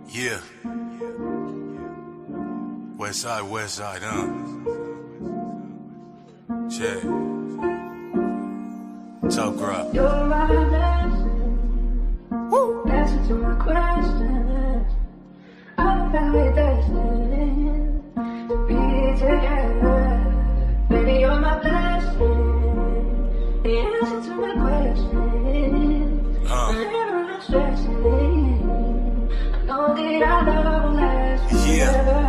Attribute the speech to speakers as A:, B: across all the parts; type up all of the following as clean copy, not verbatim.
A: Yeah. West side, huh? Jae. Tough grub.
B: You're my blessing. Woo! Answer to my questions. I'm very destined to be together. Baby, you're my blessing. The answer to my questions. I'm never not stressing. I know that I love last forever.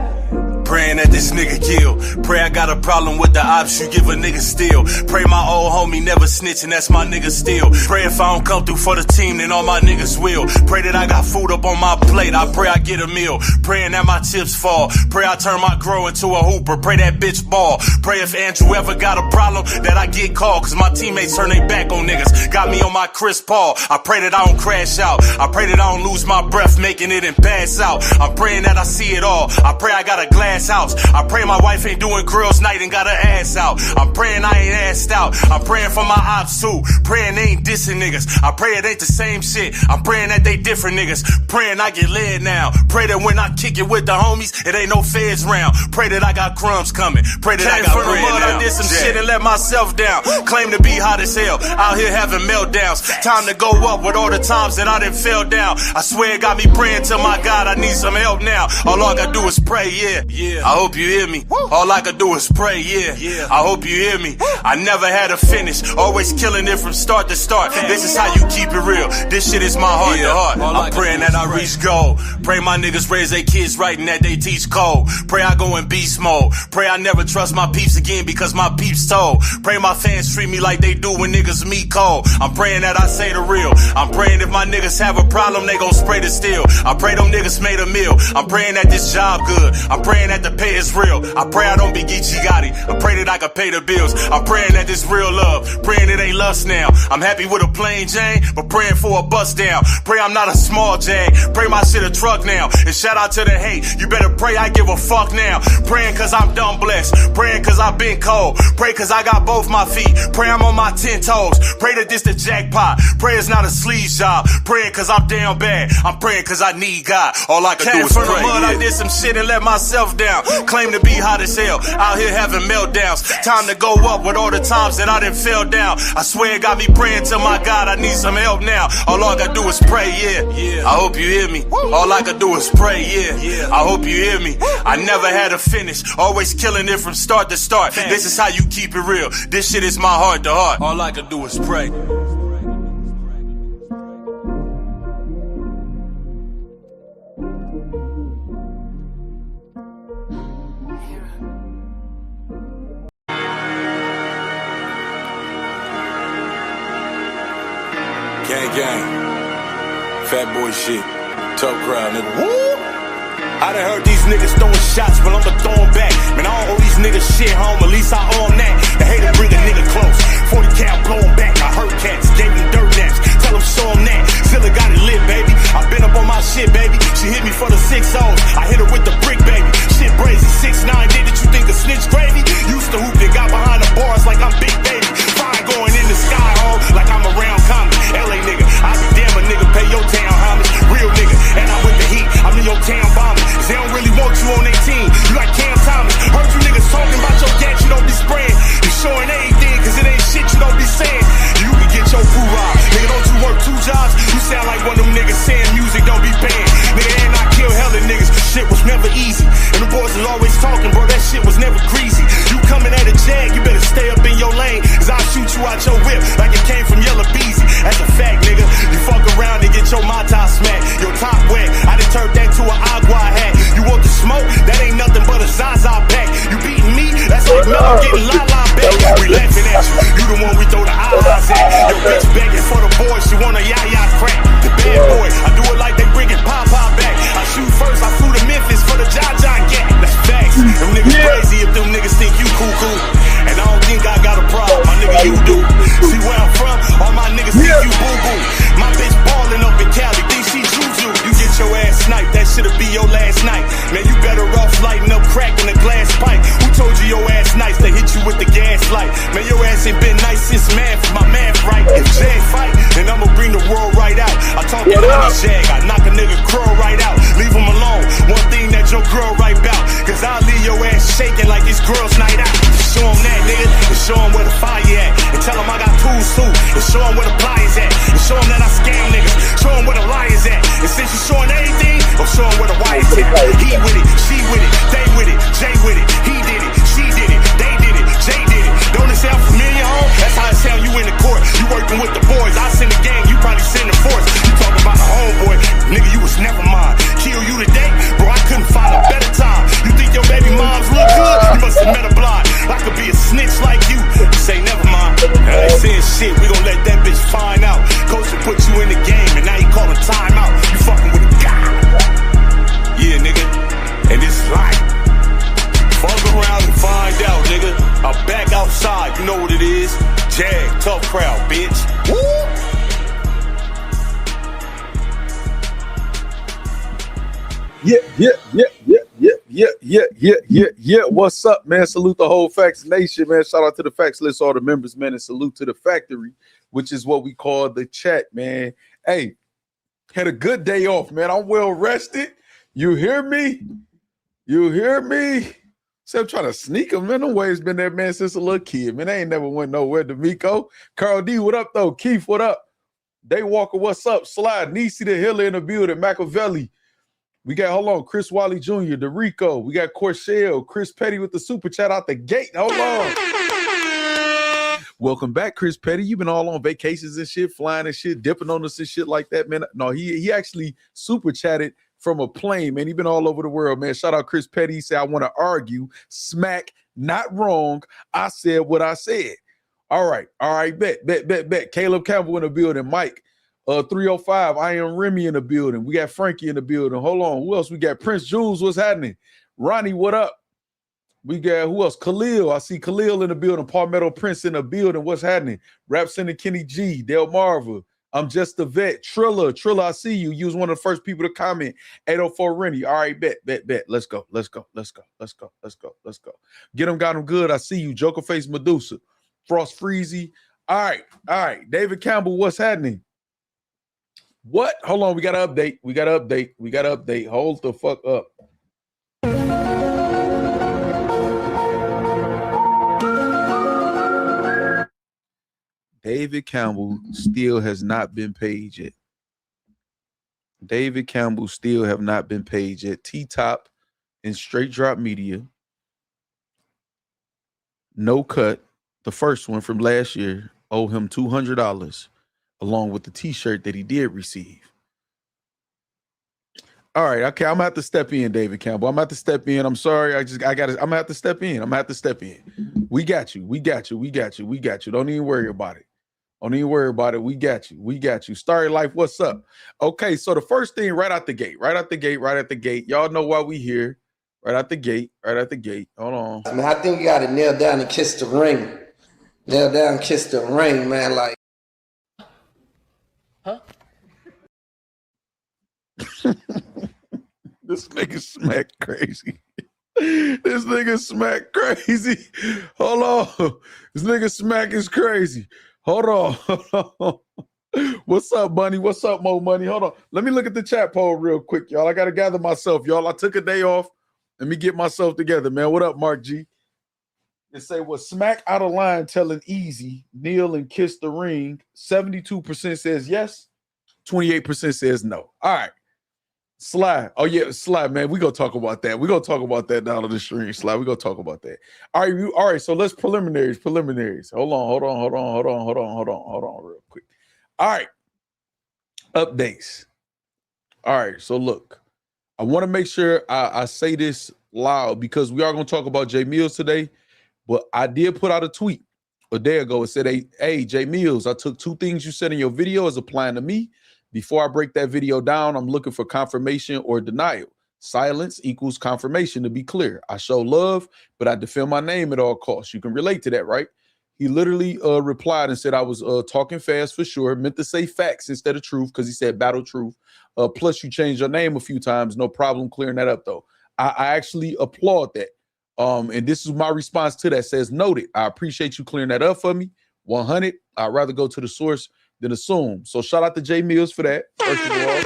A: Praying that this nigga kill. Pray I got a problem with the ops, you give a nigga still. Pray my old homie never snitching, that's my nigga still. Pray if I don't come through for the team, then all my niggas will. Pray that I got food up on my plate, I pray I get a meal. Praying that my chips fall. Pray I turn my grow into a hooper. Pray that bitch ball. Pray if Andrew ever got a problem, that I get called. Cause my teammates turn their back on niggas. Got me on my Chris Paul. I pray that I don't crash out. I pray that I don't lose my breath making it and pass out. I'm praying that I see it all. I pray I got a glass house. I pray my wife ain't doing girls night and got her ass out. I'm praying I ain't assed out. I'm praying for my ops too. Praying they ain't dissing niggas. I pray it ain't the same shit. I'm praying that they different niggas. Praying I get led now. Pray that when I kick it with the homies, it ain't no feds round. Pray that I got crumbs coming. Pray that I got bread now. I did some shit and let myself down. Claim to be hot as hell. Out here having meltdowns. Time to go up with all the times that I done fell down. I swear it got me praying to my God. I need some help now. All I gotta do is pray, yeah. I hope you hear me. All I can do is pray, yeah. I hope you hear me. I never had a finish. Always killing it from start to start. This is how you keep it real. This shit is my heart to heart. I'm praying that I reach goal. Pray my niggas raise their kids right and that they teach code. Pray I go in beast mode. Pray I never trust my peeps again because my peeps told. Pray my fans treat me like they do when niggas meet cold. I'm praying that I say the real. I'm praying if my niggas have a problem, they gon' spray the steel. I pray them niggas made a meal. I'm praying that this job good. I'm praying that the pay is real. I pray I don't be Geechee Gotti. I pray that I can pay the bills. I'm praying that this real love. Praying it ain't lust now. I'm happy with a plain Jane, but praying for a bust down. Pray I'm not a small Jag. Pray my shit a truck now. And shout out to the hate. You better pray I give a fuck now. Praying cause I'm dumb blessed. Praying cause I've been cold. Pray cause I got both my feet. Pray I'm on my 10 toes. Pray that this the jackpot. Pray it's not a sleeve job. Praying cause I'm down bad. I'm praying cause I need God. All I can do is pray. From the mud, I did some shit and let myself down. Claim to be hot as hell. Out here having meltdowns. Time to go up with all the times that I done fell down. I swear it got me praying to my God. I need some help now. All I gotta do is pray, yeah. I hope you hear me. All I can do is pray, yeah. I hope you hear me. I never had a finish. Always killing it from start to start. This is how you keep it real. This shit is my heart to heart. All I can do is pray. Gang, fat boy shit, tough crowd, nigga. Woo! I done heard these niggas throwing shots, but I'ma throw them back. Man, I don't owe these niggas shit, home, at least I own that. The hater bring a nigga close, 40 cal blow him back. I hurt cats, gave him dirt naps, tell him show him that. Zilla got it lit, baby. I been up on my shit, baby. She hit me for the 6 O's, I hit her with the brick, baby. Shit brazy, 6'9", did it, you think a snitch gravy? Used to hoop and got behind the bars like I'm Big Baby. Fire going in the sky, home, like I'm around comedy. LA nigga, I be damn a nigga, pay your town homage. Real nigga, and I'm with the heat, I'm in your town bombing. They don't really want you on their team, you like Cam Thomas. Heard you niggas talking about your gat, you don't be spraying. You showing anything, cause it ain't shit you don't be saying. You can get your food robbed, nigga, don't you work 2 jobs? You sound like one of them niggas saying music don't be paying. Nigga, and I kill hella niggas, shit was never easy. And the boys is always talking, bro, that shit was never greasy. You coming at a Jag, you better stay up in your lane, cause I'll shoot you out your whip like it came from Yellow Beezy. That's a fact, nigga. You fuck around and get your mata smacked. Your top wet, I done turned that to an agua hat. You want the smoke? That ain't nothing but a Zaza pack. You beating me? That's like Mel getting la-la back. We laughing at you. You the one we throw the eyes at. Your bitch begging for the boys. She want a yaya crack. The bad boy. I do it like they bringing Papa back. I shoot first. I flew to Memphis for the Jaja get. That's facts. Them niggas crazy if them niggas think you cool. And I don't think I got a problem. My nigga, you do. See where I'm from? All my niggas think you boo-boo. My bitch ballin' up in Cali. Think she juju. You get your ass sniped. That shit'll be your last night. Man, you better off lighting up crack in a glass pipe. Who told you your ass nice? They hit you with the cause I'll leave your ass shaking like it's girls' night out. Show them that, nigga, and show them where the fire at. And tell them I got tools too, and show them where the pliers at. And show them that I scam niggas, show them where the liars at. And since you showing everything, I'm showing where the wires at. He with it, she with it, they with it, Jay with it. He did it, she did it, they did it, Jay did it. Don't it sound familiar, home? That's how it sound you in the court. You working with the boys, I send the gang, you probably send the force. You talking about the homeboy, nigga, you was never mine. Kill you today, bro, I couldn't find a better time. You think your baby moms look good? You must have met a blind. I could be a snitch like you. Say never mind. Now they saying shit, we gon' let that bitch find out. Coach will put you in the game, and now you calling timeout. You fucking with a guy. Yeah, nigga, and it's life. Fuck around and find out, nigga. I'm back outside, you know what it is. Jag, tough crowd, bitch. Woo!
C: Yeah. What's up, man? Salute the whole Factz Nation, man. Shout out to the Factz list, all the members, man, and salute to the factory, which is what we call the chat, man. Hey, had a good day off, man. I'm well rested. You hear me? You hear me? So I'm trying to sneak him, man. No way it's been that man since a little kid, man. I ain't never went nowhere. D'Amico, Carl D, what up though? Keith, what up? Day Walker, what's up? Slide, Eazy the Healer in the building, Machiavelli. We got, hold on, Chris Wally Jr., DeRico. We got Corshell, Chris Petty with the super chat out the gate. Hold on. Welcome back, Chris Petty. You've been all on vacations and shit, flying and shit, dipping on us and shit like that, man. No, he actually super chatted from a plane, man. He been all over the world, man. Shout out Chris Petty. He said, I want to argue. Smack, not wrong. I said what I said. All right, bet. Caleb Campbell in the building. Mike. 305, I am Remy in the building. We got Frankie in the building. Hold on. Who else? We got Prince Jules. What's happening? Ronnie, what up? We got who else? Khalil. I see Khalil in the building. Palmetto Prince in the building. What's happening? Rap Center Kenny G. Del Marva. I'm just a vet. Trilla, I see you. You was one of the first people to comment. 804 Rennie. All right, bet. Let's go. Get him, got him good. I see you. Joker Face Medusa. Frost Freezy. All right. David Campbell, what's happening? What? Hold on, we got to update. Hold the fuck up. David Campbell still has not been paid yet. Have not been paid yet. T-Top and Straight Drop Media. No Cut, the first one from last year, owe him $200. Along with the t-shirt that he did receive. All right, okay, I'm gonna have to step in, David Campbell. I'm gonna have to step in. I'm sorry, I'm gonna have to step in. We got you. Don't even worry about it. We got you. Starry Life, what's up? Okay, so the first thing right out the gate. Y'all know why we here. Right out the gate. Hold on.
D: I mean, I think you gotta kneel down and kiss the ring. Man, like.
B: Huh?
C: This nigga smack crazy. Hold on. This nigga smack is crazy. Hold on. What's up, Bunny? What's up, Mo Money? Hold on. Let me look at the chat poll real quick, y'all. I got to gather myself, y'all. I took a day off. Let me get myself together, man. What up, Mark G? They say, was Smack out of line telling Eazy, kneel and kiss the ring? 72% says yes. 28% says no. All right. Sly. Oh, yeah, Sly, man. We're going to talk about that. We're going to talk about that down on the stream, Sly. We're going to talk about that. All right, so let's preliminaries. Hold on real quick. All right. Updates. All right, so look. I want to make sure I say this loud because we are going to talk about Jae Millz today. But I did put out a tweet a day ago. It said, hey, Jae Millz, I took 2 things you said in your video as applying to me. Before I break that video down, I'm looking for confirmation or denial. Silence equals confirmation, to be clear. I show love, but I defend my name at all costs. You can relate to that, right? He literally replied and said I was talking fast for sure. Meant to say facts instead of truth because he said battle truth. Plus, you changed your name a few times. No problem clearing that up, though. I actually applaud that. And this is my response to that. Says, noted. I appreciate you clearing that up for me. 100. I'd rather go to the source than assume. So shout out to Jae Millz for that, first of all.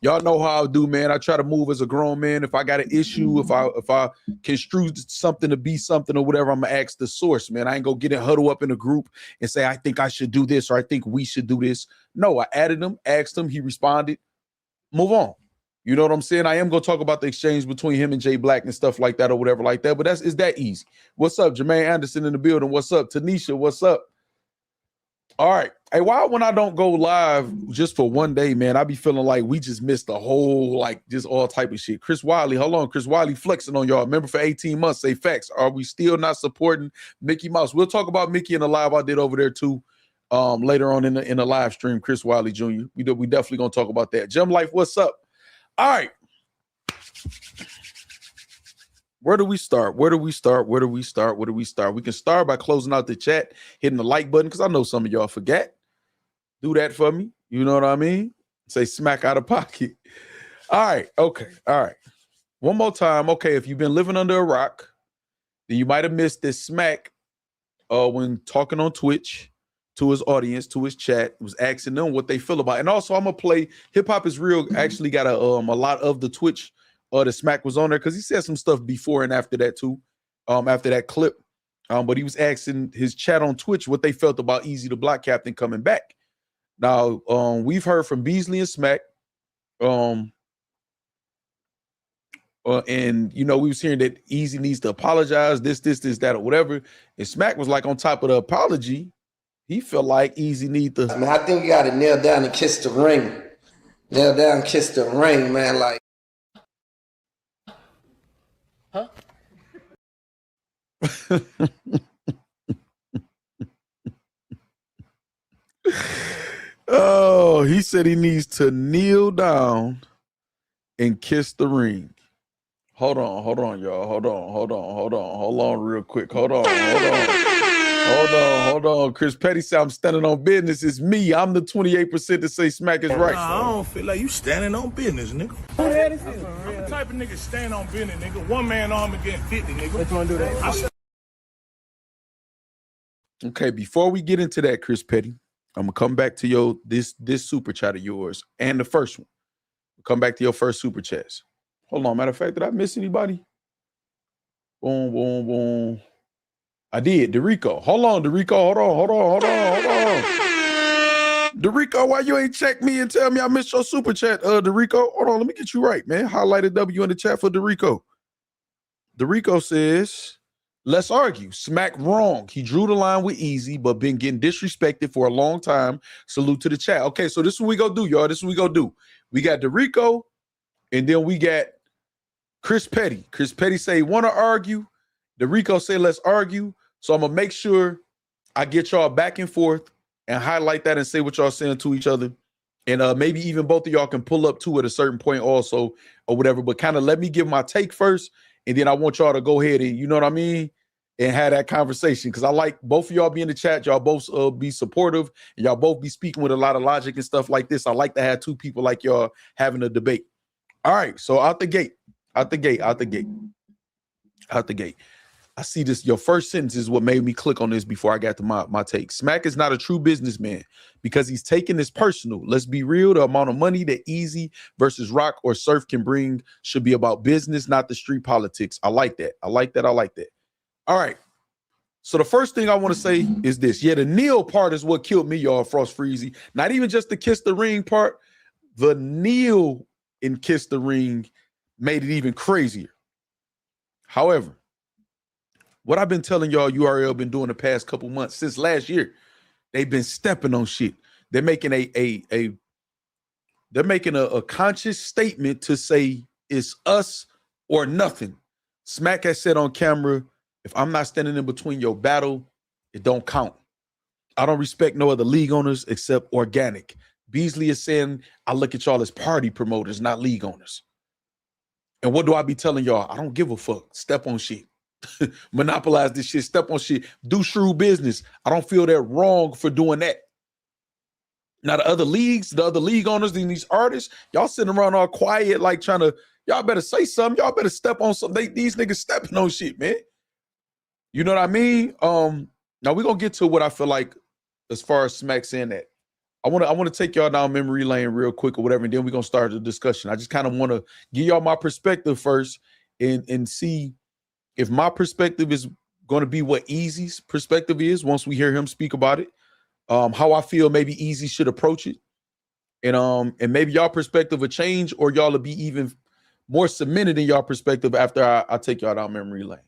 C: Y'all know how I do, man. I try to move as a grown man. If I got an issue, if I construe something to be something or whatever, I'm gonna ask the source, man. I ain't gonna get it huddle up in a group and say, I think I should do this or I think we should do this. No, I added him, asked him, he responded, move on. You know what I'm saying? I am gonna talk about the exchange between him and Jay Black and stuff like that or whatever like that, but is that easy. What's up, Jermaine Anderson in the building? What's up, Tanisha? What's up? All right. Hey, why when I don't go live just for one day, man, I be feeling like we just missed the whole, like, just all type of shit. Chris Wiley, hold on. Chris Wiley flexing on y'all. Remember for 18 months, say Factz. Are we still not supporting Mickey Mouse? We'll talk about Mickey in the live I did over there too later on in the live stream, Chris Wiley Jr. We definitely going to talk about that. Gem Life, what's up? All right. Where do we start? Where do we start? Where do we start? Where do we start? We can start by closing out the chat, hitting the like button, because I know some of y'all forget. Do that for me. You know what I mean? Say smack out of pocket. All right. Okay. All right. One more time. Okay. If you've been living under a rock, then you might have missed this smack when talking on Twitch to his audience, to his chat, was asking them what they feel about it. And also, I'm going to play Hip Hop is Real. Actually got a lot of the Twitch the smack was on there because he said some stuff before and after that too, after that clip. But he was asking his chat on Twitch what they felt about Eazy the Block Captain coming back. Now, we've heard from Beasley and Smack. And, you know, we was hearing that Eazy needs to apologize, this, that, or whatever. And Smack was like on top of the apology. He felt like Eazy need to.
D: I mean, I think you got to kneel down and kiss the ring. Kneel down and kiss the ring, man. Like,
E: huh?
C: Oh, he said he needs to kneel down and kiss the ring. Hold on, y'all. Hold on real quick. Hold on. Chris Petty said I'm standing on business. It's me. I'm the 28% to say Smack is right.
F: Nah, I don't feel like you standing on business, nigga.
E: Who the hell is this?
F: I'm the type of nigga stand on business, nigga. One man arm against 50, nigga.
E: Which one do that?
C: Okay, before we get into that, Chris Petty, I'm gonna come back to this super chat of yours and the first one. Come back to your first super chats. Hold on, matter of fact, did I miss anybody? Boom. I did. Derico. Hold on, Derico. Hold on. Derico, why you ain't check me and tell me I missed your super chat, Derico? Hold on, let me get you right, man. Highlighted W in the chat for Derico. Derico says, let's argue. Smack wrong. He drew the line with Eazy, but been getting disrespected for a long time. Salute to the chat. Okay, so this is what we gonna do, y'all. This is what we gonna do. We got Derico, and then we got Chris Petty. Chris Petty say, want to argue. Derico say, let's argue. So I'm going to make sure I get y'all back and forth and highlight that and say what y'all saying to each other. And maybe even both of y'all can pull up too at a certain point also or whatever. But kind of let me give my take first. And then I want y'all to go ahead and, you know what I mean, and have that conversation. Because I like both of y'all be in the chat. Y'all both be supportive. And y'all both be speaking with a lot of logic and stuff like this. I like to have two people like y'all having a debate. All right. So out the gate. I see this. Your first sentence is what made me click on this before I got to my take. Smack is not a true businessman because he's taking this personal. Let's be real. The amount of money that Eazy versus Rock or Surf can bring should be about business, not the street politics. I like that. All right. So the first thing I want to say is this. Yeah, the kneel part is what killed me, y'all, Frost Freezy. Not even just the kiss the ring part. The kneel and kiss the ring made it even crazier. However, what I've been telling y'all URL been doing the past couple months since last year, they've been stepping on shit. They're making a conscious statement to say it's us or nothing. Smack has said on camera, if I'm not standing in between your battle, it don't count. I don't respect no other league owners except organic. Beasley is saying, I look at y'all as party promoters, not league owners. And what do I be telling y'all? I don't give a fuck. Step on shit. Monopolize this shit. Step on shit. Do shrewd business. I don't feel that wrong for doing that. Now the other leagues, the other league owners, and these artists, y'all sitting around all quiet, like trying to, y'all better say something. Y'all better step on something. These niggas stepping on shit, man. You know what I mean? Now we're gonna get to what I feel like as far as Smack saying that. I want to take y'all down memory lane real quick or whatever, and then we're gonna start the discussion. I just kind of want to give y'all my perspective first and see if my perspective is going to be what Eazy's perspective is once we hear him speak about it. How I feel maybe Eazy should approach it, and maybe y'all perspective will change, or y'all will be even more cemented in y'all perspective after I take y'all down memory lane.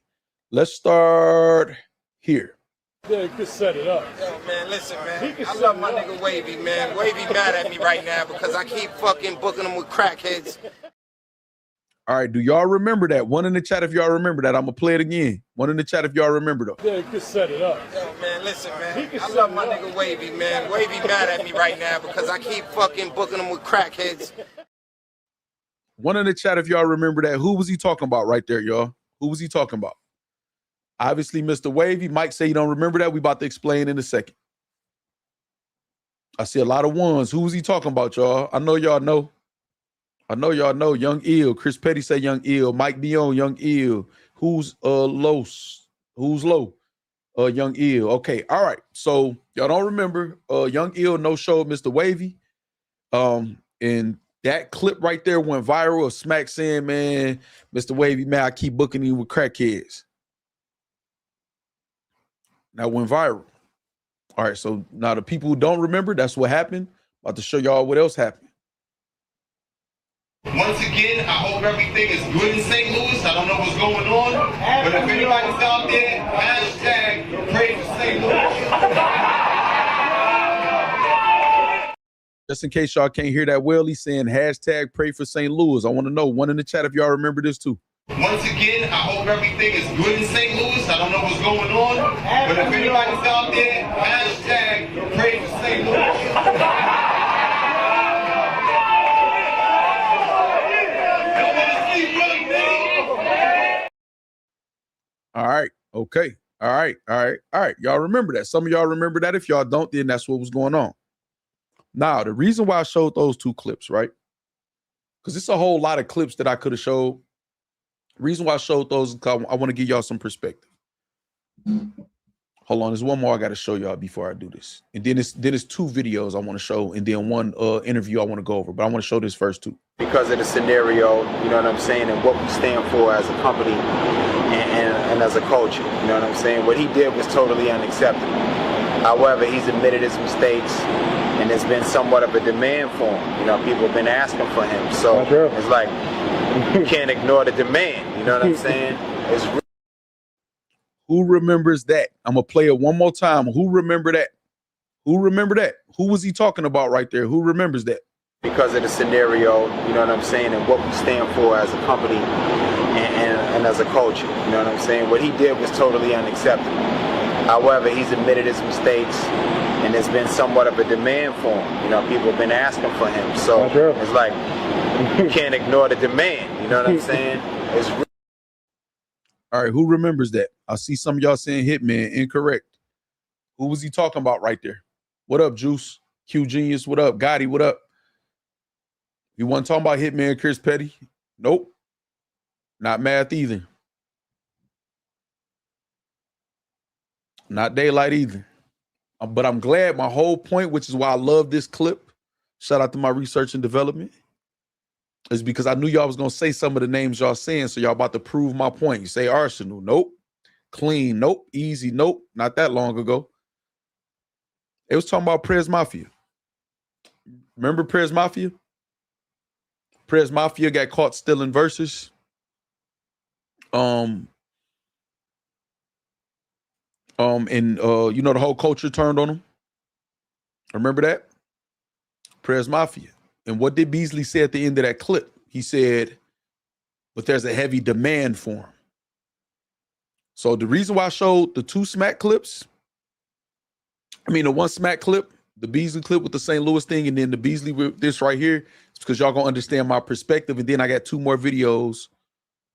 C: Let's start here.
F: Yeah, you can set it up.
G: Yo, man, listen, man. I love my nigga Wavy, man. Wavy mad at me right now because I keep fucking booking him with crackheads.
C: All right, do y'all remember that? One in the chat if y'all remember that. I'm gonna play it again. One in the chat if y'all remember though.
F: Yeah, you can set it up.
G: Yo, man, listen, man. I love my nigga Wavy, man. Wavy mad at me right now because I keep fucking booking him with crackheads.
C: One in the chat if y'all remember that. Who was he talking about right there, y'all? Who was he talking about? Obviously, Mr. Wavy. Mike say you don't remember that. We about to explain in a second. I see a lot of ones. Who was he talking about, y'all? I know y'all know. I know y'all know. Young Ill. Chris Petty say Young Ill. Mike Dion, Young Ill. Who's low? Who's low? Young Ill. Okay, all right. So y'all don't remember. Young Ill no show Mr. Wavy. And that clip right there went viral of Smack saying, man, Mr. Wavy, man, I keep booking you with crackheads. That went viral. All right, so now the people who don't remember, that's what happened. About to show y'all what else happened.
H: Once again, I hope everything is good in St. Louis. I don't know what's going on, but if anybody's out there, hashtag pray for St. Louis.
C: Just in case y'all can't hear that well, he's saying hashtag pray for St. Louis. I want to know, one in the chat if y'all remember this too.
H: Once again, I hope everything is good in St. Louis. I don't know what's going on, but if anybody's out there, hashtag pray for St. Louis.
C: All right. Okay. All right. All right. All right. Y'all remember that. Some of y'all remember that. If y'all don't, then that's what was going on. Now, the reason why I showed those two clips, right? Because it's a whole lot of clips that I could have showed. The reason why I showed those is because I want to give y'all some perspective. Hold on. There's one more I got to show y'all before I do this. And then it's two videos I want to show, and then one interview I want to go over. But I want to show this first too.
G: Because of the scenario, you know what I'm saying, and what we stand for as a company and as a culture, you know what I'm saying? What he did was totally unacceptable. However, he's admitted his mistakes, and there's been somewhat of a demand for him. You know, people have been asking for him. So it's like, you can't ignore the demand, you know what I'm saying? It's
C: Who remembers that? I'm going to play it one more time. Who remember that? Who remember that? Who was he talking about right there? Who remembers that?
G: because of the scenario, you know what I'm saying, and what we stand for as a company and as a culture, you know what I'm saying. What he did was totally unacceptable. However, he's admitted his mistakes, and there's been somewhat of a demand for him. You know, people have been asking for him. So it's like, you can't ignore the demand, you know what I'm saying? It's
C: all right, who remembers that? I see some of y'all saying Hitman, incorrect. Who was he talking about right there? What up, Juice? Q Genius, what up? Gotti, what up? You wasn't talking about Hitman, Chris Petty? Nope. Not Math either. Not Daylight either. But I'm glad, my whole point, which is why I love this clip, shout out to my research and development, is because I knew y'all was going to say some of the names y'all saying, so y'all about to prove my point. You say Arsenal, nope. Clean, nope. Easy, nope. Not that long ago. It was talking about Prez Mafia. Remember Prez Mafia? Prez Mafia got caught stealing verses. And you know, the whole culture turned on him. Remember that? Prez Mafia. And what did Beasley say at the end of that clip? He said, but there's a heavy demand for him. So the reason why I showed the two Smack clips, the one Smack clip, the Beasley clip with the St. Louis thing, and then the Beasley with this right here, it's because y'all gonna understand my perspective. And then I got two more videos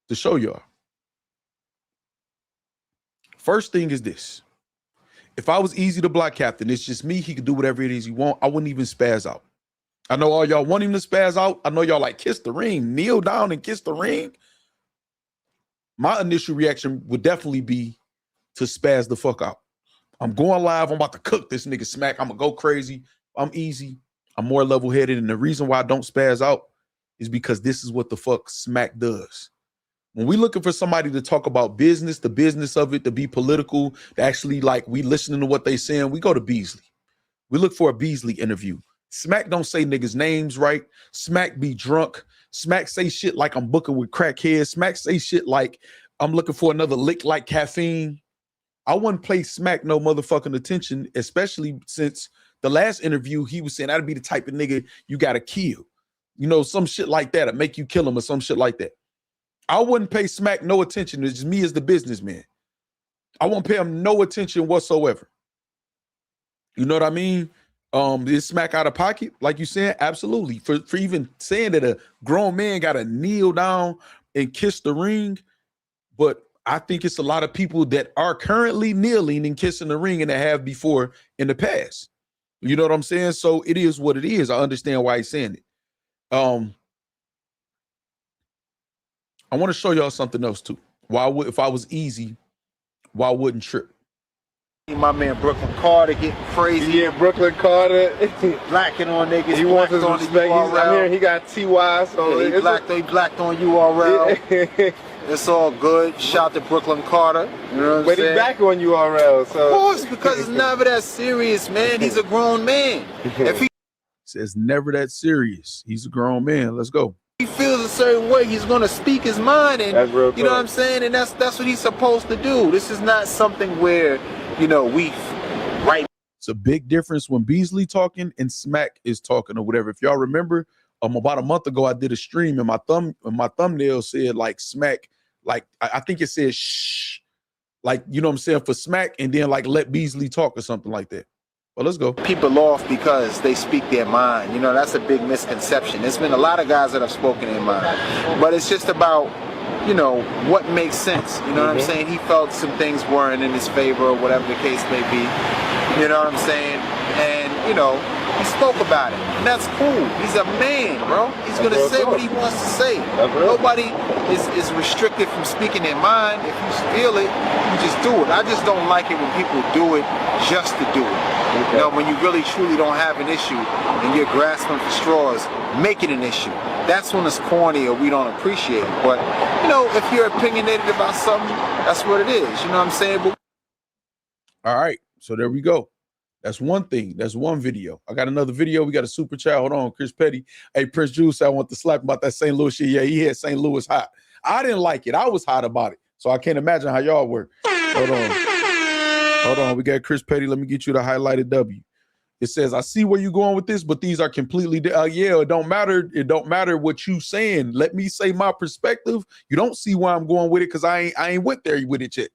C: to show y'all. First thing is this. If I was Eazy the Block Captain, it's just me, he could do whatever it is he want. I wouldn't even spaz out. I know all y'all want him to spaz out. I know y'all like kiss the ring, kneel down and kiss the ring. My initial reaction would definitely be to spaz the fuck out. I'm going live. I'm about to cook this nigga Smack. I'm gonna go crazy. I'm easy. I'm more level-headed. And the reason why I don't spaz out is because this is what the fuck Smack does. When we looking for somebody to talk about business, the business of it, to be political, to actually like we listening to what they saying, we go to Beasley. We look for a Beasley interview. Smack don't say niggas' names right. Smack be drunk. Smack say shit like I'm booking with crackheads. Smack say shit like I'm looking for another lick like caffeine. I wouldn't pay Smack no motherfucking attention, especially since the last interview he was saying that'd be the type of nigga you gotta kill. You know, some shit like that, or make you kill him or some shit like that. I wouldn't pay Smack no attention. It's just me as the businessman. I won't pay him no attention whatsoever. You know what I mean? Is Smack out of pocket? Like you said, absolutely. For even saying that a grown man got to kneel down and kiss the ring. But I think it's a lot of people that are currently kneeling and kissing the ring and they have before in the past. You know what I'm saying? So it is what it is. I understand why he's saying it. I want to show y'all something else too. If I was Eazy, why wouldn't trip?
G: My man Brooklyn Carter getting crazy.
I: Yeah, Brooklyn Carter.
G: Blacking on niggas.
I: He wants his respect. I'm hearing he got TY, so
G: yeah, they blacked on URL. Yeah. It's all good. Shout to Brooklyn Carter. You know what I'm
I: but
G: saying?
I: He's back on URL. So.
G: Of course, because it's never that serious, man. He's a grown man. If he
C: says never that serious, he's a grown man. Let's go.
G: He feels a certain way, he's gonna speak his mind, and
I: that's real
G: you know what I'm saying, and that's what he's supposed to do. This is not something where, you know, right.
C: It's a big difference when Beasley talking and Smack is talking or whatever. If y'all remember, about a month ago I did a stream and my thumbnail said like Smack, like I think it said shh, like you know what I'm saying, for Smack, and then like let Beasley talk or something like that. Well, let's go.
G: People off because they speak their mind. You know, that's a big misconception. There's been a lot of guys that have spoken their mind. But it's just about, you know, what makes sense. You know what I'm saying? He felt some things weren't in his favor or whatever the case may be. You know what I'm saying? And, you know, he spoke about it. And that's cool. He's a man, bro. He's going to say what he wants to say. Nobody is restricted from speaking their mind. If you feel it, you just do it. I just don't like it when people do it just to do it. You know, when you really truly don't have an issue and you're grasping for straws, make it an issue. That's when it's corny or we don't appreciate it. But, you know, if you're opinionated about something, that's what it is. You know what I'm saying? But
C: all right. So there we go. That's one thing. That's one video. I got another video. We got a super chat. Hold on. Chris Petty. Hey, Prince Juice, I want to slap about that St. Louis shit. Yeah, he had St. Louis hot. I didn't like it. I was hot about it. So I can't imagine how y'all were. Hold on. Hold on, we got Chris Petty. Let me get you the highlighted W. It says, I see where you're going with this, but these are completely, yeah, it don't matter. It don't matter what you saying. Let me say my perspective. You don't see where I'm going with it because I ain't went there with it yet.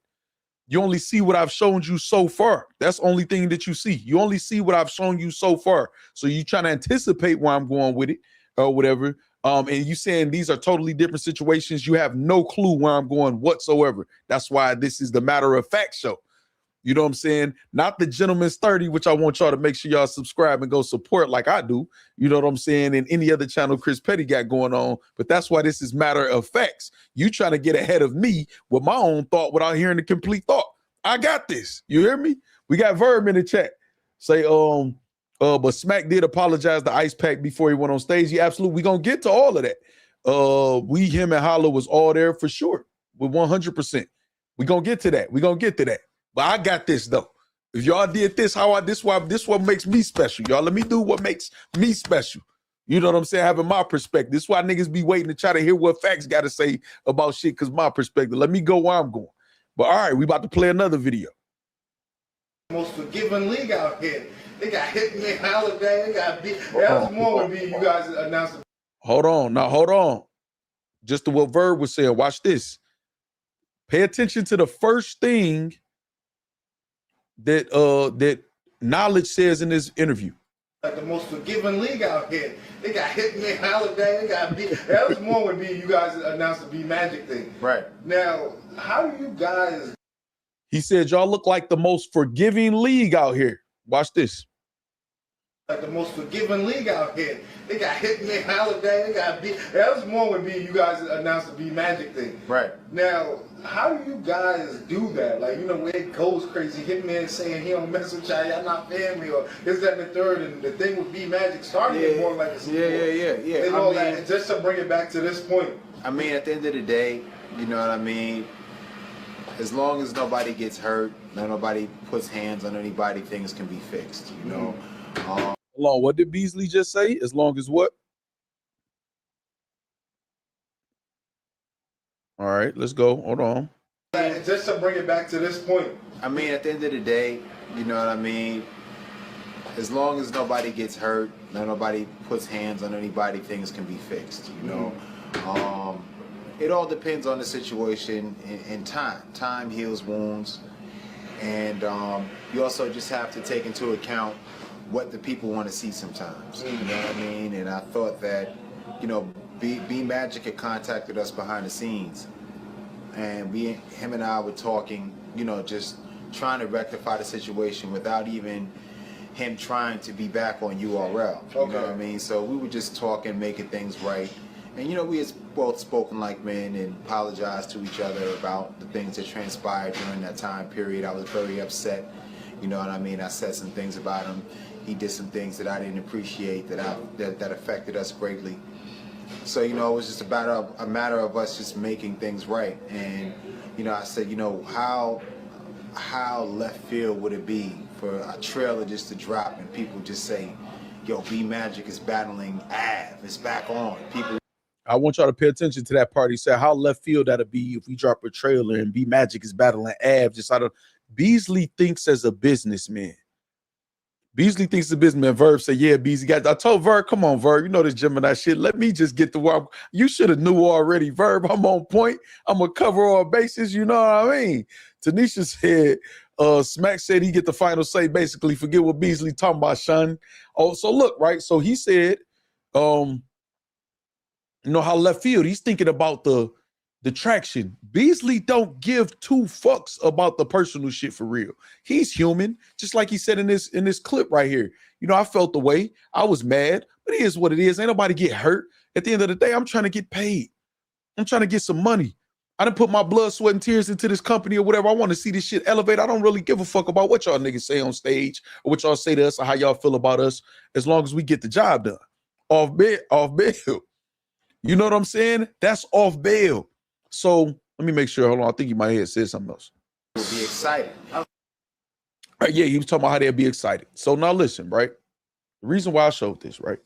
C: You only see what I've shown you so far. That's the only thing that you see. You only see what I've shown you so far. So you trying to anticipate where I'm going with it or whatever. And you saying these are totally different situations. You have no clue where I'm going whatsoever. That's why this is the Matter of Fact show. You know what I'm saying? Not the Gentleman's 30, which I want y'all to make sure y'all subscribe and go support like I do. You know what I'm saying? And any other channel Chris Petty got going on. But that's why this is Matter of Facts. You trying to get ahead of me with my own thought without hearing the complete thought. I got this. You hear me? We got Verb in the chat. Say, but Smack did apologize to Ice Pack before he went on stage. Yeah, absolutely. We gonna get to all of that. Him and Holla was all there for sure. With 100%. We gonna get to that. We gonna get to that. But I got this though. If y'all did this, this what makes me special. Y'all let me do what makes me special. You know what I'm saying? Having my perspective. This is why niggas be waiting to try to hear what Factz got to say about shit, because my perspective. Let me go where I'm going. But all right, we about to play another video.
I: Most forgiving league out here. They got Hitman Holiday. They got that was more would be you guys announced.
C: Hold on. Now hold on. Just to what Verb was saying. Watch this. Pay attention to the first thing that Knowledge says in this interview.
I: Like the most forgiving league out here. They got Hitman Holiday. They got that was more would be you guys announced the B Magic thing.
G: Right.
I: Now, how do you guys?
C: He said y'all look like the most forgiving league out here. Watch this.
I: like the most forgiving league out here. They got Hitman Holiday, they got B. That was more when you guys announced the B Magic thing.
G: Right.
I: Now, how do you guys do that? Like, you know, where it goes crazy, Hitman saying he don't mess with y'all not family, or this, that, and the third, and the thing with B Magic started more like a support.
G: Yeah.
I: And all that, just to bring it back to this point.
G: I mean, at the end of the day, you know what I mean? As long as nobody gets hurt, nobody puts hands on anybody, things can be fixed, you know?
C: Hold on, what did Beasley just say? As long as what? All right, let's go. Hold on.
I: Just to bring it back to this point.
G: I mean, at the end of the day, you know what I mean? As long as nobody gets hurt, nobody puts hands on anybody, things can be fixed, you know? It all depends on the situation and time. Time heals wounds. And you also just have to take into account what the people want to see sometimes. You know what I mean? And I thought that, you know, B Magic had contacted us behind the scenes. And him and I were talking, you know, just trying to rectify the situation without even him trying to be back on URL. You know what I mean? So we were just talking, making things right. And, you know, we had both spoken like men and apologized to each other about the things that transpired during that time period. I was very upset. You know what I mean? I said some things about him. He did some things that I didn't appreciate that affected us greatly. So, you know, it was just about a matter of us just making things right. And, you know, I said, you know, how left field would it be for a trailer just to drop and people just say, yo, B Magic is battling Av, it's back on. People.
C: I want y'all to pay attention to that part. He said, how left field that'll be if we drop a trailer and B Magic is battling Av. Just out of Beasley thinks as a businessman. Beasley thinks the businessman. Verb said, yeah, Beasley got. I told Verb, come on, Verb, you know this Gemini shit. Let me just get to work. You should have knew already, Verb. I'm on point. I'm gonna cover all bases. You know what I mean? Tanisha said, Smack said he get the final say. Basically, forget what Beasley talking about, son. Oh, so look, right? So he said, you know how left field. He's thinking about the traction. Beasley don't give two fucks about the personal shit for real. He's human, just like he said in this clip right here. You know, I felt the way. I was mad, but it is what it is. Ain't nobody get hurt. At the end of the day, I'm trying to get paid. I'm trying to get some money. I done put my blood, sweat, and tears into this company or whatever. I want to see this shit elevate. I don't really give a fuck about what y'all niggas say on stage or what y'all say to us or how y'all feel about us, as long as we get the job done. Off bail. You know what I'm saying? That's off bail. So let me make sure. Hold on. I think he might have said something else.
G: Will be excited.
C: Yeah, he was talking about how they'd be excited. So now listen, right? The reason why I showed this, right?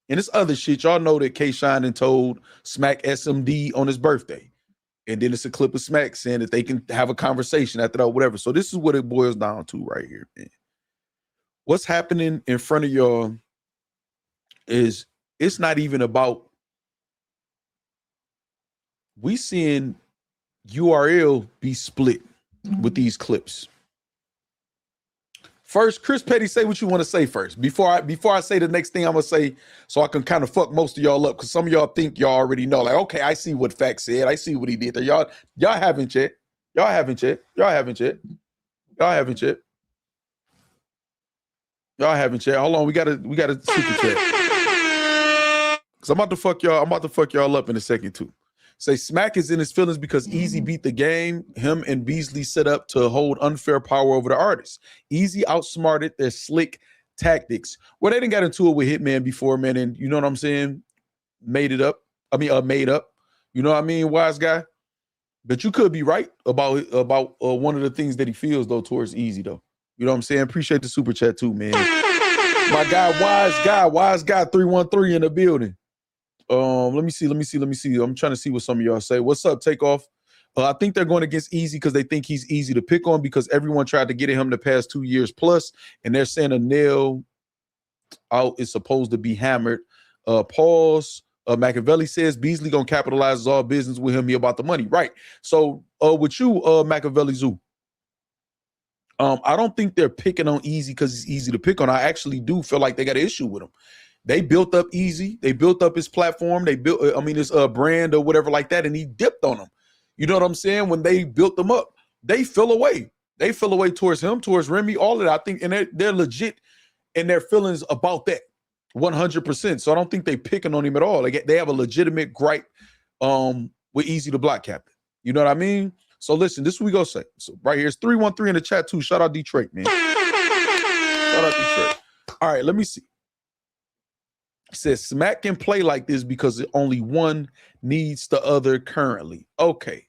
C: And this other shit, y'all know that K-Shine and told Smack SMD on his birthday. And then it's a clip of Smack saying that they can have a conversation after that, whatever. So this is what it boils down to right here, man. What's happening in front of y'all is it's not even about we seeing URL be split with these clips. First, Chris Petty, say what you want to say first. Before I say the next thing I'm gonna say, so I can kind of fuck most of y'all up, because some of y'all think y'all already know. Like, okay, I see what Factz said. I see what he did there. Y'all haven't yet. Y'all haven't yet. Y'all haven't yet. Y'all haven't yet. Y'all haven't yet. Hold on, we gotta super check. Cause I'm about to fuck y'all up in a second too. Say Smack is in his feelings because Eazy beat the game. Him and Beasley set up to hold unfair power over the artists. Eazy outsmarted their slick tactics. Well, they didn't get into it with Hitman before, man, and you know what I'm saying? Made up. You know what I mean, wise guy? But you could be right about one of the things that he feels though towards Eazy though. You know what I'm saying? Appreciate the super chat too, man. My guy, wise guy 313 in the building. Let me see. I'm trying to see what some of y'all say. What's up, Takeoff? I think they're going against Eazy because they think he's easy to pick on because everyone tried to get at him the past 2 years plus, and they're saying a nail out is supposed to be hammered. Pause. Machiavelli says Beasley gonna capitalize all business with him. He about the money, right? So, with you, Machiavelli Zoo. I don't think they're picking on Eazy because he's easy to pick on. I actually do feel like they got an issue with him. They built up Eazy. They built up his platform. They built, his brand or whatever like that, and he dipped on them. You know what I'm saying? When they built them up, they fell away. They fell away towards him, towards Remy, all of that. I think, and they're legit in their feelings about that 100%. So I don't think they picking on him at all. Like, they have a legitimate gripe with Eazy the Block Captain. You know what I mean? So listen, this is what we gonna say. So right here, it's 313 in the chat too. Shout out Detroit, man. Shout out Detroit. All right, let me see. It says Smack can play like this because only one needs the other currently. Okay.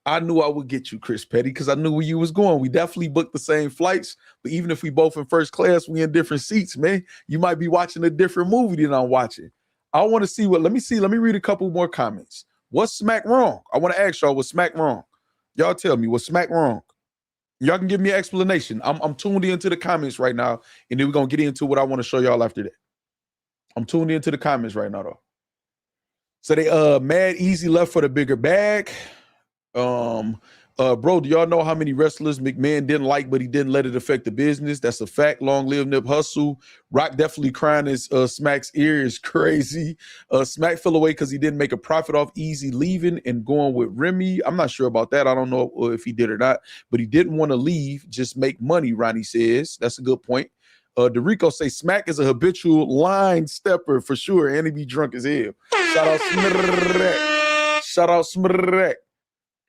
C: I knew I would get you, Chris Petty, because I knew where you was going. We definitely booked the same flights, but even if we both in first class, we in different seats, man. You might be watching a different movie than I'm watching. I want to see what, let me read a couple more comments. What's Smack wrong? I want to ask y'all, what's Smack wrong? Y'all tell me, what's Smack wrong? Y'all can give me an explanation. I'm tuned into the comments right now, and then we're going to get into what I want to show y'all after that. I'm tuned into the comments right now, though. So they mad Eazy left for the bigger bag. Bro, do y'all know how many wrestlers McMahon didn't like, but he didn't let it affect the business? That's a fact. Long live Nip Hustle. Rock definitely crying his Smack's ear is crazy. Smack fell away because he didn't make a profit off Eazy leaving and going with Remy. I'm not sure about that. I don't know if he did or not, but he didn't want to leave, just make money, Ronnie says. That's a good point. DeRico say Smack is a habitual line stepper for sure, and he be drunk as hell. Shout out Smirrek. Shout out Smirrek.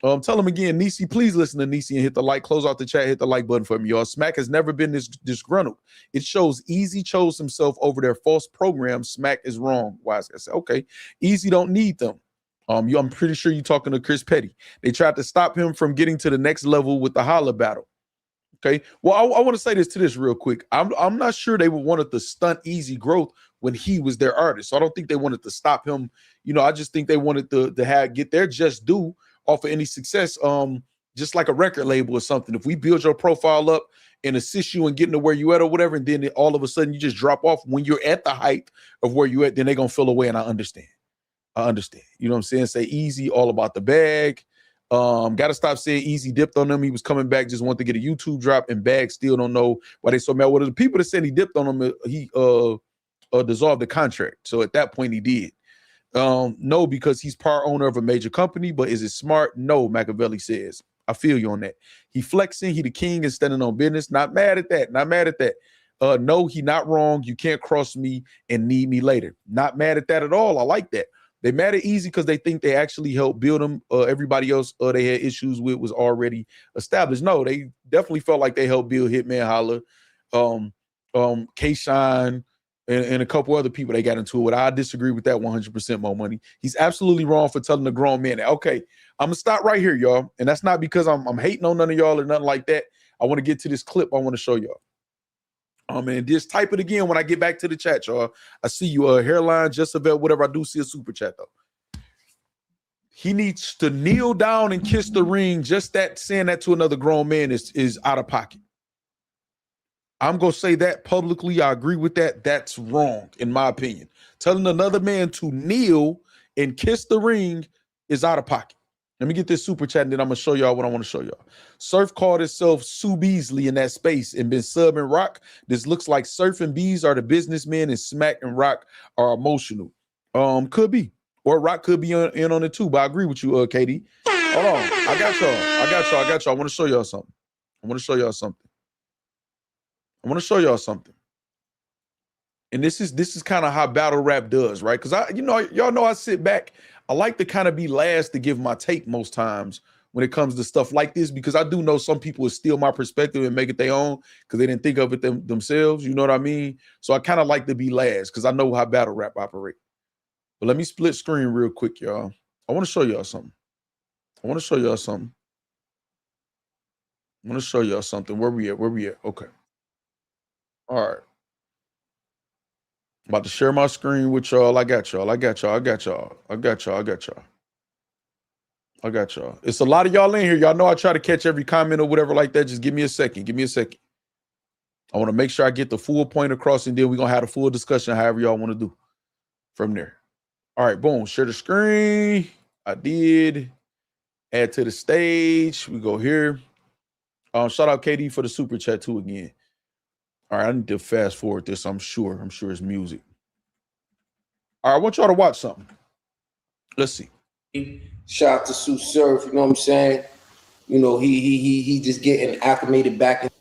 C: Tell him again, Nisi, please listen to Nisi and hit the like. Close out the chat, hit the like button for me, y'all. Smack has never been this disgruntled. It shows Eazy chose himself over their false program. Smack is wrong. Wise guy said, okay, Eazy don't need them. I'm pretty sure you're talking to Chris Petty. They tried to stop him from getting to the next level with the holla battle. Okay, well, I want to say this real quick. I'm not sure they would wanted to stunt Eazy growth when he was their artist. So I don't think they wanted to stop him. You know, I just think they wanted to get their just due off of any success, just like a record label or something. If we build your profile up and assist you in getting to where you at or whatever, and then all of a sudden you just drop off when you're at the height of where you at, then they're gonna feel away. And I understand. You know what I'm saying? Say Eazy all about the bag. Gotta stop saying Eazy dipped on them. He was coming back, just wanted to get a YouTube drop, and Bag still don't know why they so mad. Well, the people that said he dipped on them, he dissolved the contract. So at that point he did. No, because he's part owner of a major company, but is it smart? No, Machiavelli says. I feel you on that. He flexing, he the king and standing on business. Not mad at that. Not mad at that. No, he not wrong. You can't cross me and need me later. Not mad at that at all. I like that. They mad at Eazy because they think they actually helped build them. Everybody else they had issues with was already established. No, they definitely felt like they helped build Hitman Holla, K-Shine, and a couple other people they got into it with. I disagree with that 100% more money. He's absolutely wrong for telling a grown man that. Okay, I'm going to stop right here, y'all. And that's not because I'm hating on none of y'all or nothing like that. I want to get to this clip I want to show y'all. And just type it again when I get back to the chat, y'all. I see you, hairline, just about whatever. I do see a super chat, though. He needs to kneel down and kiss the ring. Just that, saying that to another grown man is out of pocket. I'm going to say that publicly. I agree with that. That's wrong, in my opinion. Telling another man to kneel and kiss the ring is out of pocket. Let me get this super chat, and then I'm going to show y'all what I want to show y'all. Surf called itself Sue Beasley in that space and been subbing Rock. This looks like Surf and Bees are the businessmen and Smack and Rock are emotional. Could be. Or Rock could be in on it too, but I agree with you, KD. Hold on. I got y'all. I want to show y'all something. I want to show something. And this is kind of how battle rap does, right? Because y'all know I sit back. I like to kind of be last to give my take most times when it comes to stuff like this, because I do know some people will steal my perspective and make it their own because they didn't think of it themselves. You know what I mean? So I kind of like to be last because I know how battle rap operate. But let me split screen real quick, y'all. I want to show y'all something. Where we at? Okay. All right. I'm about to share my screen with y'all. I got y'all. It's a lot of y'all in here. Y'all know I try to catch every comment or whatever like that. Just give me a second. I want to make sure I get the full point across, and then we're going to have a full discussion however y'all want to do from there. All right, boom. Share the screen. I did. Add to the stage. We go here. Shout out KD for the super chat too again. All right, I need to fast forward this. I'm sure it's music. All right, I want y'all to watch something. Let's see.
D: Shout out to Sue Surf, you know what I'm saying? You know, he just getting acclimated back.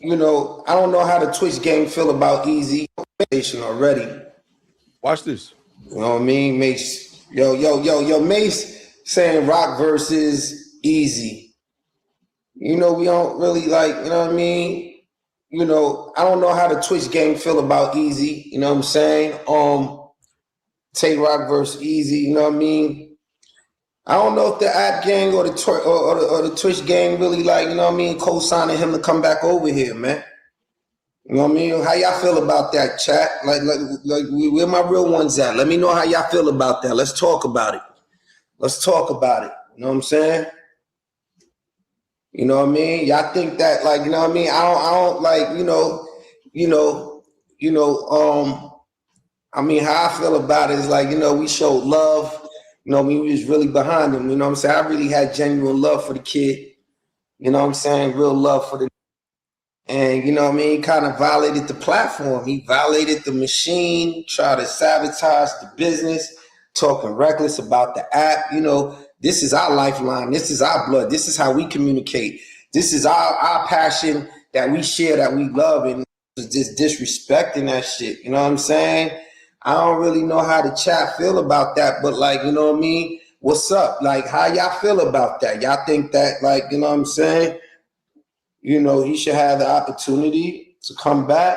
D: you know, I don't know how the Twitch gang feel about Eazy already.
C: Watch this.
D: You know what I mean? Mace, yo, Mace saying Rock versus Eazy. You know, we don't really like, you know what I mean? You know, I don't know how the Twitch gang feel about Eazy, you know what I'm saying? Tay Rock versus Eazy, you know what I mean? I don't know if the app gang or the Twitch gang really like, you know what I mean, co-signing him to come back over here, man. You know what I mean? How y'all feel about that, chat? Like where my real ones at? Let me know how y'all feel about that. Let's talk about it. Let's talk about it. You know what I'm saying? You know what I mean? Y'all think that, like, you know what I mean? I don't like, I mean, how I feel about it is like, you know, we showed love. You know, we was really behind him. You know what I'm saying? I really had genuine love for the kid. You know what I'm saying? Real love for the, and you know what I mean? He kind of violated the platform. He violated the machine, tried to sabotage the business, talking reckless about the app. You know, this is our lifeline. This is our blood. This is how we communicate. This is our passion that we share, that we love, and just disrespecting that shit. You know what I'm saying? I don't really know how the chat feel about that, but like, you know what I mean? What's up? Like, how y'all feel about that? Y'all think that, like, you know what I'm saying? You know, he should have the opportunity to come back.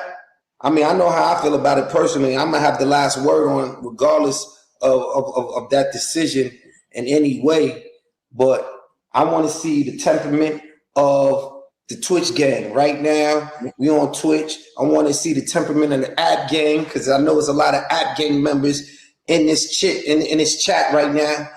D: I mean, I know how I feel about it personally. I'm gonna have the last word on, regardless of that decision in any way. But I want to see the temperament of the Twitch gang right now. We on Twitch. I want to see the temperament of the app gang, because I know there's a lot of app gang members in this chat right now.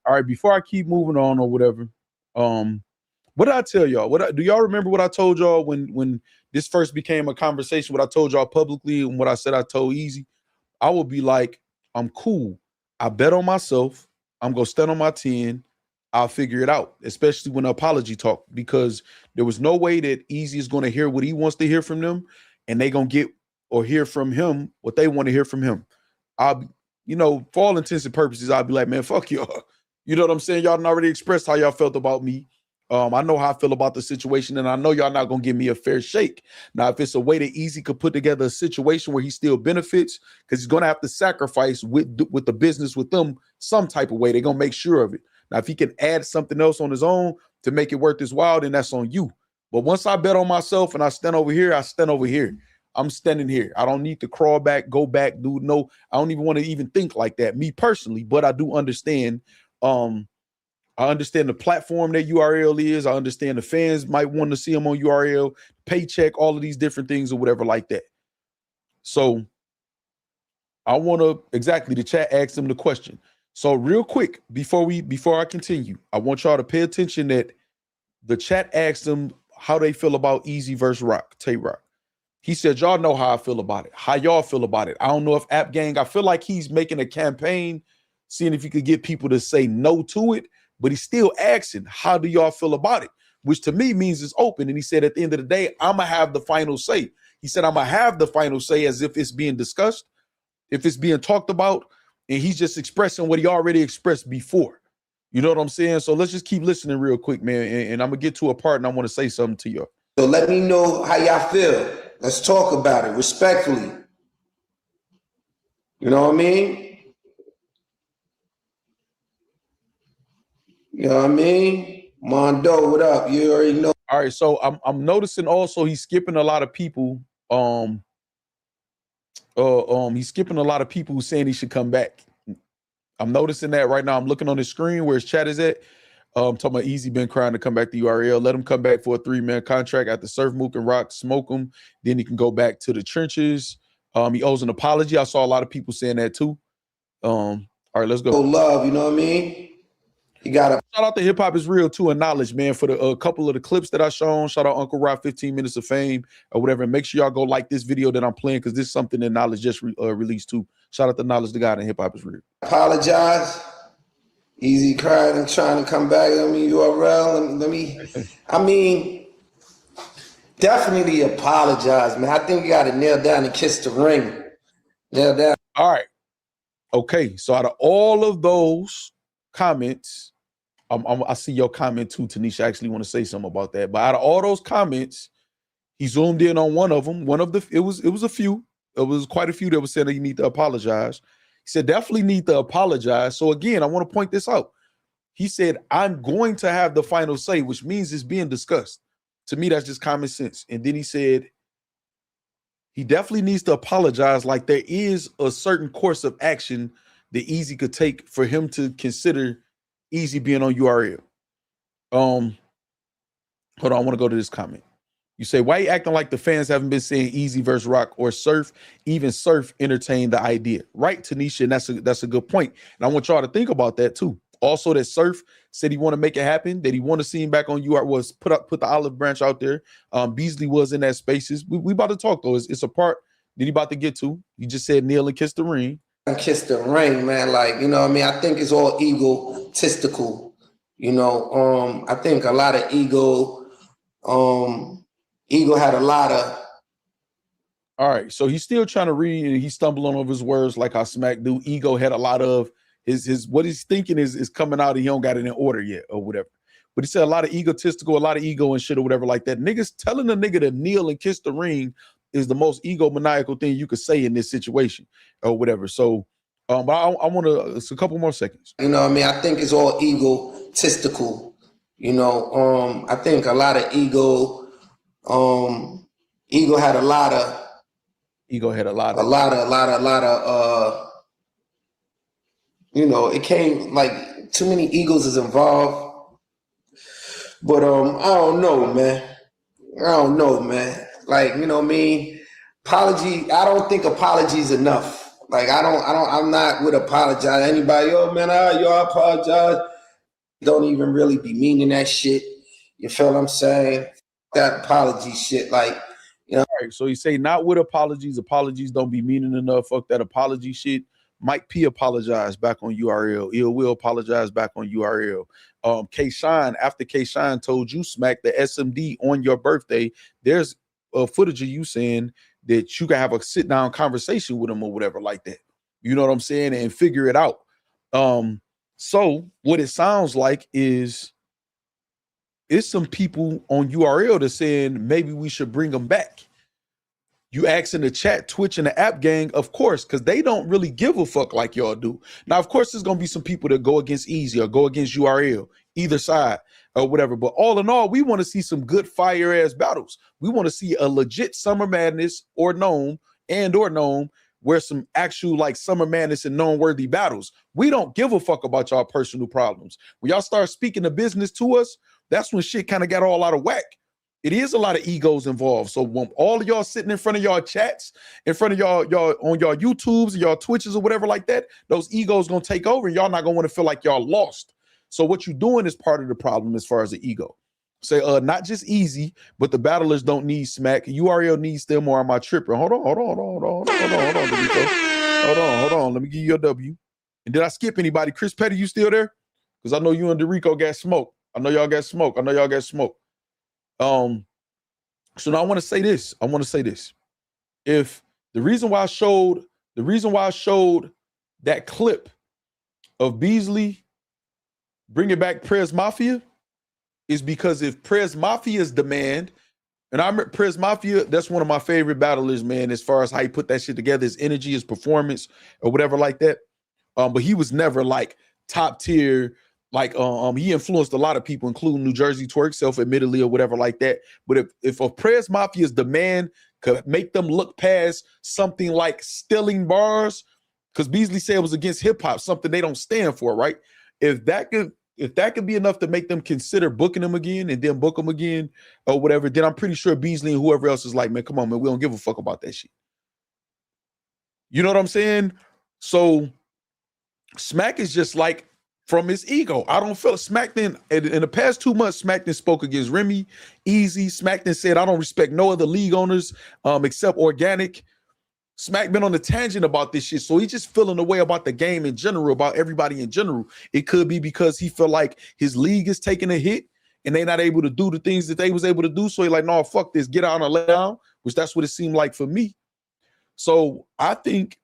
C: All right, before I keep moving on or whatever, what did I tell y'all? Do y'all remember what I told y'all when this first became a conversation? What I told y'all publicly and what I said I told Eazy? I would be like, I'm cool. I bet on myself. I'm gonna stand on my 10. I'll figure it out, especially when the apology talk, because there was no way that Eazy is going to hear what he wants to hear from them, and they going to get or hear from him what they want to hear from him. I'll, you know, for all intents and purposes, I'll be like, man, fuck y'all. You know what I'm saying? Y'all done already expressed how y'all felt about me. I know how I feel about the situation, and I know y'all not going to give me a fair shake. Now, if it's a way that Eazy could put together a situation where he still benefits, because he's going to have to sacrifice with the business with them some type of way, they're going to make sure of it. Now, if he can add something else on his own to make it worth his while, then that's on you. But once I bet on myself and I stand over here, I stand over here. I'm standing here. I don't need to crawl back, go back, dude. No, I don't even want to even think like that, me personally. But I do understand. I understand the platform that URL is. I understand the fans might want to see him on URL, paycheck, all of these different things or whatever like that. So I want to exactly the chat ask them the question. So real quick, before I continue, I want y'all to pay attention that the chat asked them how they feel about Eazy versus Rock, Tay Rock. He said, y'all know how I feel about it. How y'all feel about it? I don't know if App Gang, I feel like he's making a campaign, seeing if he could get people to say no to it, but he's still asking, how do y'all feel about it? Which to me means it's open. And he said, at the end of the day, I'm going to have the final say. He said, I'm going to have the final say as if it's being discussed, if it's being talked about, and he's just expressing what he already expressed before. You know what I'm saying? So let's just keep listening real quick, man. And I'm going to get to a part and I want to say something to y'all.
D: So let me know how y'all feel. Let's talk about it respectfully. You know what I mean? You know what I mean? Mondo, what up? You already know.
C: All right, so I'm noticing also he's skipping a lot of people. He's skipping a lot of people who saying he should come back. I'm noticing that right now. I'm looking on the screen where his chat is at. Talking about Eazy been crying to come back to URL. Let him come back for a 3-man contract after Surf Mook and Rock smoke him. Then he can go back to the trenches. He owes an apology. I saw a lot of people saying that too. All right, let's go.
D: Love, you know what I mean? You gotta
C: shout out to Hip Hop is Real too and Knowledge, man, for the couple of the clips that I shown. Shout out Uncle Rob 15 Minutes of Fame or whatever. And make sure y'all go like this video that I'm playing, because this is something that Knowledge just released too. Shout out to Knowledge, the guy in Hip Hop is Real.
D: Apologize. Eazy crying and trying to come back. URL. I mean, definitely apologize, man. I think you got to kneel down and kiss the ring. Kneel down.
C: All right. Okay. So out of all of those comments, I see your comment too, Tanisha. I actually want to say something about that. But out of all those comments, He zoomed in on one of them. It was a few. It was quite a few that were saying that you need to apologize. He said, definitely need to apologize. So again, I want to point this out. He said, I'm going to have the final say, which means it's being discussed. To me, that's just common sense. And then he said, he definitely needs to apologize. Like there is a certain course of action that Eazy could take for him to consider Eazy being on URL. Hold on, I want to go to this comment. You say, why you acting like the fans haven't been saying Eazy versus Rock or Surf? Even Surf entertained the idea. Right, Tanisha, and that's a good point. And I want y'all to think about that too. Also, that Surf said he want to make it happen, that he want to see him back on URL, was put the olive branch out there. Beasley was in that spaces. We about to talk though. It's a part that he about to get to. You just said kneel and kiss the ring.
D: And kiss the ring, man. Like, you know what I mean? I think it's all egotistical. You know, I think a lot of ego had a lot of.
C: All right, so he's still trying to read and he's stumbling over his words like how Smack do. Ego had a lot of his what he's thinking is coming out. He don't got it in order yet or whatever. But he said a lot of egotistical, a lot of ego and shit or whatever like that. Niggas telling a nigga to kneel and kiss the ring is the most egomaniacal thing you could say in this situation or whatever. So, but I want to, it's a couple more seconds.
D: You know what I mean? I think it's all egotistical. You know, I think a lot of ego had a lot of.
C: Ego had a lot of.
D: You know, it came like too many egos is involved. But I don't know, man. Like, you know what I mean? Apology, I don't think apology is enough. Like, I'm not with apologize. Anybody, oh man, y'all apologize. Don't even really be meaning that shit. You feel what I'm saying? That apology shit, like, you know.
C: All right, so you say not with apologies. Apologies don't be meaning enough. Fuck that apology shit. Mike P apologized back on URL. Ill Will apologize back on URL. K-Shine, after K-Shine told you Smack the SMD on your birthday, there's footage of you saying that you can have a sit down conversation with him or whatever like that. You know what I'm saying? And figure it out. So what it sounds like is it's some people on URL that's saying maybe we should bring them back. You ask in the chat, Twitch and the app gang, of course, because they don't really give a fuck like y'all do. Now, of course, there's going to be some people that go against Eazy or go against URL, either side or whatever. But all in all, we want to see some good fire-ass battles. We want to see a legit Summer Madness or Gnome where some actual like Summer Madness and known-worthy battles. We don't give a fuck about y'all personal problems. When y'all start speaking the business to us, that's when shit kind of got all out of whack. It is a lot of egos involved. So when all of y'all sitting in front of y'all chats, in front of y'all on y'all YouTubes, y'all Twitches or whatever like that, those egos gonna take over and y'all not gonna want to feel like y'all lost. So what you're doing is part of the problem as far as the ego. Say, not just Eazy, but the battlers don't need Smack. URL needs them, or am I tripping? Hold on, let me give you a W. And did I skip anybody? Chris Petty, you still there? Because I know you and Derico got smoke. I know y'all got smoke. So now I want to say this. If the reason why I showed that clip of Beasley bringing back Prez Mafia is because if Prez Mafia's demand, and I remember Prez Mafia, that's one of my favorite battlers, man, as far as how he put that shit together, his energy, his performance, or whatever like that. But he was never like top tier. Like he influenced a lot of people, including New Jersey Twerk, self-admittedly or whatever like that. But if a Prez Mafia's demand could make them look past something like stealing bars, because Beasley said it was against hip hop, something they don't stand for, right? If that could be enough to make them consider booking him again and then book him again or whatever, then I'm pretty sure Beasley and whoever else is like, man, come on, man, we don't give a fuck about that shit. You know what I'm saying? So Smack is just like, from his ego. I don't feel Smack then in the past 2 months, Smack then spoke against Remy, Eazy. Smack then said, I don't respect no other league owners except Organic. Smack been on the tangent about this shit. So he's just feeling the way about the game in general, about everybody in general. It could be because he feel like his league is taking a hit and they not able to do the things that they was able to do. So he like, no, fuck this, get out and lay down, which that's what it seemed like for me. So I think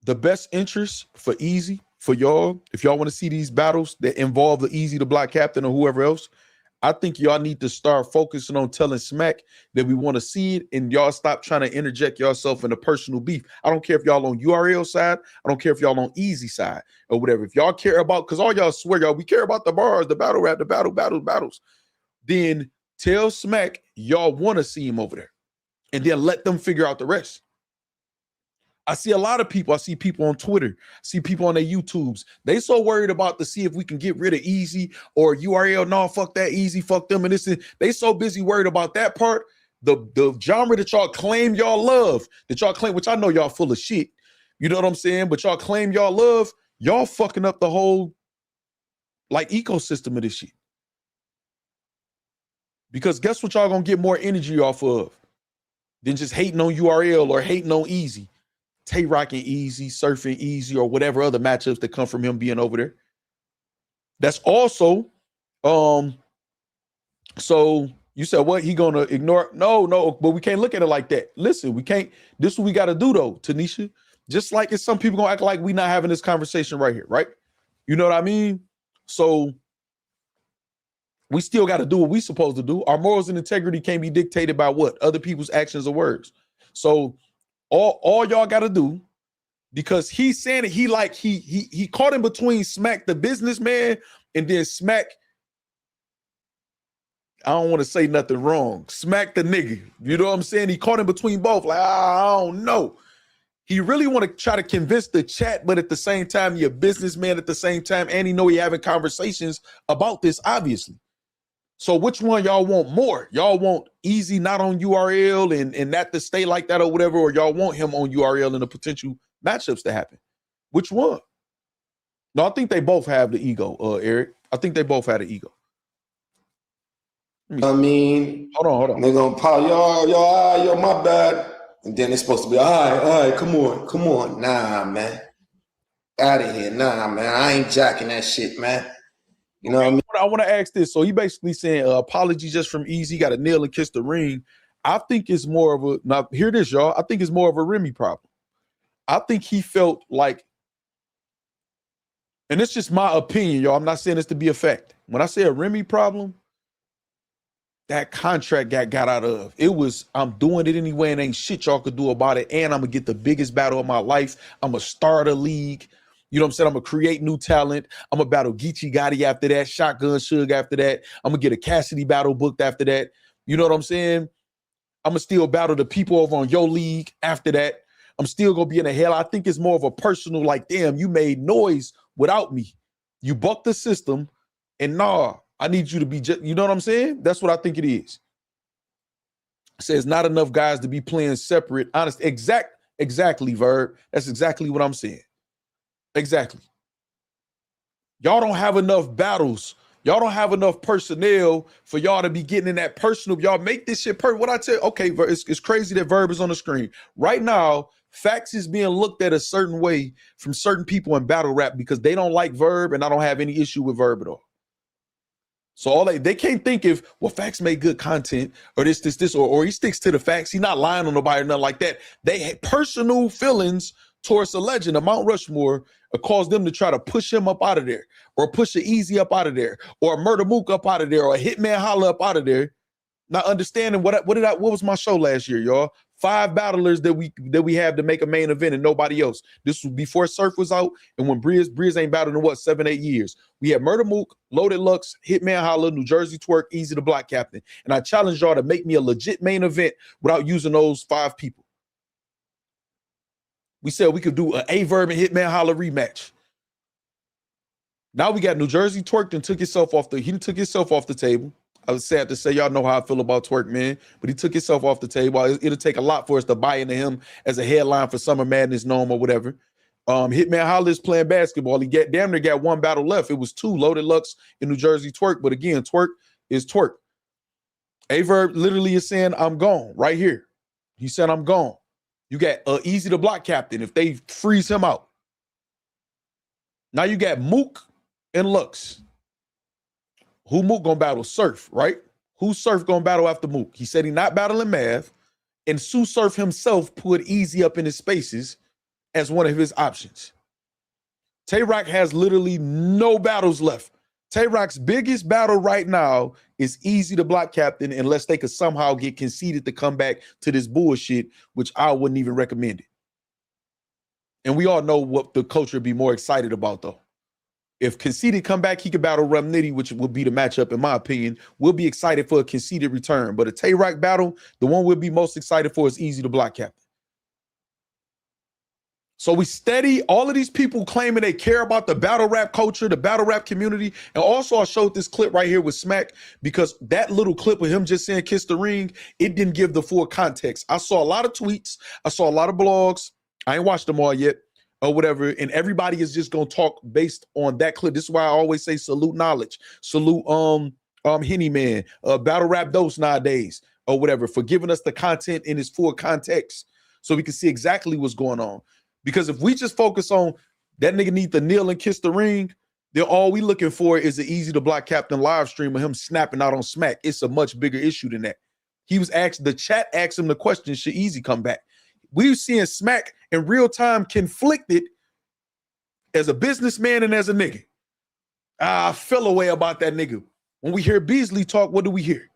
C: the best interest for Eazy, for y'all, if y'all want to see these battles that involve the Eazy the Block Captain or whoever else, I think y'all need to start focusing on telling Smack that we want to see it, and y'all stop trying to interject yourself in a personal beef. I don't care if y'all on URL side. I don't care if y'all on Eazy side or whatever. If y'all care about, because all y'all swear y'all, we care about the bars, the battle rap, the battles, then tell Smack y'all want to see him over there, and then let them figure out the rest. I see a lot of people. I see people on Twitter. I see people on their YouTubes. They so worried about to see if we can get rid of Eazy or URL. No, fuck that Eazy. Fuck them. And this is, they so busy worried about that part. The genre that y'all claim y'all love, that y'all claim, which I know y'all full of shit. You know what I'm saying? But y'all claim y'all love, y'all fucking up the whole like ecosystem of this shit. Because guess what y'all gonna get more energy off of than just hating on URL or hating on Eazy. Tay rocking Eazy, surfing Eazy, or whatever other matchups that come from him being over there. That's also, so you said what? He gonna ignore? No, but we can't look at it like that. Listen, we can't. This is what we gotta do though, Tanisha. Just like it's some people gonna act like we not having this conversation right here, right? You know what I mean? So we still got to do what we supposed to do. Our morals and integrity can't be dictated by what? Other people's actions or words. So all y'all got to do, because he's saying it, he caught in between Smack the businessman and then Smack, I don't want to say nothing wrong, Smack the nigga. You know what I'm saying? He caught in between both. Like, I don't know. He really want to try to convince the chat, but at the same time, you're a businessman at the same time, and he know he having conversations about this, obviously. So which one y'all want more? Y'all want Eazy not on URL and that to stay like that or whatever, or y'all want him on URL and the potential matchups to happen? Which one? No, I think they both have the ego, Eric. I think they both had an ego.
D: I mean,
C: hold on.
D: They're gonna pile, yo, my bad. And then it's supposed to be, all right, come on. Nah, man. Out of here. Nah, man. I ain't jacking that shit, man. You know what I mean?
C: I want to ask this. So he basically saying apology just from Eazy, got to kneel and kiss the ring. I think it's more of a, now hear this, y'all. I think it's more of a Remy problem. I think he felt like, and it's just my opinion, y'all. I'm not saying this to be a fact. When I say a Remy problem, that contract got out of. It was, I'm doing it anyway and ain't shit y'all could do about it. And I'm going to get the biggest battle of my life. I'm going to start a league. You know what I'm saying? I'm going to create new talent. I'm going to battle Geechee Gotti after that, Shotgun Suge after that. I'm going to get a Cassidy battle booked after that. You know what I'm saying? I'm going to still battle the people over on your league after that. I'm still going to be in the hell. I think it's more of a personal, like, damn, you made noise without me. You bucked the system, and nah, I need you to be just, you know what I'm saying? That's what I think it is. It says not enough guys to be playing separate. Honest, exactly, Verb. That's exactly what I'm saying. Exactly. Y'all don't have enough battles. Y'all don't have enough personnel for y'all to be getting in that personal. Y'all make this shit perfect. What I tell you, okay, it's crazy that Verb is on the screen. Right now, Factz is being looked at a certain way from certain people in battle rap because they don't like Verb, and I don't have any issue with Verb at all. So all they can't think if, well, Factz made good content or this, or he sticks to the facts. He's not lying on nobody or nothing like that. They had personal feelings towards a legend of Mount Rushmore caused them to try to push him up out of there, or push a Eazy up out of there, or a Murder Mook up out of there, or a Hitman Holla up out of there. Not understanding what was my show last year, y'all? 5 battlers that we have to make a main event and nobody else. This was before Surf was out, and when Briz ain't battled in what, 7-8 years. We had Murder Mook, Loaded Lux, Hitman Holla, New Jersey Twerk, Eazy the Block Captain. And I challenge y'all to make me a legit main event without using those 5 people. We said we could do an A-Verb and Hitman Holla rematch. Now we got New Jersey Twerk and took himself off the table. I was sad to say, y'all know how I feel about Twerk, man, but he took himself off the table. It'll take a lot for us to buy into him as a headline for Summer Madness Gnome or whatever. Hitman Holla is playing basketball. He damn near got 1 battle left. It was 2, Loaded Lux and New Jersey Twerk. But again, Twerk is Twerk. A-Verb literally is saying, I'm gone right here. He said, I'm gone. You got Eazy the Block Captain if they freeze him out. Now you got Mook and Lux. Who Mook gonna battle? Surf, right? Who's Surf gonna battle after Mook? He said he not battling Mav, and Sue Surf himself put Eazy up in his spaces as one of his options. Tay Rock has literally no battles left. Tay Rock's biggest battle right now is Eazy the Block Captain unless they could somehow get Conceited to come back to this bullshit, which I wouldn't even recommend it. And we all know what the culture would be more excited about, though. If Conceited come back, he could battle Rum Nitty, which would be the matchup, in my opinion. We'll be excited for a Conceited return. But a Tay-Rock battle, the one we'll be most excited for is Eazy the Block Captain. So we steady all of these people claiming they care about the battle rap culture, the battle rap community. And also I showed this clip right here with Smack because that little clip of him just saying kiss the ring, it didn't give the full context. I saw a lot of tweets. I saw a lot of blogs. I ain't watched them all yet or whatever. And everybody is just going to talk based on that clip. This is why I always say salute knowledge, salute Henny Man, battle rap dose nowadays or whatever for giving us the content in its full context so we can see exactly what's going on. Because if we just focus on that nigga need to kneel and kiss the ring, then all we looking for is an Eazy the Block Captain live stream of him snapping out on Smack. It's a much bigger issue than that. He was asked, the chat asked him the question, should Eazy come back? We've seen Smack in real time conflicted as a businessman and as a nigga. I feel a way about that nigga. When we hear Beasley talk, what do we hear?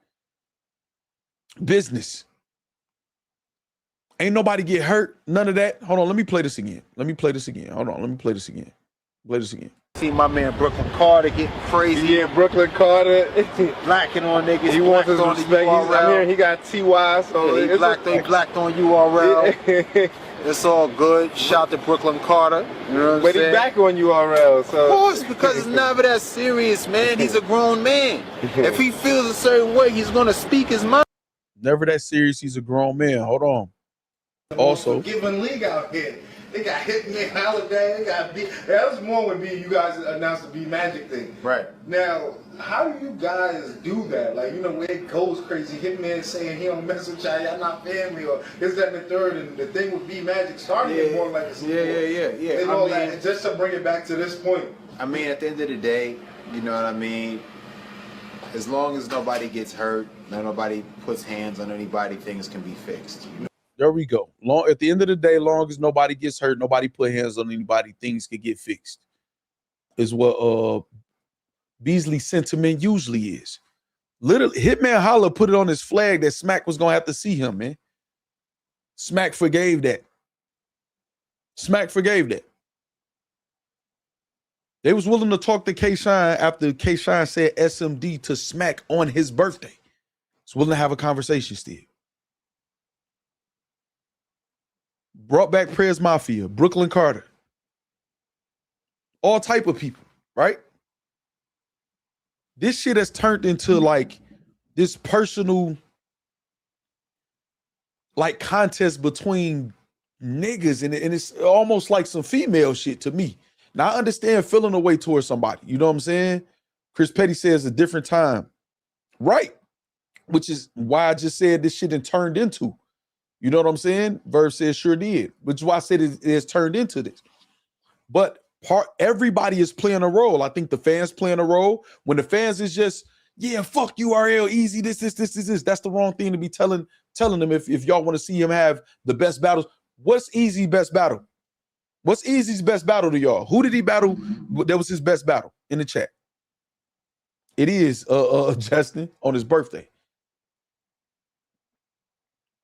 C: Business. Ain't nobody get hurt. None of that. Hold on. Let me play this again. Hold on. Let me play this again.
G: See my man Brooklyn Carter getting crazy.
I: Yeah, Brooklyn Carter.
G: Blacking on niggas.
I: He wants his respect. I'm hearing he got TY, so
G: yeah, he blacked on URL. It's all good. Shout to Brooklyn Carter. You know what I'm
I: saying? But he back on URL, so.
G: Of course, because it's never that serious, man. He's a grown man. If he feels a certain way, he's gonna speak his mind.
C: Never that serious. He's a grown man. Hold on. Also,
I: Given league out here. They got Hitman Holiday. They got B. That was more when you guys announced the B Magic thing.
G: Right.
I: Now, how do you guys do that? Like, you know, where it goes crazy. Hitman saying he don't mess with y'all not family, or is that the third? And the thing with B Magic started more like a support.
G: Yeah.
I: And all that. Just to bring it back to this point.
G: I mean, at the end of the day, you know what I mean? As long as nobody gets hurt, nobody puts hands on anybody, things can be fixed. You know?
C: There we go. At the end of the day, long as nobody gets hurt, nobody put hands on anybody, things can get fixed. Is what Beasley's sentiment usually is. Literally, Hitman Holla put it on his flag that Smack was gonna have to see him, man. Smack forgave that. They was willing to talk to K-Shine after K-Shine said SMD to Smack on his birthday. It's willing to have a conversation still. Brought back Prez Mafia, Brooklyn Carter. All type of people, right? This shit has turned into like this personal like contest between niggas and it's almost like some female shit to me. Now I understand feeling a way towards somebody. You know what I'm saying? Chris Petty says a different time. Right. Which is why I just said this shit and turned into. You know what I'm saying? Verb says sure did, which is why I said it has turned into this. But everybody is playing a role. I think the fans playing a role. When the fans is just, yeah, fuck URL, Eazy, this. That's the wrong thing to be telling them if y'all want to see him have the best battles. What's Eazy's best battle? What's Eazy's best battle to y'all? Who did he battle? That was his best battle in the chat. It is Justin on his birthday.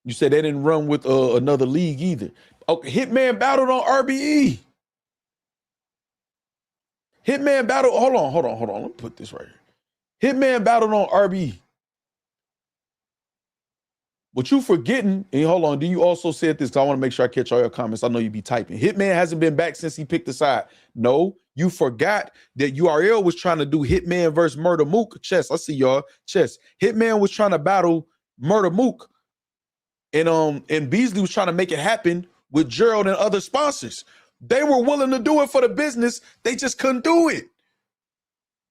C: You said they didn't run with another league either. Okay, Hitman battled on RBE. Hitman battled, hold on. Let me put this right here. Hitman battled on RBE. What you forgetting, and hold on, do you also said this, because I want to make sure I catch all your comments. I know you be typing. Hitman hasn't been back since he picked a side. No, you forgot that URL was trying to do Hitman versus Murder Mook. Chess, I see y'all. Chess. Hitman was trying to battle Murder Mook. And Beasley was trying to make it happen with Gerald and other sponsors. They were willing to do it for the business. They just couldn't do it.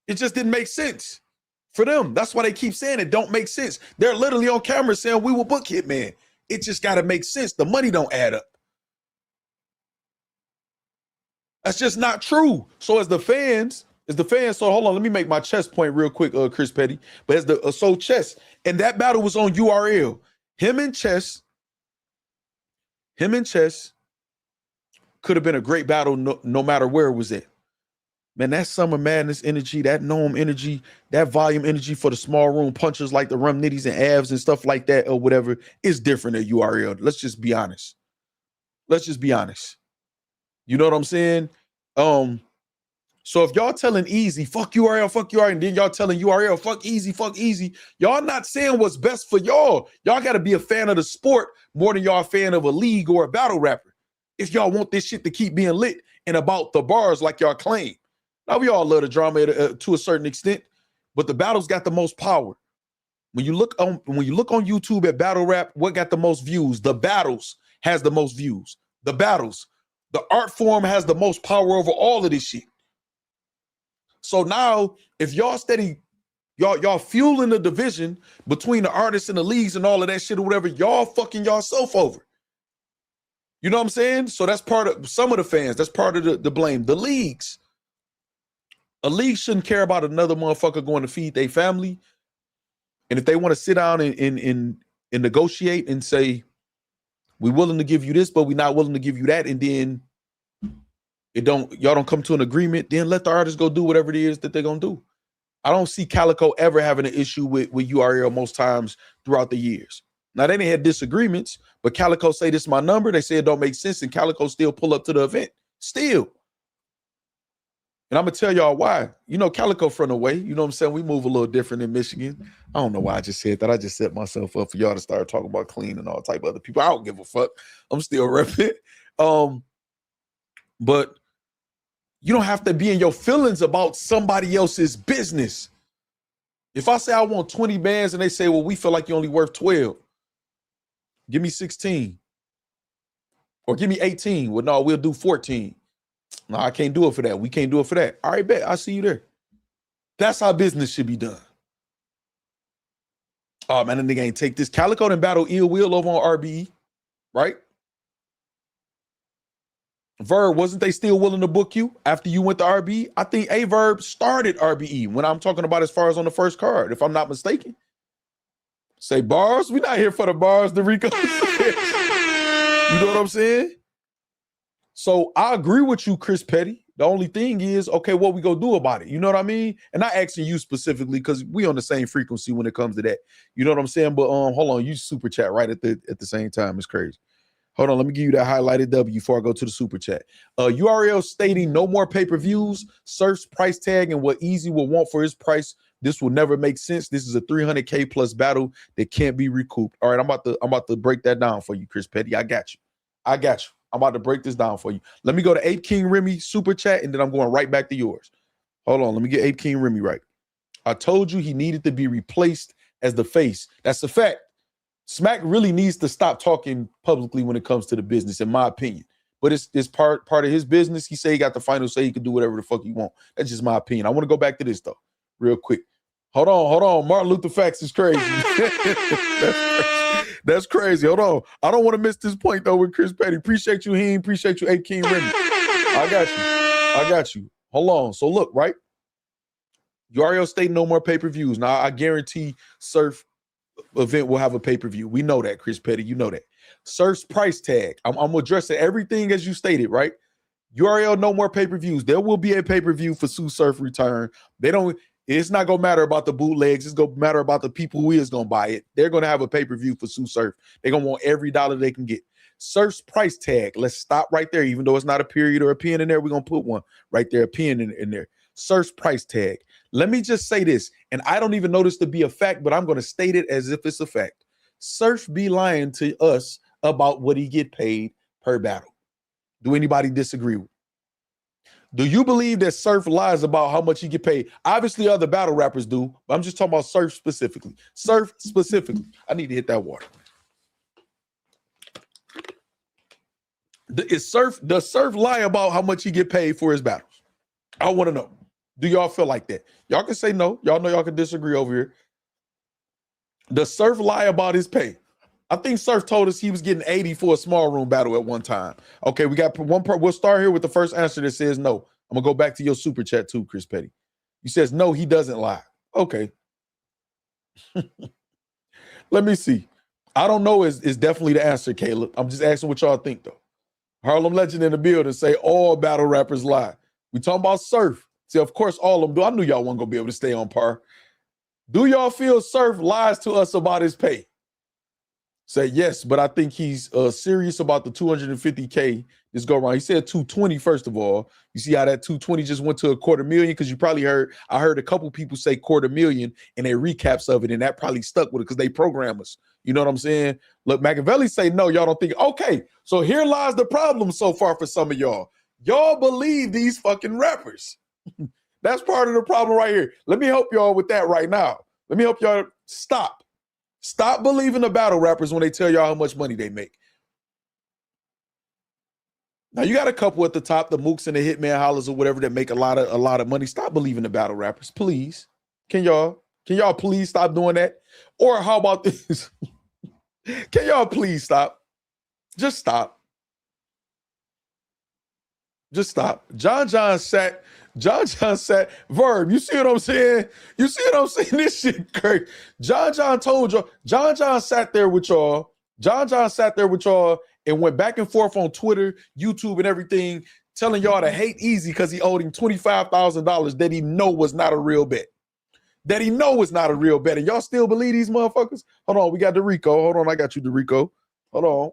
C: It just didn't make sense for them. That's why they keep saying it don't make sense. They're literally on camera saying we will book Hitman. It just got to make sense. The money don't add up. That's just not true. So as the fans, so hold on, let me make my chess point real quick, Chris Petty. But as the so chess, and that battle was on URL. Him and Chess could have been a great battle no matter where it was at. Man, that summer madness energy, that gnome energy, that volume energy for the small room punchers like the rum nitties and avs and stuff like that or whatever is different at URL. Let's just be honest. Let's just be honest. You know what I'm saying? So if y'all telling Eazy, fuck URL, and then y'all telling URL, fuck Eazy, y'all not saying what's best for y'all. Y'all got to be a fan of the sport more than y'all a fan of a league or a battle rapper. If y'all want this shit to keep being lit and about the bars like y'all claim. Now, we all love the drama to a certain extent, but the battles got the most power. When you look on YouTube at battle rap, what got the most views? The battles has the most views. The battles. The art form has the most power over all of this shit. So now, if y'all steady, y'all fueling the division between the artists and the leagues and all of that shit or whatever, y'all fucking yourself over. You know what I'm saying? So that's part of some of the fans. That's part of the blame. The leagues. A league shouldn't care about another motherfucker going to feed their family. And if they want to sit down and negotiate and say, we're willing to give you this, but we're not willing to give you that, and then y'all don't come to an agreement, then let the artists go do whatever it is that they're gonna do. I don't see Calico ever having an issue with URL most times throughout the years. Now, they didn't have disagreements, but Calico say this is my number. They say it don't make sense, and Calico still pull up to the event. Still. And I'm gonna tell y'all why. You know, Calico from the way, you know what I'm saying? We move a little different in Michigan. I don't know why I just said that. I just set myself up for y'all to start talking about clean and all type of other people. I don't give a fuck. I'm still repping. But you don't have to be in your feelings about somebody else's business. If I say I want 20 bands and they say, well, we feel like you're only worth 12, give me 16. Or give me 18. Well, no, we'll do 14. No, I can't do it for that. We can't do it for that. All right, bet. I'll see you there. That's how business should be done. Oh, man, the nigga ain't take this. Calico and battle Ill Will over on RBE, right? Verb, wasn't they still willing to book you after you went to RBE? I think A-Verb started RBE when I'm talking about as far as on the first card, if I'm not mistaken. Say bars? We're not here for the bars, Dorico. You know what I'm saying? So I agree with you, Chris Petty. The only thing is, okay, what we gonna do about it? You know what I mean? And not asking you specifically because we on the same frequency when it comes to that. You know what I'm saying? But hold on, you super chat right at the same time. It's crazy. Hold on, let me give you that highlighted W before I go to the super chat. URL stating no more pay-per-views, Surf's price tag, and what Eazy will want for his price. This will never make sense. This is a 300K plus battle that can't be recouped. All right, I'm about to break that down for you, Chris Petty. I got you. I'm about to break this down for you. Let me go to Ape King Remy super chat, and then I'm going right back to yours. Hold on, let me get Ape King Remy right. I told you he needed to be replaced as the face. That's a fact. Smack really needs to stop talking publicly when it comes to the business, in my opinion. But it's part of his business. He say he got the final say. He can do whatever the fuck he want. That's just my opinion. I want to go back to this though, real quick. Hold on. Martin Luther Factz is crazy. That's crazy. Hold on. I don't want to miss this point though with Chris Petty. Appreciate you, Heen. Appreciate you, Ape King Remy. I got you. Hold on. So look, right? URL stating no more pay-per-views. Now I guarantee Surf event will have a pay-per-view. We know that, Chris Petty. You know that. Surf's price tag. I'm addressing everything as you stated, right? URL no more pay-per-views. There will be a pay-per-view for Sue Surf return. It's not gonna matter about the bootlegs. It's gonna matter about the people who is gonna buy it. They're gonna have a pay-per-view for Sue Surf. They're gonna want every dollar they can get. Surf's price tag. Let's stop right there. Even though it's not a period or a pin in there, we're gonna put one right there, a pin in there. Surf's price tag. Let me just say this, and I don't even know this to be a fact, but I'm gonna state it as if it's a fact. Surf be lying to us about what he get paid per battle. Do anybody disagree with? Do you believe that Surf lies about how much he get paid? Obviously, other battle rappers do, but I'm just talking about Surf specifically. Surf specifically. I need to hit that water. Does Surf lie about how much he get paid for his battles? I want to know. Do y'all feel like that? Y'all can say no. Y'all know y'all can disagree over here. Does Surf lie about his pay? I think Surf told us he was getting 80 for a small room battle at one time. Okay, we got one part. We'll start here with the first answer that says no. I'm gonna go back to your super chat too, Chris Petty. He says no, he doesn't lie. Okay. Let me see. I don't know is definitely the answer, Caleb. I'm just asking what y'all think though. Harlem Legend in the building say all battle rappers lie. We talking about Surf. See, of course, all of them do. I knew y'all weren't gonna be able to stay on par. Do y'all feel Surf lies to us about his pay? Say yes, but I think he's serious about the 250K this go around. He said 220 first of all. You see how that 220 just went to $250,000? Because you probably heard, I heard a couple people say $250,000 and they recaps of it, and that probably stuck with it because they programmers. You know what I'm saying? Look, Machiavelli say no, y'all don't think. Okay, so here lies the problem so far for some of y'all. Y'all believe these fucking rappers. That's part of the problem right here. Let me help y'all with that right now. Let me help y'all stop. Stop believing the battle rappers when they tell y'all how much money they make. Now you got a couple at the top, the Mooks and the Hitman Hollers or whatever, that make a lot of money. Stop believing the battle rappers, please. Can y'all please stop doing that? Or how about this? Can y'all please stop? Just stop. Just stop. John sat, Verb, you see what I'm saying? You see what I'm saying? This shit crazy. John told y'all, John sat there with y'all. John sat there with y'all and went back and forth on Twitter, YouTube, and everything, telling y'all to hate Eazy because he owed him $25,000 that he know was not a real bet. That he know was not a real bet. And y'all still believe these motherfuckers? Hold on, we got Dorico. Hold on, I got you, Dorico. Hold on.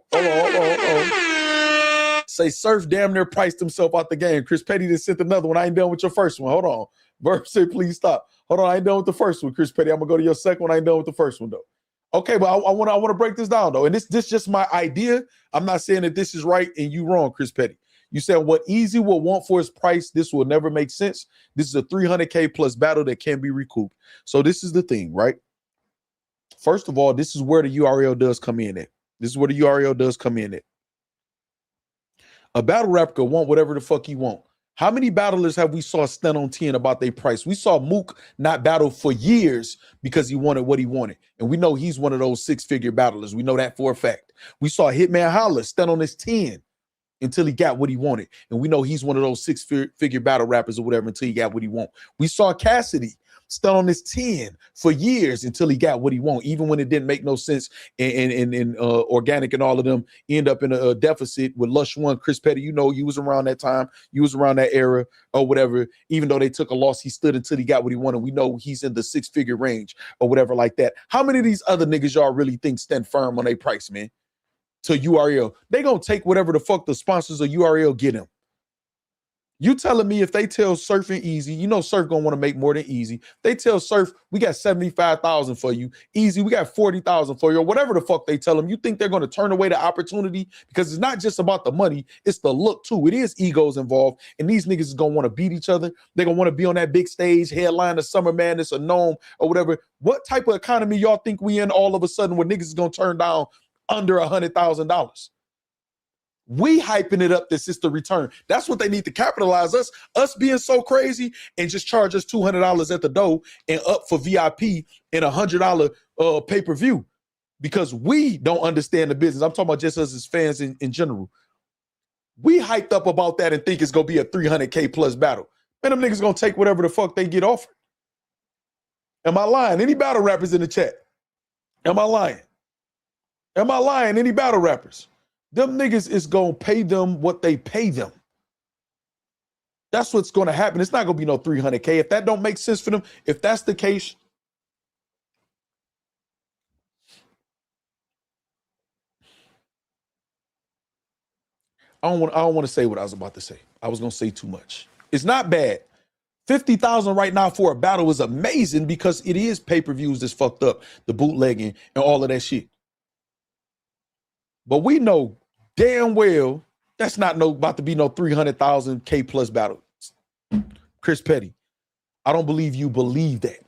C: Say Surf damn near priced himself out the game. Chris Petty just sent another one. I ain't done with your first one. Hold on. Verb said, please stop. Hold on, I ain't done with the first one, Chris Petty. I'm gonna go to your second one. I ain't done with the first one though. Okay, but I want to break this down though. And this just my idea. I'm not saying that this is right and you wrong, Chris Petty. You said what Eazy will want for his price, this will never make sense. This is a 300K plus battle that can be recouped. So this is the thing, right? First of all, this is where the URL does come in at. This is where the URL does come in at. A battle rapper can want whatever the fuck he want. How many battlers have we saw stand on 10 about their price? We saw Mook not battle for years because he wanted what he wanted. And we know he's one of those six-figure battlers. We know that for a fact. We saw Hitman Holler stand on his 10 until he got what he wanted. And we know he's one of those six-figure battle rappers or whatever until he got what he want. We saw Cassidy stand on his 10 for years until he got what he want, even when it didn't make no sense. And Organic and all of them end up in a deficit with Lush One. Chris Petty, you know, you was around that time, you was around that era or whatever. Even though they took a loss, he stood until he got what he wanted. We know he's in the six-figure range or whatever like that. How many of these other niggas y'all really think stand firm on their price, man? To URL, they gonna take whatever the fuck the sponsors of URL get him. You telling me if they tell Surf and Eazy, you know Surf gonna want to make more than Eazy. They tell Surf, we got 75,000 for you. Eazy, we got 40,000 for you, or whatever the fuck they tell them. You think they're gonna turn away the opportunity? Because it's not just about the money, it's the look too. It is egos involved, and these niggas is gonna want to beat each other. They're gonna want to be on that big stage, headline the Summer Madness or Gnome or whatever. What type of economy y'all think we in all of a sudden where niggas is gonna turn down under $100,000? We hyping it up this is the return. That's what they need to capitalize us being so crazy and just charge us $200 at the door and up for VIP and $100 pay-per-view because we don't understand the business. I'm talking about just us as fans in general. We hyped up about that and think it's gonna be a 300K plus battle. Man, them niggas gonna take whatever the fuck they get offered. Am I lying? Any battle rappers in the chat? Am I lying? Am I lying? Any battle rappers? Them niggas is going to pay them what they pay them. That's what's going to happen. It's not going to be no 300K. If that don't make sense for them, if that's the case, I don't want to say what I was about to say. I was going to say too much. It's not bad. 50,000 right now for a battle is amazing because it is pay-per-views that's fucked up, the bootlegging and all of that shit. But we know damn well that's not about to be no 300,000K plus battle. Chris Petty, I don't believe you believe that.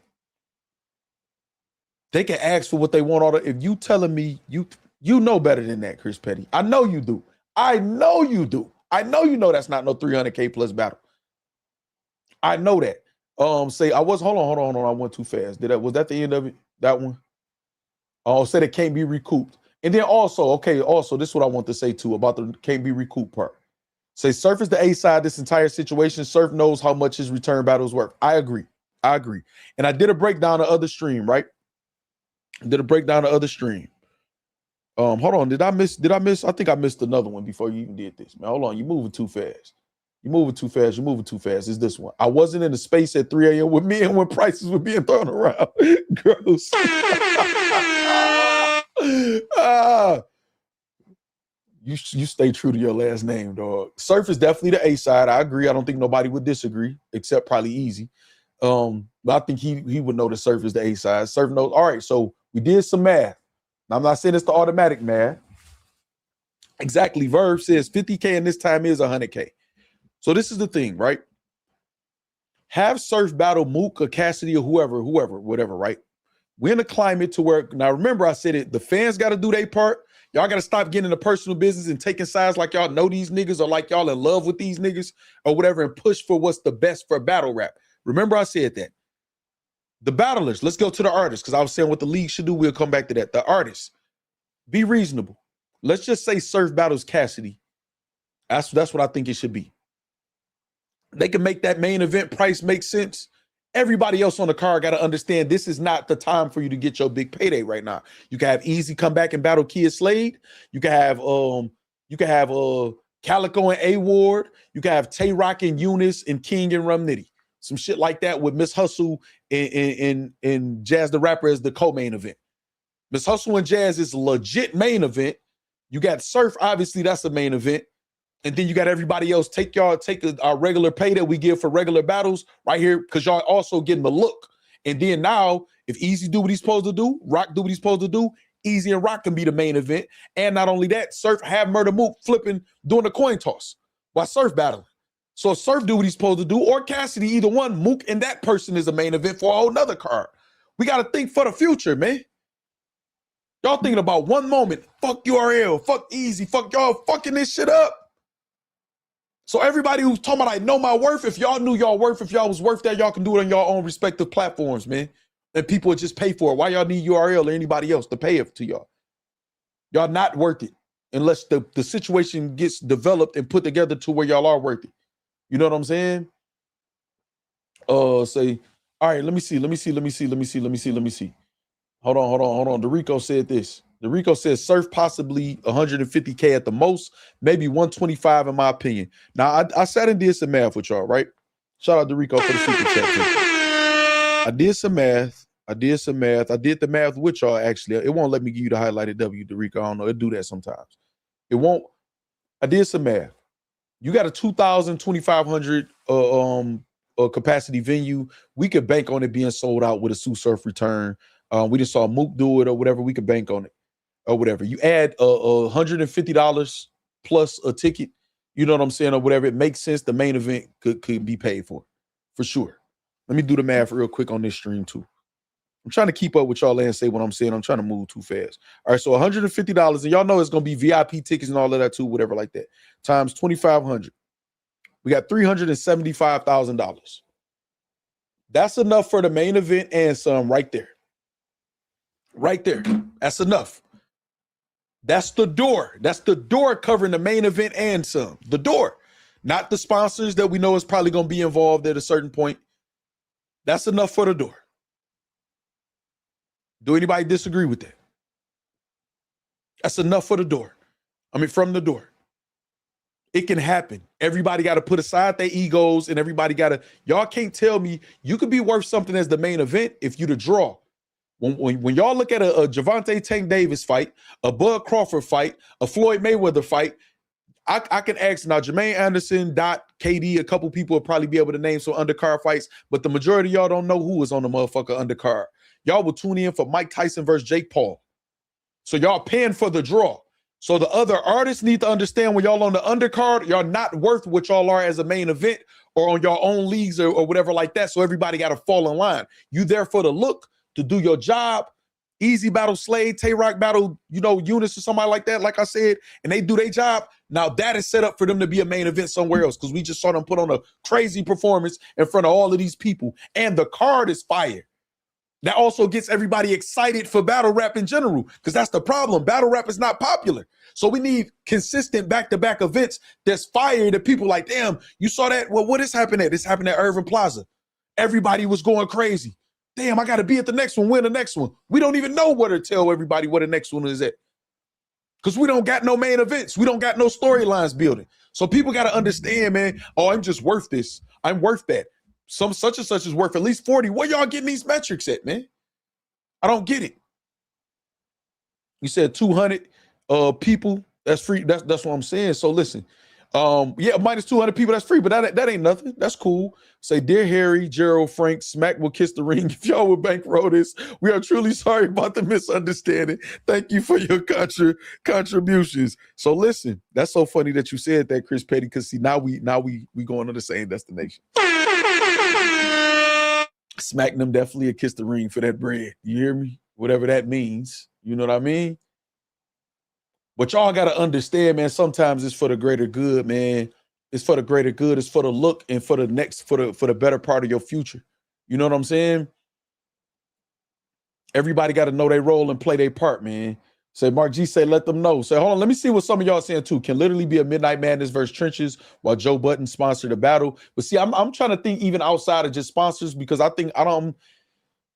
C: They can ask for what they want. If you telling me you know better than that, Chris Petty. I know you do. I know you do. I know you know that's not no 300K plus battle. I know that. Hold on. I went too fast. Was that the end of it? That one? Oh, said it can't be recouped. And then also, this is what I want to say too about the can't be recouped part. Say Surf is the A side this entire situation. Surf knows how much his return battle is worth. I agree. And I did a breakdown of other stream, right? Hold on. Did I miss? I think I missed another one before you even did this, man. Hold on, you moving too fast. You're moving too fast. You're moving too fast. It's this one. I wasn't in the space at 3 a.m. with men when prices were being thrown around. Gross. You stay true to your last name, dog. Surf is definitely the A side. I agree. I don't think nobody would disagree, except probably Eazy. But I think he would know that Surf is the A side. Surf knows. All right, so we did some math. Now, I'm not saying it's the automatic math. Exactly. Verb says 50K and this time is 100K. So this is the thing, right? Have Surf battle Mook or Cassidy or whoever, whatever, right? We're in a climate to where, now remember I said it, the fans got to do their part. Y'all got to stop getting into personal business and taking sides like y'all know these niggas or like y'all in love with these niggas or whatever and push for what's the best for battle rap. Remember I said that. The battlers, let's go to the artists because I was saying what the league should do. We'll come back to that. The artists, be reasonable. Let's just say Surf battles Cassidy. That's what I think it should be. They can make that main event price make sense. Everybody else on the card got to understand this is not the time for you to get your big payday right now. You can have Eazy come back and battle Kid Slade. You can have Calico and A Ward. You can have Tay Rock and Eunice and King and Rum Nitty. Some shit like that with Miss Hustle and Jazz the Rapper as the co-main event. Miss Hustle and Jazz is a legit main event. You got Surf, obviously that's the main event. And then you got everybody else take our regular pay that we give for regular battles right here because y'all also getting the look. And then now, if Eazy do what he's supposed to do, Rock do what he's supposed to do, Eazy and Rock can be the main event. And not only that, Surf have Murder Mook flipping, doing the coin toss while Surf battling. So if Surf do what he's supposed to do, or Cassidy, either one, Mook and that person is a main event for a whole nother card. We got to think for the future, man. Y'all thinking about one moment, fuck URL, fuck Eazy, fuck y'all fucking this shit up. So everybody who's talking about I know my worth, if y'all knew y'all worth, if y'all was worth that, y'all can do it on your own respective platforms, man. And people would just pay for it. Why y'all need URL or anybody else to pay it to y'all? Y'all not worth it unless the situation gets developed and put together to where y'all are worth it. You know what I'm saying? Say, all right, let me see. Hold on. DeRico said this. DeRico says Surf possibly 150K at the most, maybe 125 in my opinion. Now, I sat and did some math with y'all, right? Shout out DeRico for the super chat too. I did some math. I did the math with y'all, actually. It won't let me give you the highlighted W, DeRico. I don't know. It do that sometimes. It won't. I did some math. You got a 2,000, 2,500 capacity venue. We could bank on it being sold out with a Sue Surf return. We just saw Mook do it or whatever. We could bank on it. Or whatever. You add $150 plus a ticket, you know what I'm saying, or whatever. It makes sense. The main event could be paid for sure. Let me do the math real quick on this stream too. I'm trying to keep up with y'all and say what I'm saying. I'm trying to move too fast. All right, so $150, and y'all know it's gonna be VIP tickets and all of that too, whatever like that. Times 2,500. We got $375,000. That's enough for the main event and some right there. Right there. That's enough. That's the door. That's the door covering the main event and some. The door. Not the sponsors that we know is probably going to be involved at a certain point. That's enough for the door. Do anybody disagree with that? That's enough for the door. I mean, from the door. It can happen. Everybody got to put aside their egos and everybody got to, y'all can't tell me you could be worth something as the main event if you the draw. When y'all look at a Javante Tank Davis fight, a Bud Crawford fight, a Floyd Mayweather fight, I can ask now Jermaine Anderson, Dot, KD, a couple people will probably be able to name some undercard fights, but the majority of y'all don't know who is on the motherfucker undercard. Y'all will tune in for Mike Tyson versus Jake Paul. So y'all paying for the draw. So the other artists need to understand when y'all on the undercard, y'all not worth what y'all are as a main event or on your own leagues or whatever like that. So everybody got to fall in line. You there for the look, to do your job. Eazy battle Slade, Tay Rock battle, Eunice or somebody like that, like I said, and they do their job. Now that is set up for them to be a main event somewhere else because we just saw them put on a crazy performance in front of all of these people. And the card is fire. That also gets everybody excited for battle rap in general because that's the problem. Battle rap is not popular. So we need consistent back-to-back events that's fire that people like, damn, you saw that? Well, what is happening at? This happened at Irving Plaza. Everybody was going crazy. Damn, I got to be at the next one, win the next one. We don't even know where to tell everybody where the next one is at. Because we don't got no main events. We don't got no storylines building. So people got to understand, man, oh, I'm just worth this. I'm worth that. Some such and such is worth at least 40. Where y'all getting these metrics at, man? I don't get it. You said 200 people, that's free. That's what I'm saying. So listen, yeah, minus 200 people, that's free, but that ain't nothing. That's cool. Say, dear Harry, Gerald, Frank, Smack will kiss the ring. If y'all would bankroll this, we are truly sorry about the misunderstanding. Thank you for your contributions. So listen, that's so funny that you said that, Chris Petty, because see, now we going to the same destination. Smack them definitely a kiss the ring for that bread. You hear me? Whatever that means. You know what I mean? But y'all got to understand, man, sometimes it's for the greater good, man. It's for the greater good. It's for the look and for the next, for the better part of your future. You know what I'm saying? Everybody got to know their role and play their part, man. Say, Mark G say, let them know. Say, hold on, let me see what some of y'all saying too. Can literally be a Midnight Madness versus Trenches while Joe Budden sponsored the battle. But see, I'm trying to think even outside of just sponsors, because I think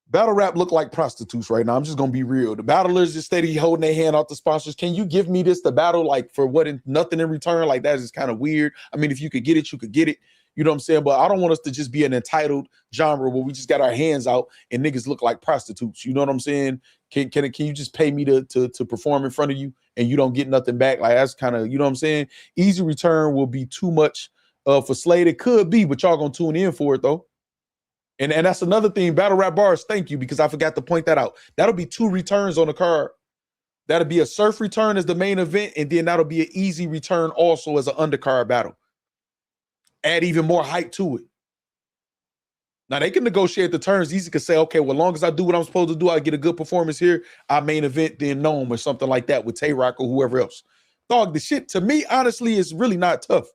C: battle rap look like prostitutes right now. I'm just gonna be real. The battlers just steady holding their hand out the sponsors. Can you give me this to battle like for what? Nothing in return? Like that is kind of weird. I mean, if you could get it, you could get it. You know what I'm saying? But I don't want us to just be an entitled genre where we just got our hands out and niggas look like prostitutes. You know what I'm saying? Can you just pay me to perform in front of you and you don't get nothing back? Like that's kind of, you know what I'm saying? Easy return will be too much for Slade. It could be, but y'all gonna tune in for it though. And that's another thing. Battle rap bars, thank you, because I forgot to point that out. That'll be 2 returns on the card. That'll be a surf return as the main event, and then that'll be an easy return also as an undercard battle. Add even more hype to it. Now they can negotiate the terms. Easy can say, okay, well, as long as I do what I'm supposed to do, I get a good performance here. I main event then Gnome or something like that with Tay Rock or whoever else. Dog, the shit to me, honestly, is really not tough.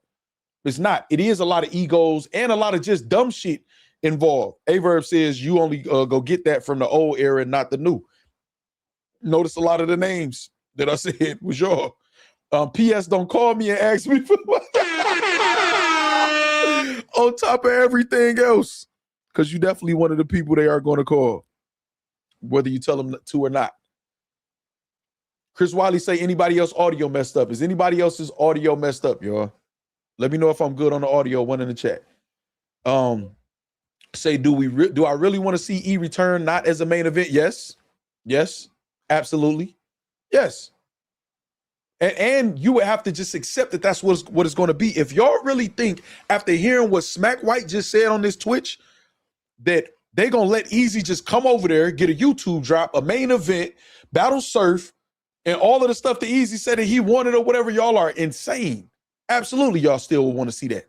C: It's not. It is a lot of egos and a lot of just dumb shit involved. Averb says you only go get that from the old era and not the new. Notice a lot of the names that I said was y'all. P.S. Don't call me and ask me for on top of everything else, because you definitely one of the people they are going to call, whether you tell them to or not. Chris Wiley say, anybody else audio messed up? Is anybody else's audio messed up, y'all? Let me know if I'm good on the audio. One in the chat. Say, do I really want to see E return not as a main event? Yes. Yes. Absolutely. Yes. And you would have to just accept that that's what it's going to be. If y'all really think, after hearing what Smack White just said on this Twitch, that they going to let Eazy just come over there, get a YouTube drop, a main event, battle surf, and all of the stuff that Eazy said that he wanted or whatever, y'all are insane. Absolutely, y'all still will want to see that.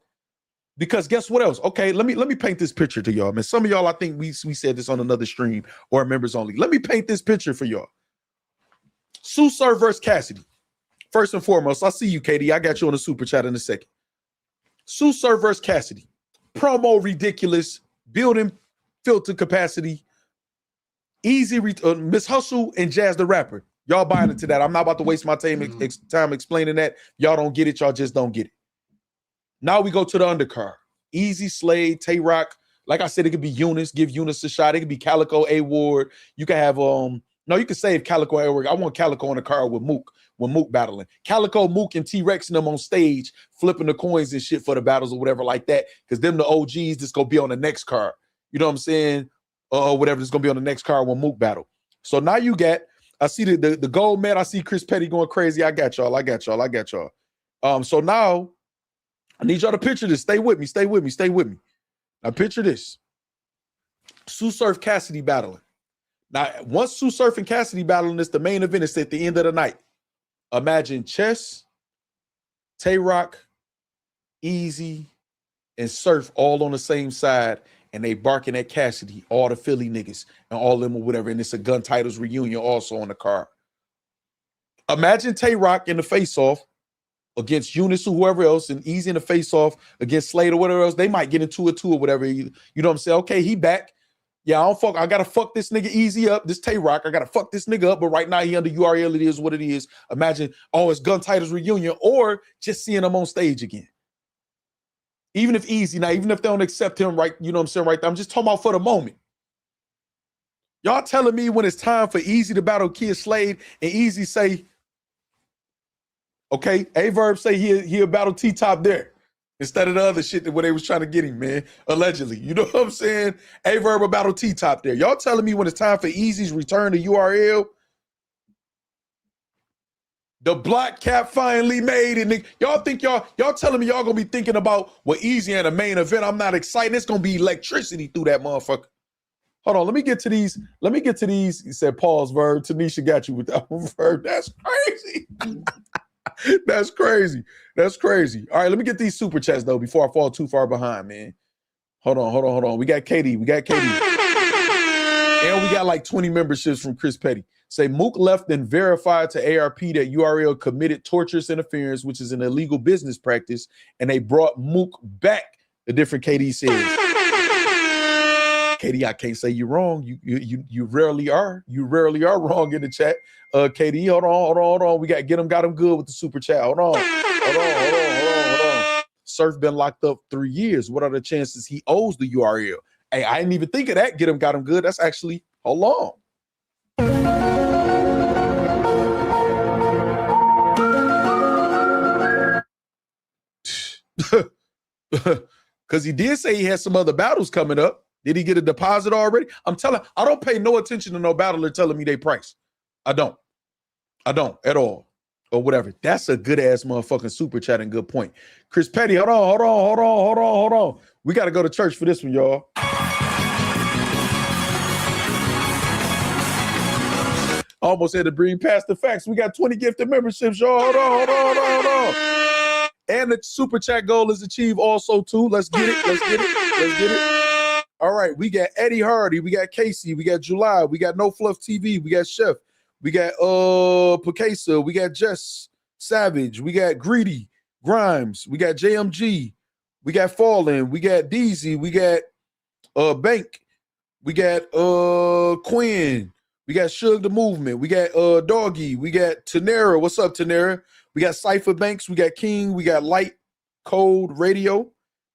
C: Because guess what else? Okay, let me paint this picture to y'all, man. Some of y'all, I think we said this on another stream or members only. Let me paint this picture for y'all. Sue Surf versus Cassidy. First and foremost, I see you, KD. I got you on the super chat in a second. Sue Surf versus Cassidy. Promo ridiculous. Building filter capacity. Easy. Miss Hustle and Jazz the Rapper. Y'all buying into that. I'm not about to waste my time explaining that. Y'all don't get it. Y'all just don't get it. Now we go to the undercard. Easy, Slade, Tay Rock. Like I said, it could be Eunice. Give Eunice a shot. It could be Calico, A Ward. You can have no, you can save Calico, A Ward. I want Calico on the card with Mook. When Mook battling. Calico, Mook, and T-Rex and them on stage flipping the coins and shit for the battles or whatever like that. Because them the OGs that's gonna be on the next card. You know what I'm saying? Whatever that's gonna be on the next card when Mook battle. So now you got, I see the gold man. I see Chris Petty going crazy. I got y'all. So now I need y'all to picture this. Stay with me. Now picture this. Sue Surf Cassidy battling. Now, once Sue Surf and Cassidy battling this, the main event is at the end of the night. Imagine Chess, Tay Rock, Eazy, and Surf all on the same side, and they barking at Cassidy, all the Philly niggas, and all them or whatever, and it's a gun titles reunion also on the card. Imagine Tay Rock in the face-off against Eunice or whoever else, and Eazy in the face-off against Slade or whatever else. They might get into it too or whatever. You know what I'm saying? Okay, he back. Yeah, I gotta fuck this nigga Eazy up. This Tay Rock, I gotta fuck this nigga up. But right now he under URL. It is what it is. Imagine, it's gun titles reunion, or just seeing him on stage again. Even if Eazy, now even if they don't accept him, right? You know what I'm saying, right there. I'm just talking about for the moment. Y'all telling me when it's time for Eazy to battle Kid Slade and Eazy say, Okay, A-Verb say he'll battle T-Top there instead of the other shit that where they was trying to get him, man. Allegedly, you know what I'm saying? A-Verb will battle T-Top there. Y'all telling me when it's time for Eazy's return to URL, the block cap finally made it. Y'all think y'all telling me y'all gonna be thinking about what Eazy and the main event? I'm not excited. It's gonna be electricity through that motherfucker. Hold on, let me get to these. He said, pause, Verb. Tanisha got you with that one, Verb. That's crazy. That's crazy. That's crazy. All right, let me get these super chats, though, before I fall too far behind, man. Hold on. We got Katie. And we got like 20 memberships from Chris Petty. Say, Mook left and verified to ARP that URL committed torturous interference, which is an illegal business practice, and they brought Mook back. The different KD says. KD, I can't say you're wrong. You rarely are. You rarely are wrong in the chat. KD, hold on. We got got him good with the super chat. Hold on. Surf been locked up 3 years. What are the chances he owes the URL? Hey, I didn't even think of that. Got him good. That's actually, hold on. Because he did say he had some other battles coming up. Did he get a deposit already? I don't pay no attention to no battler telling me they price. I don't at all. Or whatever. That's a good ass motherfucking super chat and good point. Chris Petty, hold on. We got to go to church for this one, y'all. Almost had to bring past the facts. We got 20 gifted memberships, y'all. Hold on. And the super chat goal is achieved also too. Let's get it. All right, we got Eddie Hardy, we got Casey, we got July, we got No Fluff TV, we got Chef, we got Picasa, we got Jess Savage, we got Greedy, Grimes, we got JMG, we got Fallen, we got DZ, we got Bank, we got Quinn, we got Suge the Movement, we got Doggy, we got Tanera. What's up, Tanera? We got Cypher Banks, we got King, we got Light Code Radio.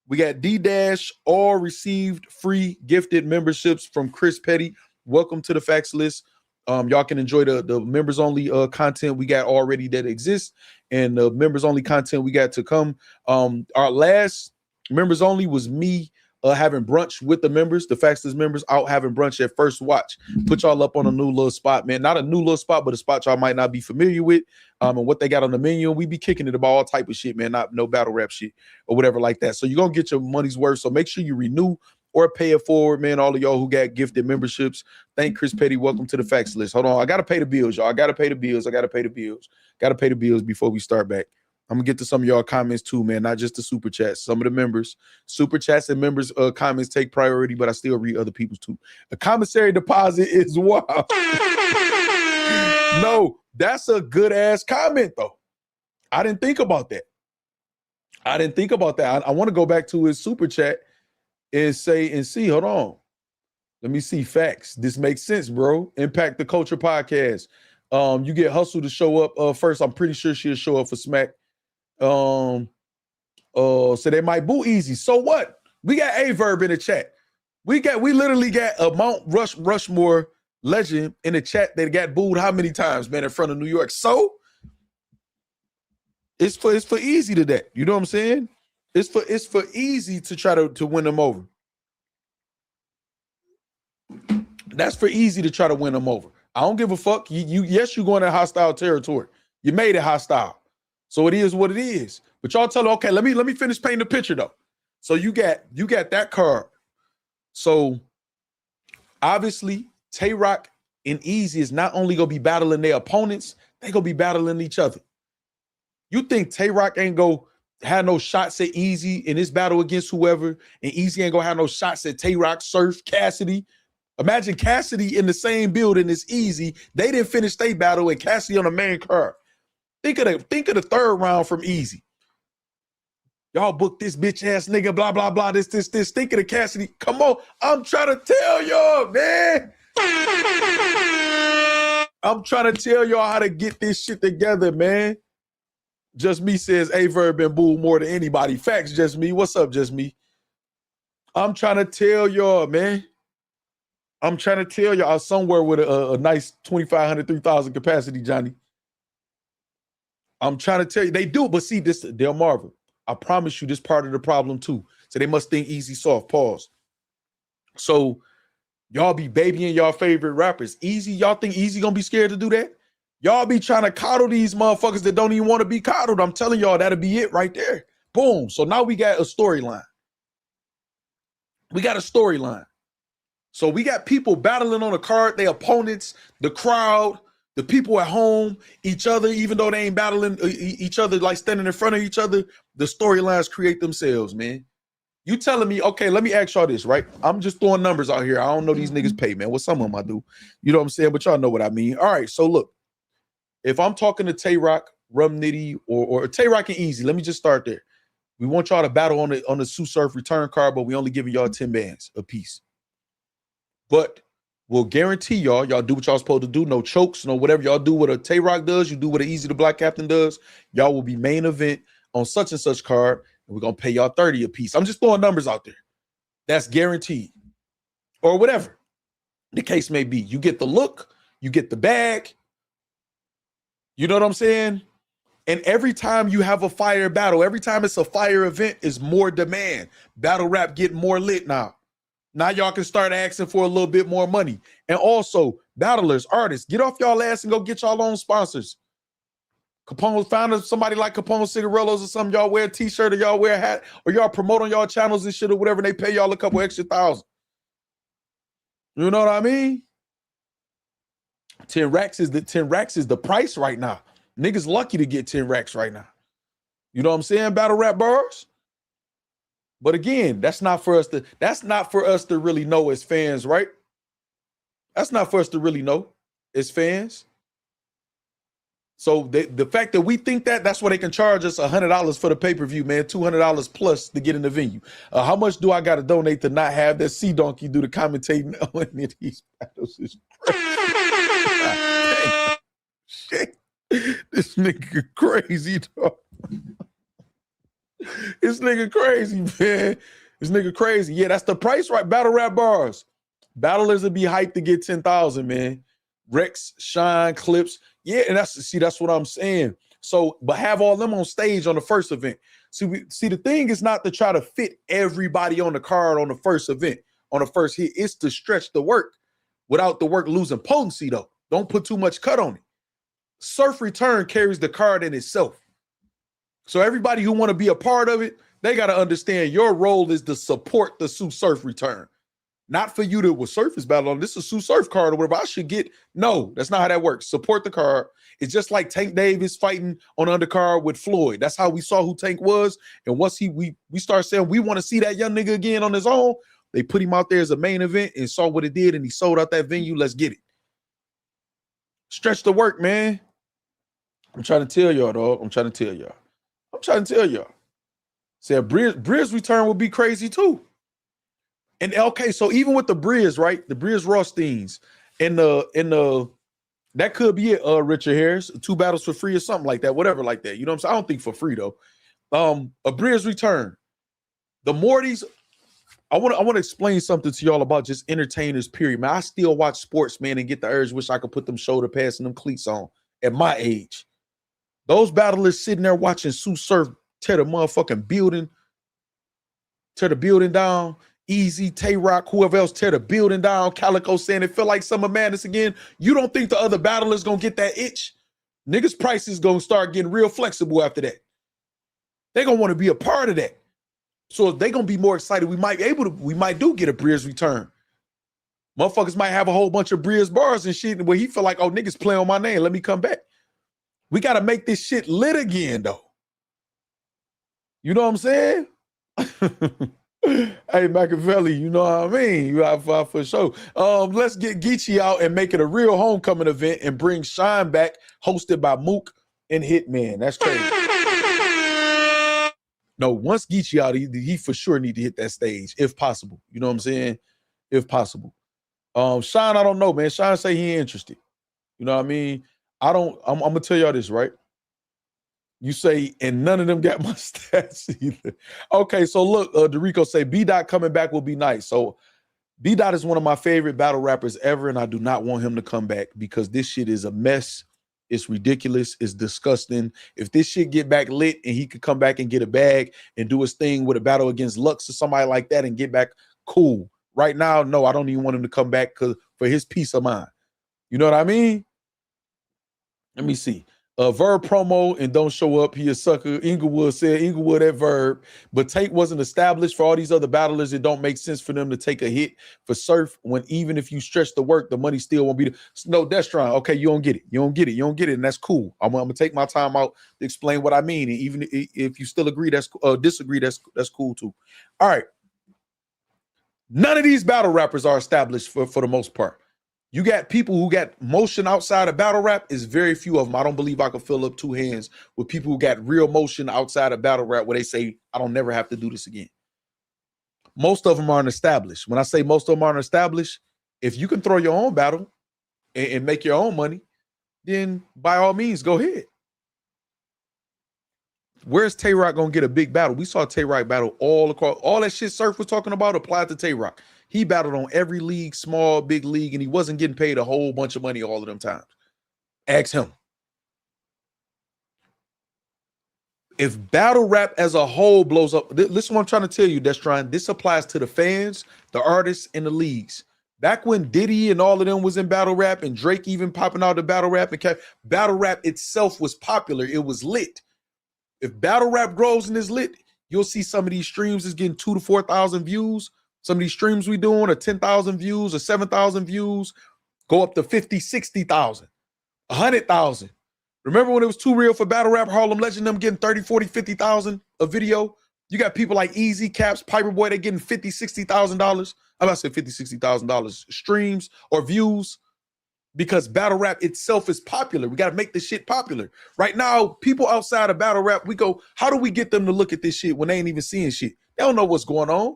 C: We got D-Dash, all received free gifted memberships from Chris Petty. Welcome to the Factz list. Y'all can enjoy the members-only content we got already that exists and the members-only content we got to come. Our last members-only was me having brunch with the members, the Factz list members, out having brunch at First Watch. Put y'all up on a new little spot, man. Not a new little spot, but a spot y'all might not be familiar with. And what they got on the menu, and we be kicking it about all type of shit, man. Not no battle rap shit or whatever like that. So you're gonna get your money's worth. So make sure you renew or pay it forward, man. All of y'all who got gifted memberships. Thank Chris Petty. Welcome to the Factz list. Hold on, I gotta pay the bills, y'all. I gotta pay the bills before we start back. I'm gonna get to some of y'all comments too, man. Not just the super chats. Some of the members, super chats and members' comments take priority, but I still read other people's too. A commissary deposit is wild. No, that's a good ass comment though. I didn't think about that. I want to go back to his super chat and see. Hold on. Let me see facts. This makes sense, bro. Impact the Culture podcast. You get Hustle to show up first. I'm pretty sure she'll show up for Smack. So they might boo Eazy. So what? We got A-Verb in the chat. We literally got a Mount Rushmore legend in the chat that got booed how many times, man, in front of New York. So it's for Eazy to that. You know what I'm saying? It's for Eazy to try to win them over. That's for Eazy to try to win them over. I don't give a fuck. Yes, you're going to hostile territory. You made it hostile. So it is what it is. But y'all tell her, okay, let me finish painting the picture though. So you got that card. So obviously, Tay Rock and Eazy is not only gonna be battling their opponents, they gonna be battling each other. You think Tay Rock ain't gonna have no shots at Eazy in this battle against whoever, and Eazy ain't gonna have no shots at Tay Rock, Surf, Cassidy? Imagine Cassidy in the same building as Eazy. They didn't finish their battle and Cassidy on the main card. Think of the third round from Eazy. Y'all booked this bitch ass nigga, blah, blah, blah, this. Think of the Cassidy. Come on. I'm trying to tell y'all, man. I'm trying to tell y'all how to get this shit together, man. Just Me says A-Verb been booed more than anybody. Facts, Just Me. What's up, Just Me? I'm trying to tell y'all, man. I'm trying to tell y'all somewhere with a nice 2,500, 3,000 capacity, Johnny. I'm trying to tell you, they do, but see this, Del Marvin, I promise you this part of the problem too. So they must think Eazy soft, pause. So y'all be babying y'all favorite rappers. Eazy, y'all think Eazy gonna be scared to do that? Y'all be trying to coddle these motherfuckers that don't even want to be coddled. I'm telling y'all, that'll be it right there. Boom. So now we got a storyline. We got a storyline. So we got people battling on the card, their opponents, the crowd, the people at home, each other, even though they ain't battling each other, like standing in front of each other, the storylines create themselves, man. You telling me, okay, let me ask y'all this, right? I'm just throwing numbers out here. I don't know these niggas pay, man. Well, some of them I do. You know what I'm saying? But y'all know what I mean. All right, so look, if I'm talking to Tay Rock, Rum Nitty, or Tay Rock and Eazy, let me just start there. We want y'all to battle on the Sue Surf return card, but we only giving y'all 10 bands a piece. But we'll guarantee y'all do what y'all supposed to do. No chokes, no whatever. Y'all do what a Tay Rock does. You do what an Eazy the Block Captain does. Y'all will be main event on such and such card, and we're going to pay y'all 30 a piece. I'm just throwing numbers out there. That's guaranteed. Or whatever the case may be. You get the look. You get the bag. You know what I'm saying? And every time you have a fire battle, every time it's a fire event, is more demand. Battle rap getting more lit now. Now y'all can start asking for a little bit more money. And also, battlers, artists, get off y'all ass and go get y'all own sponsors. Capone, found somebody like Capone Cigarillos or something. Y'all wear a t-shirt or y'all wear a hat or y'all promote on y'all channels and shit or whatever. And they pay y'all a couple extra $1,000. You know what I mean? 10 racks is the price right now. Niggas lucky to get 10 racks right now. You know what I'm saying? Battle rap bars. But again, that's not for us to really know as fans, right? That's not for us to really know as fans. So the fact that we think that's why they can charge us $100 for the pay-per-view, man, $200 plus to get in the venue. How much do I got to donate to not have that Sea Donkey do the commentating on any of these battles? Is crazy. Shit. This nigga crazy, dog. This nigga crazy, man. This nigga crazy. Yeah, that's the price, right? Battle rap bars. Battlers would be hyped to get 10,000, man. Rex, Shine, Clips. Yeah, and that's what I'm saying. So, but have all them on stage on the first event. See, the thing is not to try to fit everybody on the card on the first event, on the first hit. It's to stretch the work without the work losing potency, though. Don't put too much cut on it. Surf Return carries the card in itself. So everybody who want to be a part of it, they got to understand your role is to support the Sue Surf Return. Not for you to surface battle on. This is a Sue Surf card or whatever. I should get. No, that's not how that works. Support the card. It's just like Tank Davis fighting on undercard with Floyd. That's how we saw who Tank was. And once we start saying we want to see that young nigga again on his own, they put him out there as a main event and saw what it did, and he sold out that venue. Let's get it. Stretch the work, man. I'm trying to tell y'all, dog. I'm trying to tell y'all. Say a Briz return would be crazy too. And okay, so even with the Briz, right? The Briz Rothsteins and the that could be it, Richard Harris, 2 battles for free or something like that, whatever like that. You know what I'm saying? I don't think for free though. A Briz return. The Mortys, I want to explain something to y'all about just entertainers, period. Man, I still watch sports, man, and get the urge, wish I could put them shoulder pads and them cleats on at my age. Those battlers sitting there watching Sue Surf tear the motherfucking building, tear the building down. Eazy, Tay Rock, whoever else tear the building down. Calico saying it feel like Summer Madness again. You don't think the other battlers gonna get that itch? Niggas' prices gonna start getting real flexible after that. They gonna want to be a part of that. So if they gonna be more excited, we might do get a Briz return. Motherfuckers might have a whole bunch of Briz bars and shit where he feel like, oh, niggas play on my name. Let me come back. We gotta make this shit lit again, though. You know what I'm saying? Hey, Machiavelli, you know what I mean? You have for sure. Let's get Geechee out and make it a real homecoming event and bring Shine back, hosted by Mook and Hitman. That's crazy. No, once Geechee out, he for sure need to hit that stage, if possible. You know what I'm saying? If possible. Shine, I don't know, man. Shine say he ain't interested. You know what I mean? I'm gonna tell y'all this, right? You say, and none of them got my stats either. Okay, so look, Dorico say B-Dot coming back will be nice. So B-Dot is one of my favorite battle rappers ever, and I do not want him to come back because this shit is a mess. It's ridiculous. It's disgusting. If this shit get back lit and he could come back and get a bag and do his thing with a battle against Lux or somebody like that and get back, cool. Right now, no, I don't even want him to come back for his peace of mind. You know what I mean? Let me see. Verb promo and don't show up. He a sucker. Inglewood said Inglewood at Verb, but Tate wasn't established for all these other battlers. It don't make sense for them to take a hit for Surf when even if you stretch the work, the money still won't be there. No, Destron. Okay, you don't get it. You don't get it. You don't get it, and that's cool. I'm gonna take my time out to explain what I mean, and even if you still agree, that's disagree, that's cool too. All right. None of these battle rappers are established for the most part. You got people who got motion outside of battle rap, is very few of them. I don't believe I could fill up two hands with people who got real motion outside of battle rap where they say, I don't never have to do this again. Most of them aren't established. When I say most of them aren't established, if you can throw your own battle and make your own money, then by all means, go ahead. Where's Tay Rock gonna get a big battle? We saw Tay Rock battle all across, all that shit Surf was talking about applied to Tay Rock. He battled on every league, small, big league, and he wasn't getting paid a whole bunch of money all of them times. Ask him. If battle rap as a whole blows up, listen what I'm trying to tell you, Destron. This applies to the fans, the artists, and the leagues. Back when Diddy and all of them was in battle rap and Drake even popping out the battle rap, and battle rap itself was popular. It was lit. If battle rap grows and is lit, you'll see some of these streams is getting 2,000 to 4,000 views. Some of these streams we doing are 10,000 views or 7,000 views, go up to 50, 60,000, 100,000. Remember when it was too real for battle rap, Harlem Legend, them getting 30, 40, 50,000 a video? You got people like Eazy, Caps, Piper Boy, they're getting $50,000, $60,000. I'm about to say $50,000, $60,000 streams or views because battle rap itself is popular. We got to make this shit popular. Right now, people outside of battle rap, we go, how do we get them to look at this shit when they ain't even seeing shit? They don't know what's going on.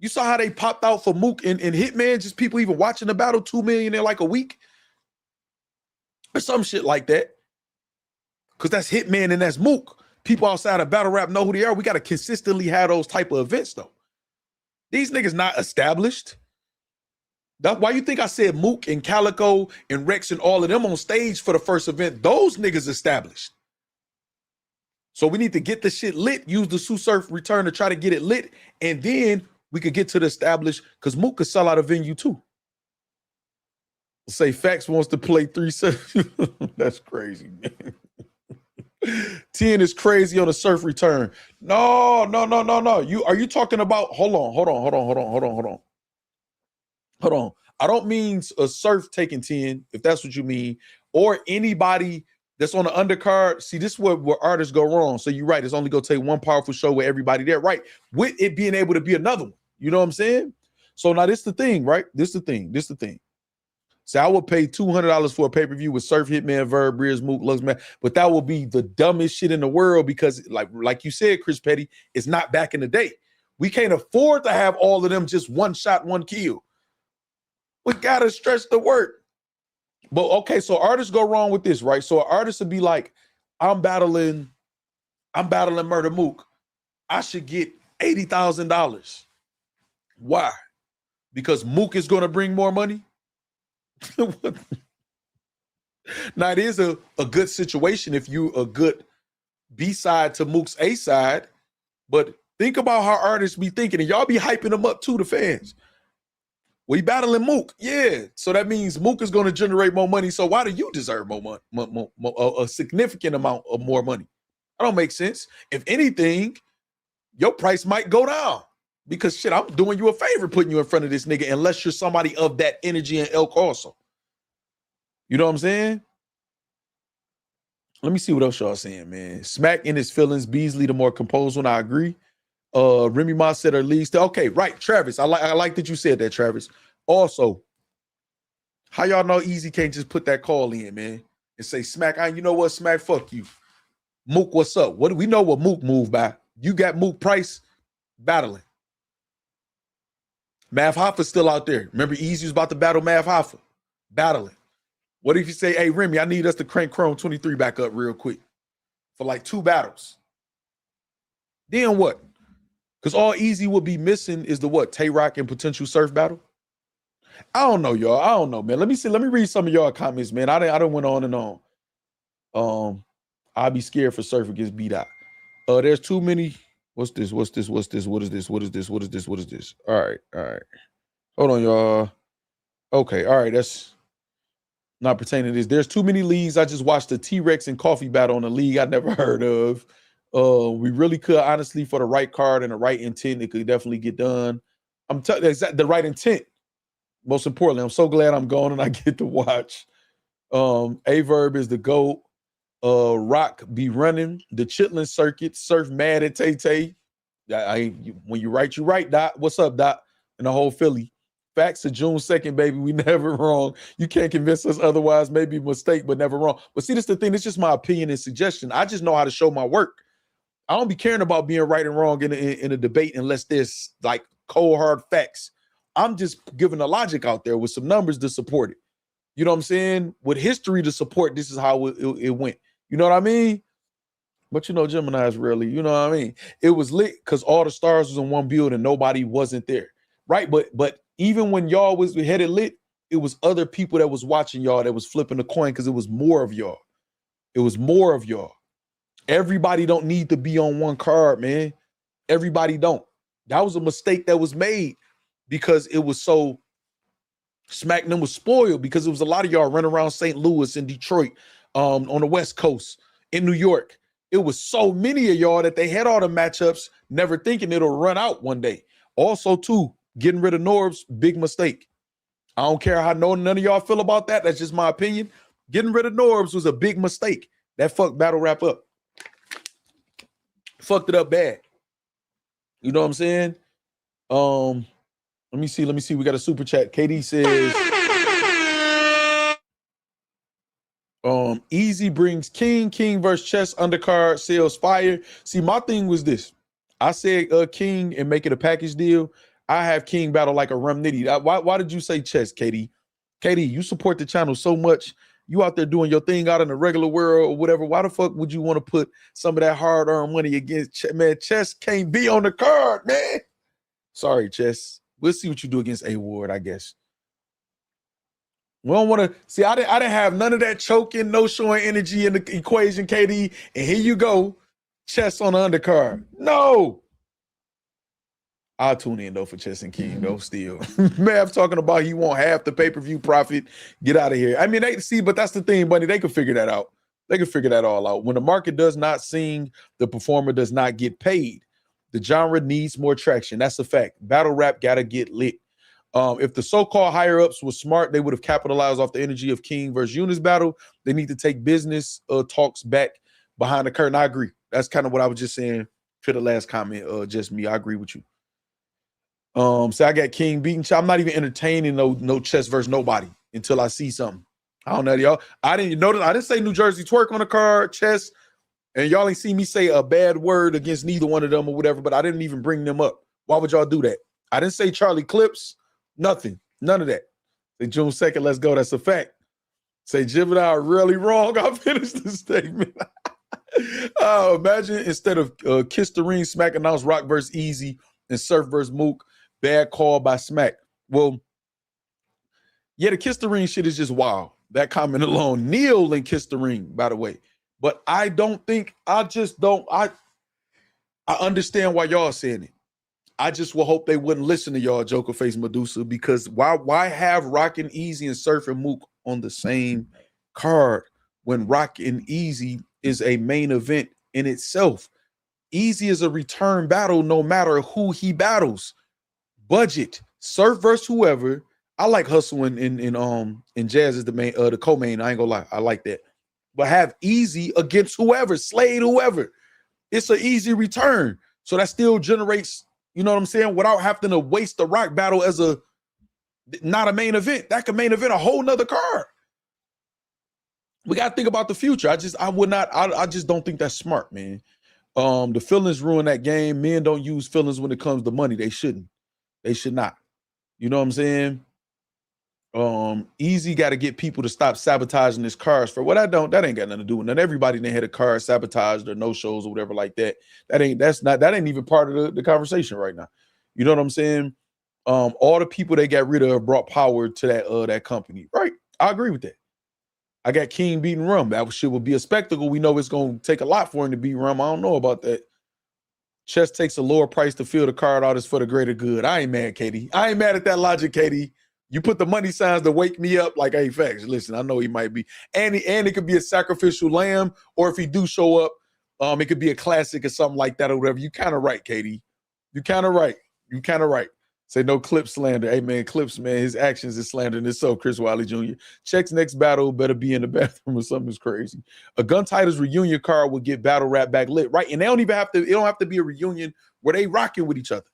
C: You saw how they popped out for Mook and Hitman, just people even watching the battle, 2 million in like a week or some shit like that. Because that's Hitman and that's Mook. People outside of battle rap know who they are. We got to consistently have those type of events though. These niggas not established. That's why you think I said Mook and Calico and Rex and all of them on stage for the first event. Those niggas established. So we need to get the shit lit, use the Sue Surf return to try to get it lit, and then we could get to the established, because Mook could sell out a venue too. Say Factz wants to play 3 sets. That's crazy, man. 10 is crazy on a Surf return. No. Are you talking about, hold on. I don't mean a Surf taking 10, if that's what you mean, or anybody that's on the undercard. See, this is where artists go wrong. So you're right. It's only going to take one powerful show with everybody there, right? With it being able to be another one. You know what I'm saying? So now this is the thing, right? This is the thing. So I would pay $200 for a pay-per-view with Surf, Hitman, Verb, Breers, Mook, Luxman, but that would be the dumbest shit in the world because like you said, Chris Petty, it's not back in the day. We can't afford to have all of them just one shot, one kill. We got to stretch the work. But okay, so artists go wrong with this, right? So an artist would be like, I'm battling Murder Mook. I should get $80,000. Why? Because Mook is going to bring more money? Now, it is a good situation if you a good B-side to Mook's A-side, but think about how artists be thinking, and y'all be hyping them up too, the fans. We battling Mook, yeah. So that means Mook is going to generate more money. So why do you deserve more money, a significant amount of more money? That don't make sense. If anything, your price might go down because shit, I'm doing you a favor putting you in front of this nigga unless you're somebody of that energy and ilk also. You know what I'm saying? Let me see what else y'all saying, man. Smack in his feelings. Beasley, the more composed one. I agree. Remy Ma said her leads to, okay, right, Travis. I like that you said that, Travis. Also, how y'all know Eazy can't just put that call in, man, and say, Smack, you know what, Smack, fuck you. Mook, what's up? What do we know what Mook moved by? You got Mook Price battling. Mav Hoffa's still out there. Remember, Eazy was about to battle Mav Hoffa. Battling. What if you say, hey, Remy, I need us to crank Chrome 23 back up real quick for like 2 battles? Then what? Because all Eazy would be missing is the what? Tay Rock and potential Surf battle? I don't know, y'all. I don't know, man. Let me see. Let me read some of y'all comments, man. I don't went on and on. I'll be scared for Surf against B-Dot. There's too many. What's this? What is this? What is this? All right. Hold on, y'all. Okay, all right. That's not pertaining to this. There's too many leagues. I just watched the T-Rex and Coffee battle on a league I never heard of. We really could, honestly, for the right card and the right intent, it could definitely get done. I'm telling you, the right intent. Most importantly, I'm so glad I'm going and I get to watch. Averb is the GOAT. Rock be running the Chitlin circuit. Surf mad at Tay. When you right, Dot. What's up, Dot? And the whole Philly. Factz of June 2nd, baby. We never wrong. You can't convince us otherwise. Maybe a mistake, but never wrong. But see, this is the thing. It's just my opinion and suggestion. I just know how to show my work. I don't be caring about being right and wrong in a debate unless there's like cold hard facts. I'm just giving the logic out there with some numbers to support it. You know what I'm saying? With history to support, this is how it went. You know what I mean? But you know, Gemini's rarely, you know what I mean? It was lit because all the stars was in one building, nobody wasn't there. Right? But even when y'all was headed lit, it was other people that was watching y'all that was flipping the coin because it was more of y'all. It was more of y'all. Everybody don't need to be on one card, man. Everybody don't. That was a mistake that was made because it was so SmackDown was spoiled because it was a lot of y'all running around St. Louis and Detroit, on the West Coast, in New York. It was so many of y'all that they had all the matchups, never thinking it'll run out one day. Also, too, getting rid of Norbs, big mistake. I don't care how none of y'all feel about that. That's just my opinion. Getting rid of Norbs was a big mistake. That fucked battle rap up. Fucked it up bad. You know what I'm saying? Let me see. We got a super chat. KD says, Eazy brings King versus Chess undercard, sales fire. See, my thing was this. I said King and make it a package deal. I have King battle like a Rum Nitty. Why did you say Chess, KD? KD, you support the channel so much. You out there doing your thing out in the regular world or whatever. Why the fuck would you want to put some of that hard-earned money against Chess? Man, Chess can't be on the card, man. Sorry, Chess. We'll see what you do against A-Ward, I guess. We don't want to see. I didn't have none of that choking, no showing energy in the equation, KD. And here you go, Chess on the undercard. No, I'll tune in though for Chess and King though. Still, Mav talking about he won't have the pay-per-view profit. Get out of here. I mean, they see, but that's the thing, buddy. They can figure that out. They can figure that all out. When the market does not sing, the performer does not get paid. The genre needs more traction. That's a fact. Battle rap gotta get lit. If the so-called higher-ups were smart, they would have capitalized off the energy of King versus Eunice battle. They need to take business talks back behind the curtain. I agree. That's kind of what I was just saying to the last comment. Just me. I agree with you. So I got King beating. I'm not even entertaining no Chess versus nobody until I see something. I don't know, y'all. I didn't say New Jersey twerk on the card, Chess, and y'all ain't see me say a bad word against neither one of them or whatever, but I didn't even bring them up. Why would y'all do that? I didn't say Charlie Clips. Nothing. None of that. Say June 2nd, let's go. That's a fact. Say Gemini really wrong. I'll finish the statement. Imagine instead of Kiss the Ring, Smack announced Rock versus Eazy and Surf versus Mook. Bad call by Smack. Well, yeah, the Kiss the Ring shit is just wild. That comment alone. Neil and Kiss the Ring, by the way. But I understand why y'all saying it. I just will hope they wouldn't listen to y'all, Joker Face Medusa, because why have Rock and Eazy and Surf and Mook on the same card when Rock and Eazy is a main event in itself? Eazy is a return battle no matter who he battles. Budget. Surf versus whoever. I like Hustle and Jazz is the co-main. I ain't gonna lie. I like that. But have Eazy against whoever, Slade, whoever. It's an easy return. So that still generates, you know what I'm saying, without having to waste the Rock battle as not a main event. That could main event a whole nother card. We got to think about the future. I just don't think that's smart, man. The feelings ruin that game. Men don't use feelings when it comes to money. They shouldn't. They should not. You know what I'm saying? Eazy got to get people to stop sabotaging his cars for that ain't got nothing to do with it. Everybody that had a car sabotaged or no shows or whatever like that. That ain't even part of the conversation right now. You know what I'm saying? All the people they got rid of brought power to that company. Right. I agree with that. I got King beating Rum. That shit will be a spectacle. We know it's going to take a lot for him to beat Rum. I don't know about that. Chess takes a lower price to fill the card out is for the greater good. I ain't mad, Katie. I ain't mad at that logic, Katie. You put the money signs to wake me up like, hey, Factz, listen, I know he might be. And it could be a sacrificial lamb, or if he do show up, it could be a classic or something like that or whatever. You kind of right, Katie. You kind of right. You kind of right. Say no Clips slander. Hey, man, Clips, man, his actions is slandering himself, Chris Wiley Jr. Check's next battle better be in the bathroom or something is crazy. A Gun Titles reunion card will get battle rap back lit, right? And they don't even have to, it don't have to be a reunion where they rocking with each other.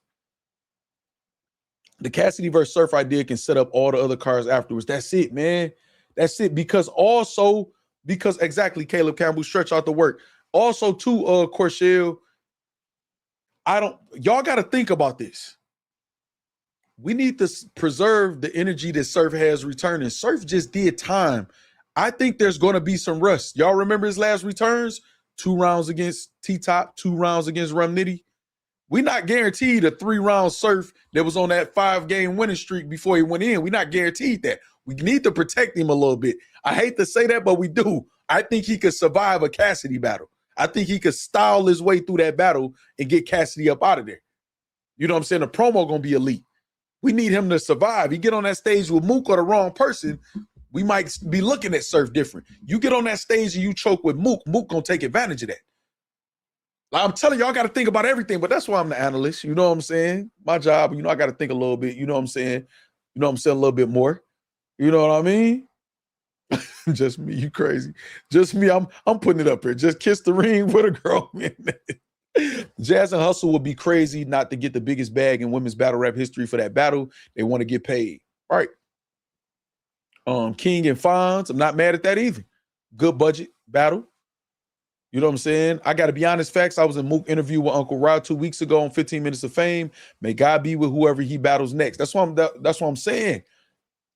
C: The Cassidy versus Surf idea can set up all the other cards afterwards. That's it, man. That's it. Because exactly, Caleb Campbell, stretch out the work. Also, too, Corshell, y'all got to think about this. We need to preserve the energy that Surf has returning. Surf just did time. I think there's going to be some rust. Y'all remember his last returns? 2 rounds against T-Top, 2 rounds against Rum Nitty. We're not guaranteed a 3-round Surf that was on that 5-game winning streak before he went in. We're not guaranteed that. We need to protect him a little bit. I hate to say that, but we do. I think he could survive a Cassidy battle. I think he could style his way through that battle and get Cassidy up out of there. You know what I'm saying? The promo going to be elite. We need him to survive. He get on that stage with Mook or the wrong person, we might be looking at Surf different. You get on that stage and you choke with Mook, Mook going to take advantage of that. Like I'm telling you, I got to think about everything, but that's why I'm the analyst. You know what I'm saying? My job, I got to think a little bit. You know what I'm saying? You know what I'm saying? A little bit more. You know what I mean? Just me, you crazy. Just me, I'm putting it up here. Just kiss the ring with a girl, man. Jazz and Hustle would be crazy not to get the biggest bag in women's battle rap history for that battle. They want to get paid. All right. King and Fonz, I'm not mad at that either. Good budget battle. You know what I'm saying? I got to be honest, Factz. I was in Mook interview with Uncle Rod 2 weeks ago on 15 Minutes of Fame. May God be with whoever he battles next. That's what I'm saying.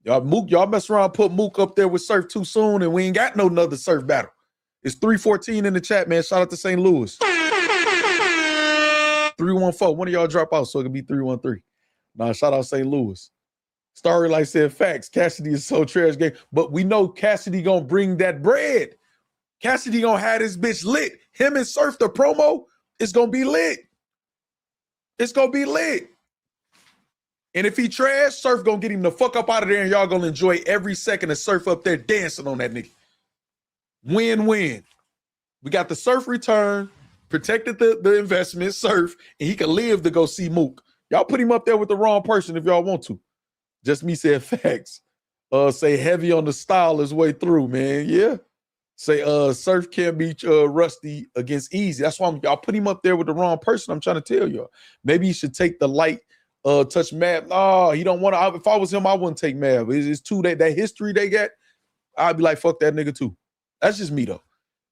C: Y'all mess around, put Mook up there with Surf too soon, and we ain't got no another Surf battle. It's 314 in the chat, man. Shout out to St. Louis. 314. One of y'all drop out so it can be 313. Nah, shout out St. Louis. Starry Light said, Factz. Cassidy is so trash game. But we know Cassidy gonna bring that bread. Cassidy gonna have this bitch lit. Him and Surf, the promo, it's gonna be lit. It's gonna be lit. And if he trash, Surf gonna get him the fuck up out of there, and y'all gonna enjoy every second of Surf up there dancing on that nigga. Win-win. We got the Surf return, protected the investment, Surf, and he can live to go see Mook. Y'all put him up there with the wrong person if y'all want to. Just me said Factz. Say heavy on the style his way through, man. Yeah. Say Surf can't beat Rusty against Eazy. That's why y'all put him up there with the wrong person. I'm trying to tell y'all. Maybe he should take the light touch Mav. No, he don't want to. If I was him, I wouldn't take Mav. It's too that history they got. I'd be like, fuck that nigga too. That's just me though.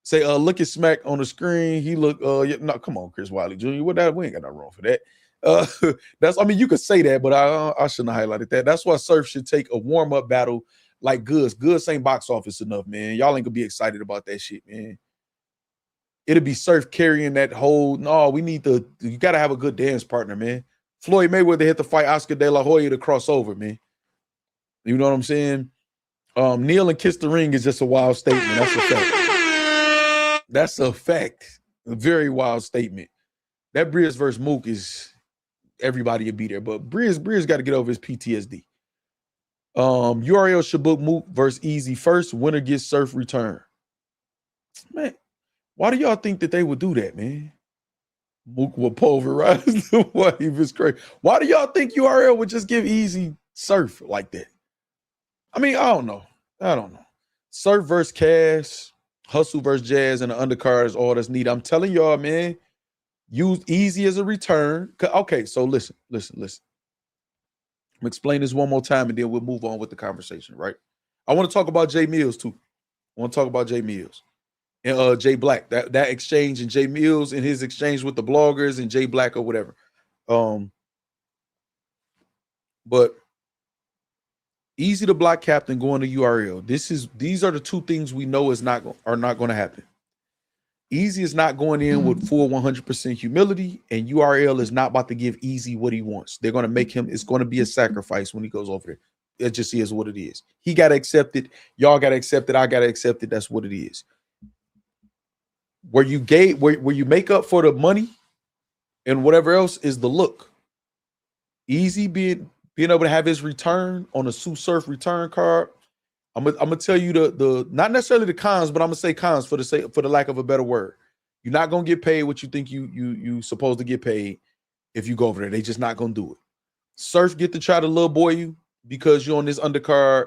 C: Say, look at Smack on the screen. He look, yeah, no, come on, Chris Wiley Jr. What that? We ain't got nothing wrong for that. You could say that, but I shouldn't have highlighted that. That's why Surf should take a warm-up battle like Goods. Goods ain't box office enough, man. Y'all ain't gonna be excited about that shit, man. It'll be Surf carrying that whole, no, you gotta have a good dance partner, man. Floyd Mayweather hit to fight Oscar De La Hoya to cross over, man. You know what I'm saying? Kneel and kiss the ring is just a wild statement. That's a fact. That's a fact. A very wild statement. That Briz versus Mook is everybody will be there, but Briz got to get over his PTSD. URL should book Mook versus Eazy first. Winner gets Surf return. Man, why do y'all think that they would do that, man? Mook will pulverize the wave. It's crazy. Why do y'all think URL would just give Eazy Surf like that? I mean, I don't know. Surf versus Cash, Hustle versus Jazz, and the undercard is all that's needed. I'm telling y'all, man, use Eazy as a return. Okay, so listen. I'm gonna explain this one more time, and then we'll move on with the conversation, right? I want to talk about Jae Millz, too. I want to talk about Jae Millz. And Jay Black, that exchange, and Jae Millz and his exchange with the bloggers and Jay Black or whatever. But Eazy the Block Captain going to URL. These are the two things we know are not going to happen. Eazy is not going in with full 100% humility, and URL is not about to give Eazy what he wants. They're going to make him, it's going to be a sacrifice when he goes over there. It just is what it is. He got to accept it. Y'all got to accept it. I got to accept it. That's what it is. Where you make up for the money and whatever else is the look. Eazy being able to have his return on a Sue Surf return card. I'm gonna tell you the not necessarily the cons, but I'm gonna say cons for the lack of a better word. You're not gonna get paid what you think you supposed to get paid if you go over there. They just not gonna do it. Surf get to try to little boy you because you're on this undercard.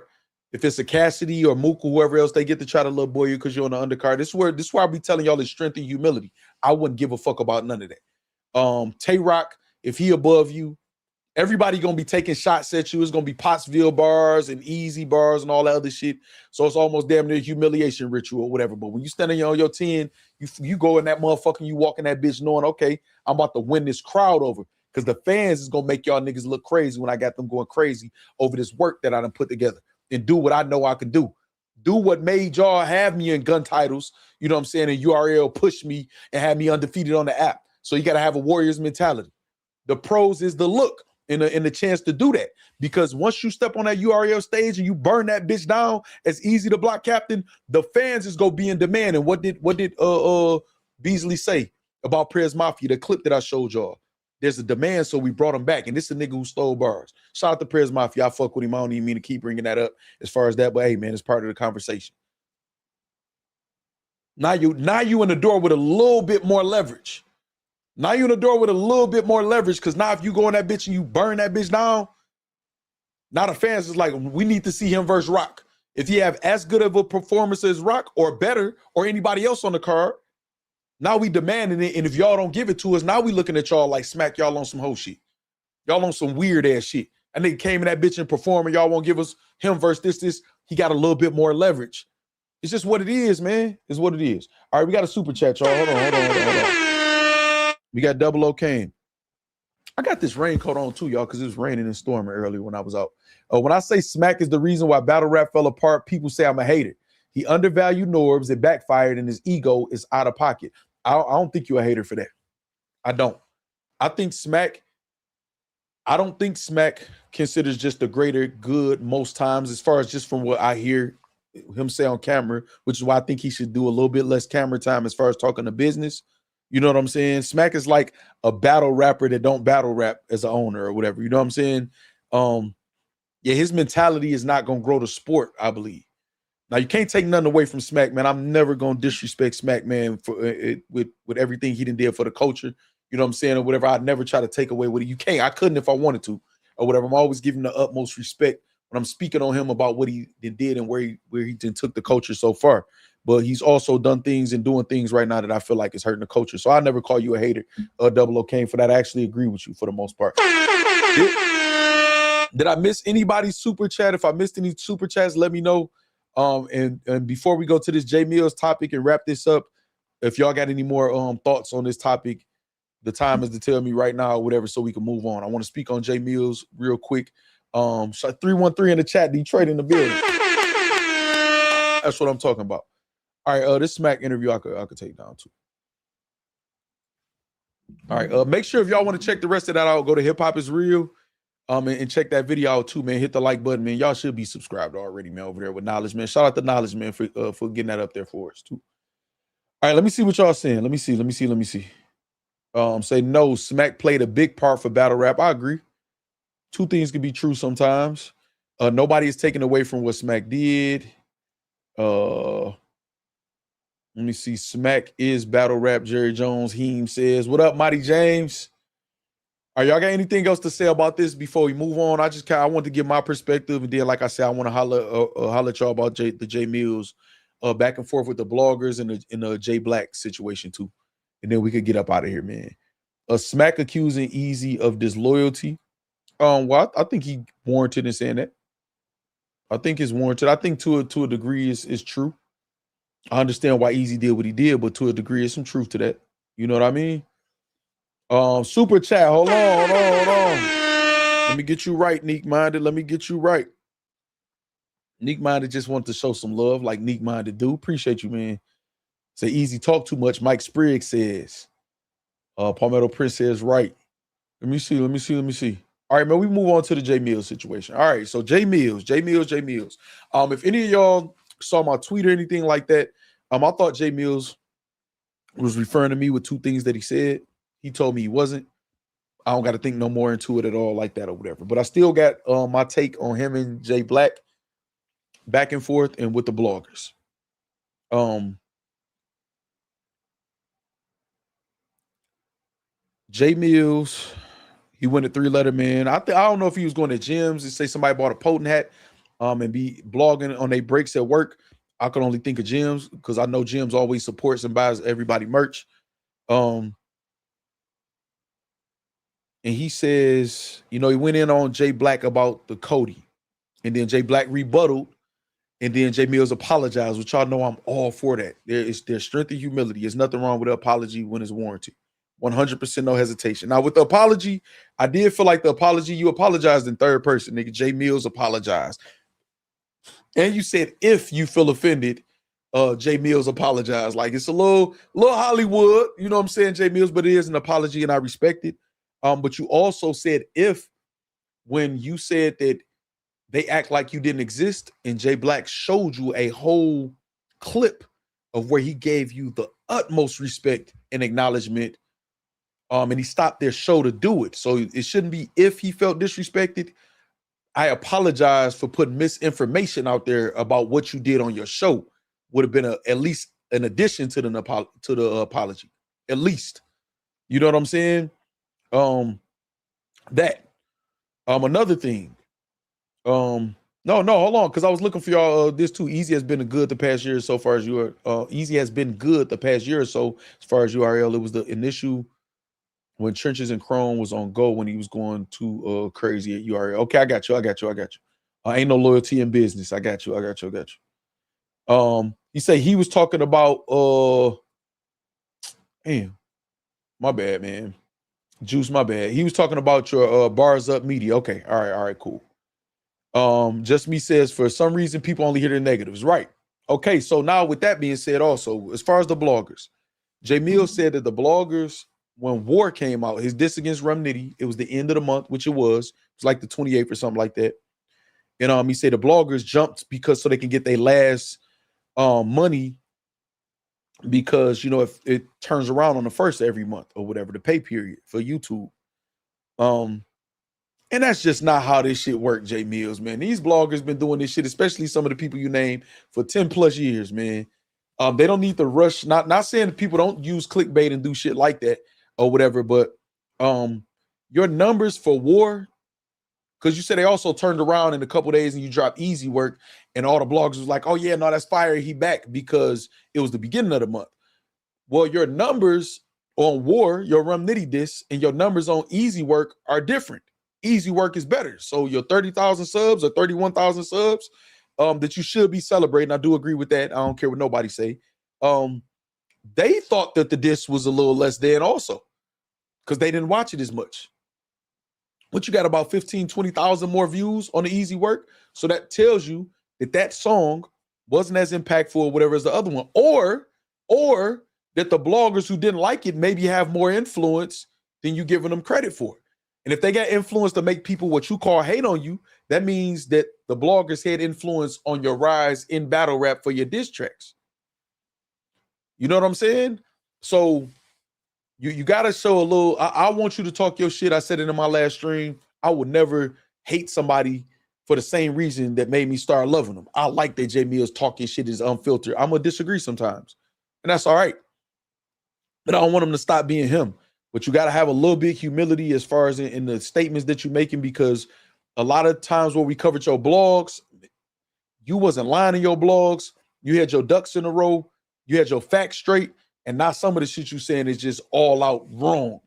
C: If it's a Cassidy or Mook or whoever else, they get to try to little boy you because you're on the undercard. This is why I be telling y'all this strength and humility. I wouldn't give a fuck about none of that. Tay Rock, if he above you, everybody gonna be taking shots at you. It's gonna be Pottsville bars and Eazy bars and all that other shit. So it's almost damn near humiliation ritual or whatever. But when you standing on your 10, you go in that motherfucker, you walk in that bitch knowing, okay, I'm about to win this crowd over. Because the fans is gonna make y'all niggas look crazy when I got them going crazy over this work that I done put together. And do what I know I can do. Do what made y'all have me in gun titles, you know what I'm saying, and URL push me and have me undefeated on the app. So you gotta have a Warriors mentality. The pros is the look. In the chance to do that, because once you step on that URL stage and you burn that bitch down as Eazy the Block Captain, the fans is gonna be in demand. And what did Beasley say about Prez Mafia, the clip that I showed y'all? There's a demand, so we brought him back, and this is a nigga who stole bars. Shout out to Prez Mafia. I fuck with him. I don't even mean to keep bringing that up as far as that, but hey, man, it's part of the conversation. Now you in the door with a little bit more leverage. Now you're in the door with a little bit more leverage, because now if you go in that bitch and you burn that bitch down, now the fans is like, we need to see him versus Rock. If he have as good of a performance as Rock or better or anybody else on the card, now we demanding it. And if y'all don't give it to us, now we looking at y'all like smack y'all on some whole shit. Y'all on some weird ass shit. And they came in that bitch and perform and y'all won't give us him versus this. He got a little bit more leverage. It's just what it is, man. It's what it is. All right, we got a super chat, y'all. Hold on. We got Double O Kane. I got this raincoat on too, y'all, because it was raining and storming earlier when I was out. When I say Smack is the reason why battle rap fell apart, people say I'm a hater. He undervalued Norbs, it backfired, and his ego is out of pocket. I don't think you're a hater for that. I don't. I don't think Smack considers just the greater good most times, as far as just from what I hear him say on camera, which is why I think he should do a little bit less camera time as far as talking to business. You know what I'm saying? Smack is like a battle rapper that don't battle rap as an owner or whatever. You know what I'm saying? Yeah, his mentality is not going to grow the sport, I believe. Now, you can't take nothing away from Smack, man. I'm never going to disrespect Smack, man, for with everything he done did for the culture. You know what I'm saying? Or whatever. I'd never try to take away what you can't. I couldn't if I wanted to or whatever. I'm always giving the utmost respect when I'm speaking on him about what he did and where he took the culture so far. But he's also done things and doing things right now that I feel like is hurting the culture. So I never call you a hater, Double O Kane, for that. I actually agree with you for the most part. Did I miss anybody's super chat? If I missed any super chats, let me know. And before we go to this Jae Millz topic and wrap this up, if y'all got any more thoughts on this topic, the time is to tell me right now or whatever, so we can move on. I want to speak on Jae Millz real quick. 313 in the chat, Detroit in the building. That's what I'm talking about. All right, this Smack interview I could take down too. All right, make sure if y'all want to check the rest of that out, go to Hip Hop Is Real, and check that video out too, man. Hit the like button, man. Y'all should be subscribed already, man, over there with Knowledge, man. Shout out to Knowledge, man, for getting that up there for us too. All right, let me see what y'all saying. Let me see. Say no, Smack played a big part for battle rap. I agree. Two things can be true sometimes. Nobody is taking away from what Smack did. Let me see. Smack is battle rap. Jerry Jones, Heem says, what up, Mighty James? All right, y'all got anything else to say about this before we move on? I want to give my perspective, and then, like I said, I want to holler at y'all about the Jae Millz back and forth with the bloggers and the Jay Black situation too. And then we could get up out of here, man. Smack accusing Eazy of disloyalty. Well, I think he warranted in saying that. I think it's warranted. I think to a degree is true. I understand why Eazy did what he did, but to a degree, there's some truth to that. You know what I mean? Super chat. Hold on. Let me get you right, Neek Minded. Let me get you right. Neek Minded just wanted to show some love like Neek Minded do. Appreciate you, man. Say Eazy talk too much. Mike Spriggs says. Palmetto Prince says right. Let me see. All right, man, we move on to the Jae Millz situation. All right, so Jae Millz. If any of y'all saw my tweet or anything like that, I thought Jae Millz was referring to me with 2 things that he said. He told me he wasn't. I don't got to think no more into it at all like that or whatever. But I still got my take on him and Jay Black back and forth and with the bloggers. Jae Millz, he went a 3-letter man. I don't know if he was going to gyms and say somebody bought a potent hat and be blogging on their breaks at work. I could only think of gyms because I know gyms always supports and buys everybody merch. And he says, you know, he went in on Jay Black about the Cody. And then Jay Black rebutted. And then Jae Millz apologized, which y'all know I'm all for that. There's strength and humility. There's nothing wrong with an apology when it's warranted. 100% no hesitation. Now, with the apology, I did feel like the apology, you apologized in third person. Nigga, Jae Millz apologized. And you said, if you feel offended, Jae Millz apologized. Like, it's a little Hollywood, you know what I'm saying, Jae Millz, but it is an apology and I respect it. But you also said, if, when you said that they act like you didn't exist, and Jay Black showed you a whole clip of where he gave you the utmost respect and acknowledgement, and he stopped their show to do it. So it shouldn't be if he felt disrespected. I apologize for putting misinformation out there about what you did on your show. Would have been at least an addition to the apology, at least. You know what I'm saying? Another thing. No, hold on, because I was looking for y'all this too. Eazy has been good the past year so far as you are. Eazy has been good the past year or so as far as URL. It was the initial when Trenches and Chrome was on go when he was going too crazy at URL. Okay, I got you. Ain't no loyalty in business. I got you. He said he was talking about damn, my bad, man. Juice, my bad. He was talking about your bars up media. Okay, all right, cool. Just me says for some reason people only hear the negatives, right? Okay, so now with that being said, also as far as the bloggers, Jae Millz said that the bloggers, when War came out, his diss against Rum Nitty, it was the end of the month, which it was like the 28th or something like that. And he said the bloggers jumped because so they can get their last money, because you know if it turns around on the 1st of every month or whatever, the pay period for YouTube. And that's just not how this shit work, Jae Millz, man. These bloggers been doing this shit, especially some of the people you name, for 10 plus years, man. They don't need to rush. Not saying that people don't use clickbait and do shit like that or whatever, but your numbers for War, because you said they also turned around in a couple days and you dropped Eazy Work, and all the bloggers was like, oh yeah, no, that's fire, he back, because it was the beginning of the month. Well, your numbers on War, your Rum Nitty diss, and your numbers on Eazy Work are different. Eazy Work is better. So your 30,000 subs or 31,000 subs that you should be celebrating. I do agree with that. I don't care what nobody say. They thought that the diss was a little less than also because they didn't watch it as much. But you got about 15, 20,000 more views on the Eazy Work. So that tells you that that song wasn't as impactful or whatever as the other one. Or that the bloggers who didn't like it maybe have more influence than you giving them credit for. And if they got influence to make people what you call hate on you, that means that the bloggers had influence on your rise in battle rap for your diss tracks. You know what I'm saying? So you got to show a little, I want you to talk your shit. I said it in my last stream. I would never hate somebody for the same reason that made me start loving them. I like that Jae Millz talking shit is unfiltered. I'm going to disagree sometimes. And that's all right. But I don't want him to stop being him. But you got to have a little bit of humility as far as in the statements that you're making, because a lot of times when we covered your blogs, you wasn't lying in your blogs. You had your ducks in a row. You had your facts straight. And now some of the shit you saying is just all out wrong.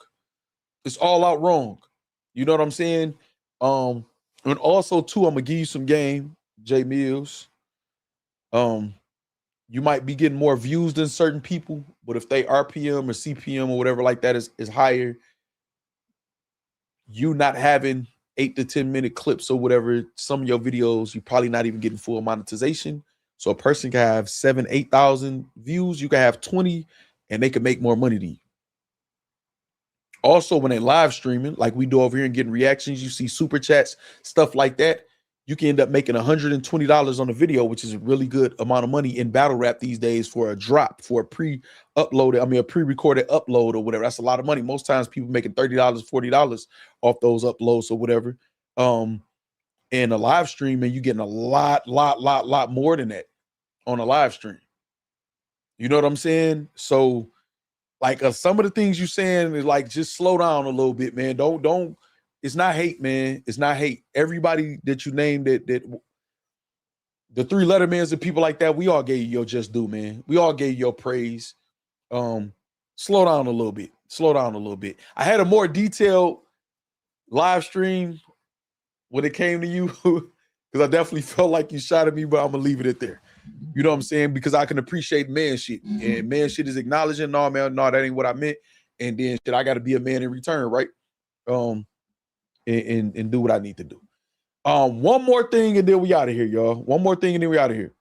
C: It's all out wrong. You know what I'm saying? And also, too, I'm going to give you some game, Jae Millz. You might be getting more views than certain people, but if they RPM or CPM or whatever like that is higher, you not having 8 to 10 minute clips or whatever, some of your videos, you're probably not even getting full monetization. So a person can have 7,000, 8,000 views. You can have 20 and they can make more money than you. Also, when they live streaming, like we do over here and getting reactions, you see super chats, stuff like that. You can end up making $120 on a video, which is a really good amount of money in battle rap these days for a drop, for a pre-uploaded, a pre-recorded upload or whatever. That's a lot of money. Most times people making $30, $40 off those uploads or whatever. And a live stream, and you getting a lot more than that on a live stream. You know what I'm saying? So like some of the things you saying is like, just slow down a little bit, man. Don't, it's not hate, man. It's not hate. Everybody that you named that the 3 Lettermans and people like that, we all gave you your just due, man. We all gave you your praise. Slow down a little bit. Slow down a little bit. I had a more detailed live stream when it came to you, because I definitely felt like you shot at me, but I'm gonna leave it at there. You know what I'm saying? Because I can appreciate man shit, and man shit is acknowledging, no, man, no, that ain't what I meant. And then shit, I got to be a man in return, right? And do what I need to do. One more thing, and then we out of here, y'all. One more thing, and then we out of here.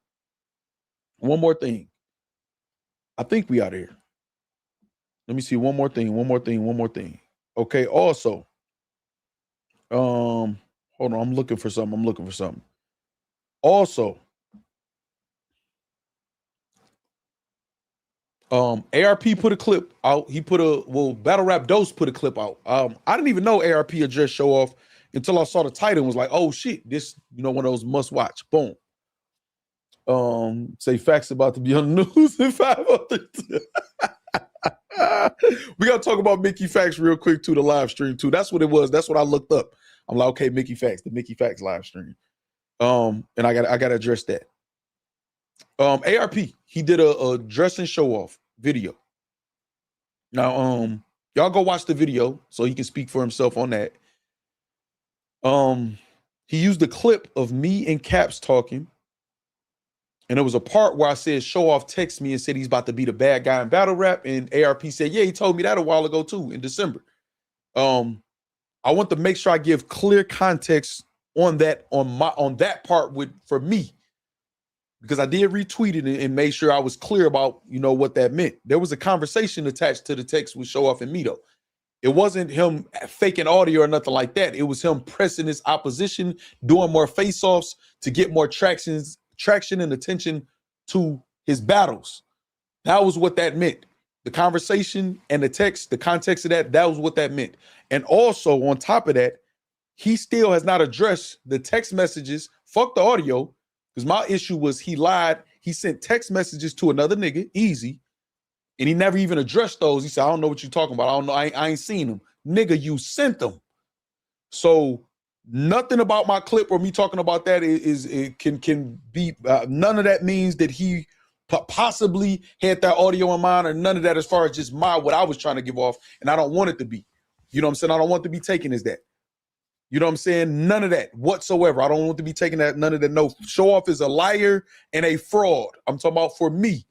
C: One more thing. I think we out of here. Let me see. One more thing. Okay. Also, hold on. I'm looking for something. Also, ARP put a clip out. He put Battle Rap Dose put a clip out. I didn't even know ARP addressed Show Off until I saw the title and was like, oh shit, this, one of those must watch. Boom. Say Factz about to be on the news in 503. We gotta talk about Mickey Factz real quick to the live stream too. That's what it was. That's what I looked up. I'm like, okay, Mickey Factz, the Mickey Factz live stream. And I gotta address that. ARP, he did a dress and show off video. Now, y'all go watch the video so he can speak for himself on that. He used a clip of me and Caps talking, and there was a part where I said Show Off texted me and said he's about to be the bad guy in battle rap, and ARP said, yeah, he told me that a while ago too, in December. I want to make sure I give clear context on that part for me, because I did retweet it and made sure I was clear about, what that meant. There was a conversation attached to the text with Show Off and me, though. It wasn't him faking audio or nothing like that. It was him pressing his opposition, doing more face-offs to get more traction and attention to his battles. That was what that meant. The conversation and the text, the context of that was what that meant. And also, on top of that, he still has not addressed the text messages. Fuck the audio. Because my issue was he lied. He sent text messages to another nigga, Eazy, and he never even addressed those. He said, I don't know what you're talking about. I don't know. I ain't seen them. Nigga, you sent them. So nothing about my clip or me talking about that can be, none of that means that he possibly had that audio in mind, or none of that as far as just what I was trying to give off, and I don't want it to be. You know what I'm saying? I don't want it to be taken as that. You know what I'm saying? None of that whatsoever. I don't want to be taking that, none of that. No, Show Off is a liar and a fraud. I'm talking about for me.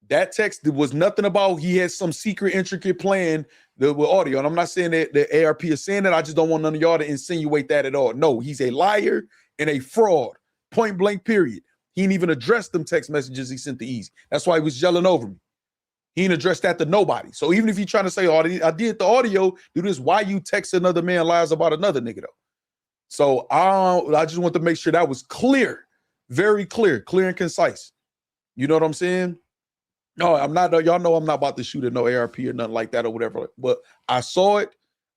C: That text, there was nothing about he had some secret, intricate plan with audio. And I'm not saying that the ARP is saying that. I just don't want none of y'all to insinuate that at all. No, he's a liar and a fraud. Point blank, period. He didn't even address them text messages he sent to Eazy. That's why he was yelling over me. He didn't address that to nobody. So even if you're trying to say, oh, I did the audio, do this, why you text another man lies about another nigga, though? So I just want to make sure that was clear, very clear and concise. You know what I'm saying? No, I'm not. Y'all know I'm not about to shoot at no ARP or nothing like that or whatever. But I saw it,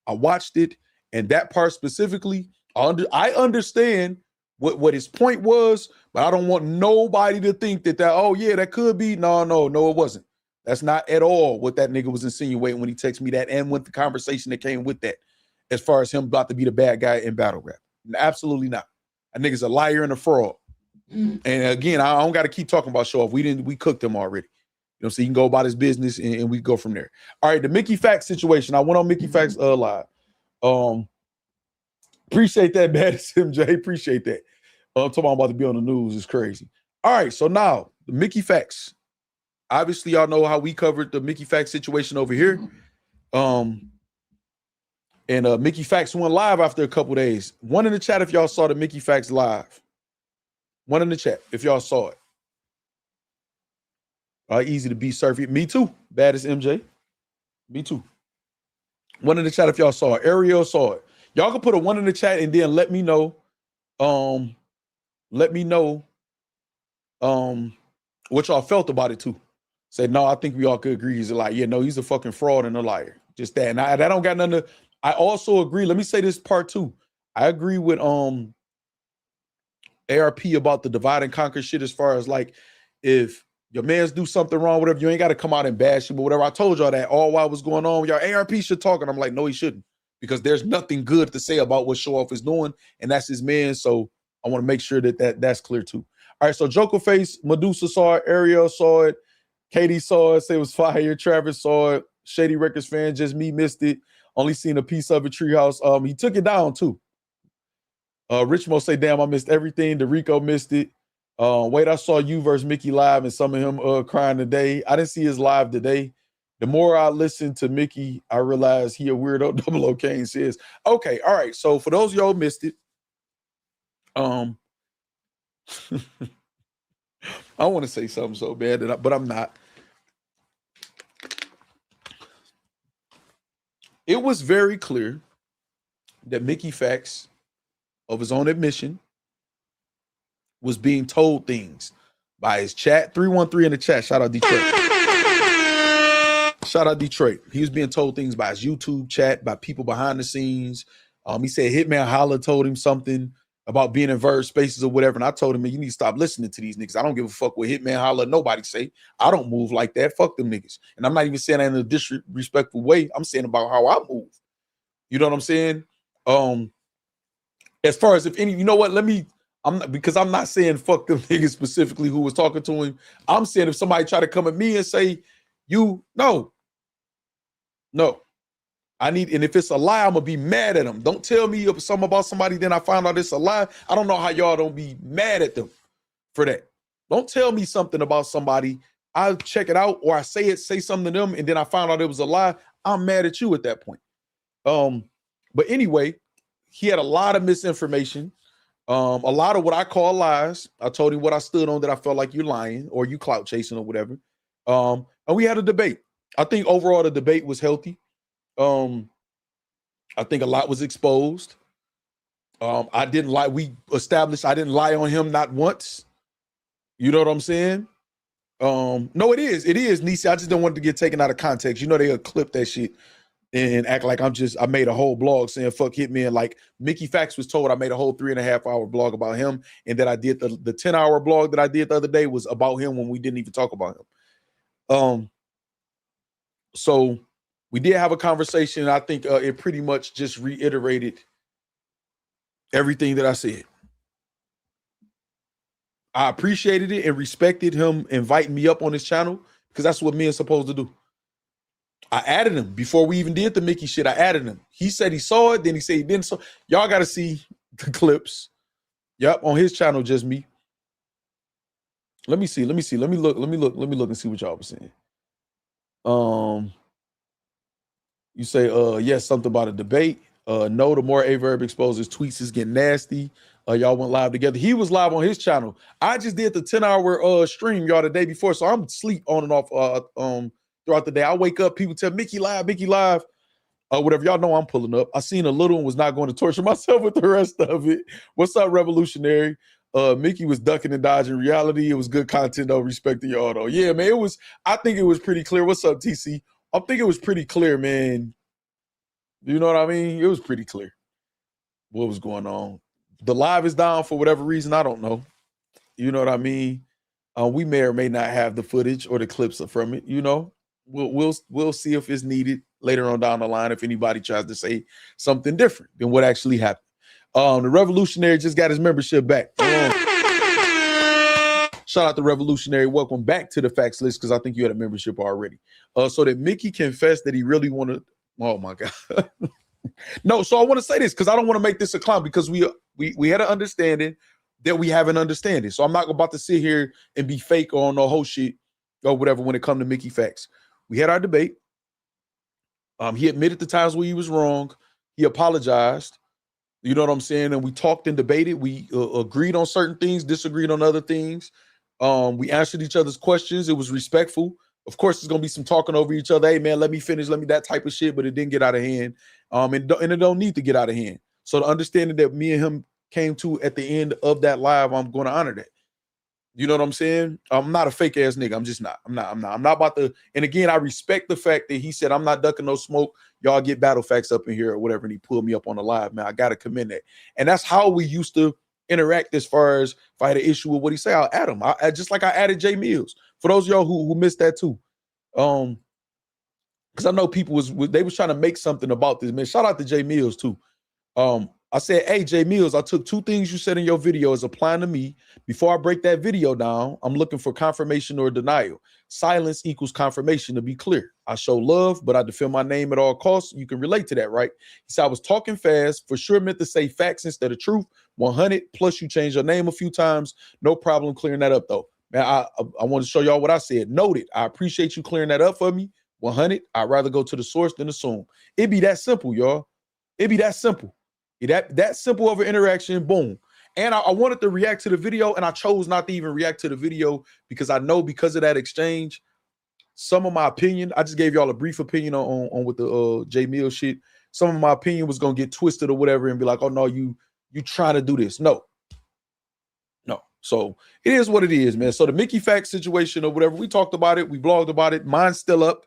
C: I watched it, and that part specifically, I understand what his point was, but I don't want nobody to think that oh yeah, that could be. No, it wasn't. That's not at all what that nigga was insinuating when he texted me that, and with the conversation that came with that, as far as him about to be the bad guy in battle rap. Absolutely not. That nigga's a liar and a fraud. And again, I don't got to keep talking about Show Off. We cooked him already. So he can go about his business and we go from there. All right, the Mickey Factz situation. I went on Mickey Factz live. Appreciate that, man. MJ. Appreciate that. I'm talking about to be on the news. It's crazy. All right, so now the Mickey Factz. Obviously, y'all know how we covered the Mickey Factz situation over here. And Mickey Factz went live after a couple days. One in the chat if y'all saw the Mickey Factz live. One in the chat if y'all saw it. Easy to be surfy. Me too. Baddest MJ. Me too. One in the chat if y'all saw it. Ariel saw it. Y'all can put a one in the chat and then let me know. Let me know what y'all felt about it too. Say no, I think we all could agree. He's like, yeah, no, he's a fucking fraud and a liar. Just that. And I don't got nothing to. I also agree. Let me say this part too. I agree with ARP about the divide and conquer shit as far as like if your mans do something wrong, whatever, you ain't got to come out and bash him, but whatever. I told y'all that all while was going on, y'all ARP should talk. And I'm like, no, he shouldn't, because there's nothing good to say about what Show Off is doing, and that's his man. So I want to make sure that's clear too. All right, so Joker Face, Medusa saw it, Ariel saw it, Katie saw it, say it was fire, Travis saw it, Shady Records fan, just me missed it. Only seen a piece of it, Treehouse. He took it down too. Richmo say, damn, I missed everything. DeRico missed it. Wait, I saw you versus Mickey live and some of him crying today. I didn't see his live today. The more I listen to Mickey, I realize he a weirdo. Double O Kane says, okay, all right. So for those of y'all who missed it, I want to say something so bad but I'm not. It was very clear that Mickey Factz, of his own admission, was being told things by his chat. 313 in the chat. Shout out Detroit. Shout out Detroit. He was being told things by his YouTube chat, by people behind the scenes. He said Hitman Holla told him something about being in Verge Spaces or whatever. And I told him, man, you need to stop listening to these niggas. I don't give a fuck what Hitman Holla nobody say. I don't move like that. Fuck them niggas. And I'm not even saying that in a disrespectful way. I'm saying about how I move. You know what I'm saying? As far as if any, you know what, I'm not saying fuck them niggas specifically who was talking to him. I'm saying if somebody try to come at me and say, no. And if it's a lie, I'm gonna be mad at them. Don't tell me something about somebody, then I find out it's a lie. I don't know how y'all don't be mad at them for that. Don't tell me something about somebody, I'll check it out, or I say something to them, and then I found out it was a lie. I'm mad at you at that point. But anyway, he had a lot of misinformation. A lot of what I call lies. I told him what I stood on, that I felt like you're lying or you clout chasing or whatever. And we had a debate. I think overall the debate was healthy. I think a lot was exposed. I didn't lie. We established I didn't lie on him not once. You know what I'm saying? No, it is, Nisi. I just don't want it to get taken out of context. You know, they'll clip that shit and act like I made a whole blog saying fuck Hitman. Like Mickey Factz was told I made a whole 3.5-hour blog about him, and that I did the 10-hour blog that I did the other day was about him when we didn't even talk about him. So we did have a conversation, and I think it pretty much just reiterated everything that I said. I appreciated it and respected him inviting me up on his channel, because that's what men are supposed to do. I added him before we even did the Mickey shit. I added him. He said he saw it. Then he said he didn't. So y'all got to see the clips. Yep, on his channel, just me. Let me see. Let me look and see what y'all was saying. You say, yes, something about a debate. No, the more Averb exposes tweets is getting nasty. Y'all went live together. He was live on his channel. I just did the 10-hour stream, y'all, the day before. So I'm asleep on and off throughout the day. I wake up, people tell Mickey live, whatever. Y'all know I'm pulling up. I seen a little and was not going to torture myself with the rest of it. What's up, Revolutionary? Mickey was ducking and dodging reality. It was good content, though. Respecting y'all, though. Yeah, man, I think it was pretty clear. What's up, TC? I think it was pretty clear, man. You know what I mean? It was pretty clear what was going on. The live is down for whatever reason. I don't know. You know what I mean? We may or may not have the footage or the clips from it. You know, we'll see if it's needed later on down the line if anybody tries to say something different than what actually happened. The Revolutionary just got his membership back. Shout out to Revolutionary. Welcome back to the Factz list, because I think you had a membership already. So that Mickey confessed that he really wanted. Oh my God. No, so I want to say this because I don't want to make this a clown, because we had an understanding that we have an understanding. So I'm not about to sit here and be fake on no whole shit or whatever when it comes to Mickey Factz. We had our debate. He admitted the times where he was wrong. He apologized. You know what I'm saying? And we talked and debated. We agreed on certain things, disagreed on other things. We answered each other's questions. It was respectful. Of course, there's gonna be some talking over each other. Hey man, let me finish, let me that type of shit, but it didn't get out of hand. And it don't need to get out of hand. So the understanding that me and him came to at the end of that live, I'm going to honor that. You know what I'm saying? I'm not a fake ass nigga. I'm just not. I'm not about to. And again, I respect the fact that he said, I'm not ducking no smoke. Y'all get battle facts up in here or whatever. And he pulled me up on the live, man. I got to commend that. And that's how we used to interact as far as if I had an issue with what he said, I'll add him. Just like I added Jae Millz. For those of y'all who missed that too. Because I know people they was trying to make something about this, man. Shout out to Jae Millz too. I said, hey, Jae Millz, I took 2 things you said in your video as applying to me. Before I break that video down, I'm looking for confirmation or denial. Silence equals confirmation, to be clear. I show love, but I defend my name at all costs. You can relate to that, right? He said, I was talking fast. For sure meant to say facts instead of truth. 100, plus you changed your name a few times. No problem clearing that up, though. Man, I want to show y'all what I said. Noted. I appreciate you clearing that up for me. 100, I'd rather go to the source than assume. It be that simple, y'all. It be that simple. That simple of an interaction, boom. And I wanted to react to the video, and I chose not to even react to the video because I know because of that exchange, some of my opinion, I just gave y'all a brief opinion on with the Jae Millz shit. Some of my opinion was gonna get twisted or whatever and be like, oh no, you trying to do this. No. So it is what it is, man. So the Mickey Factz situation or whatever, we talked about it, we blogged about it. Mine's still up.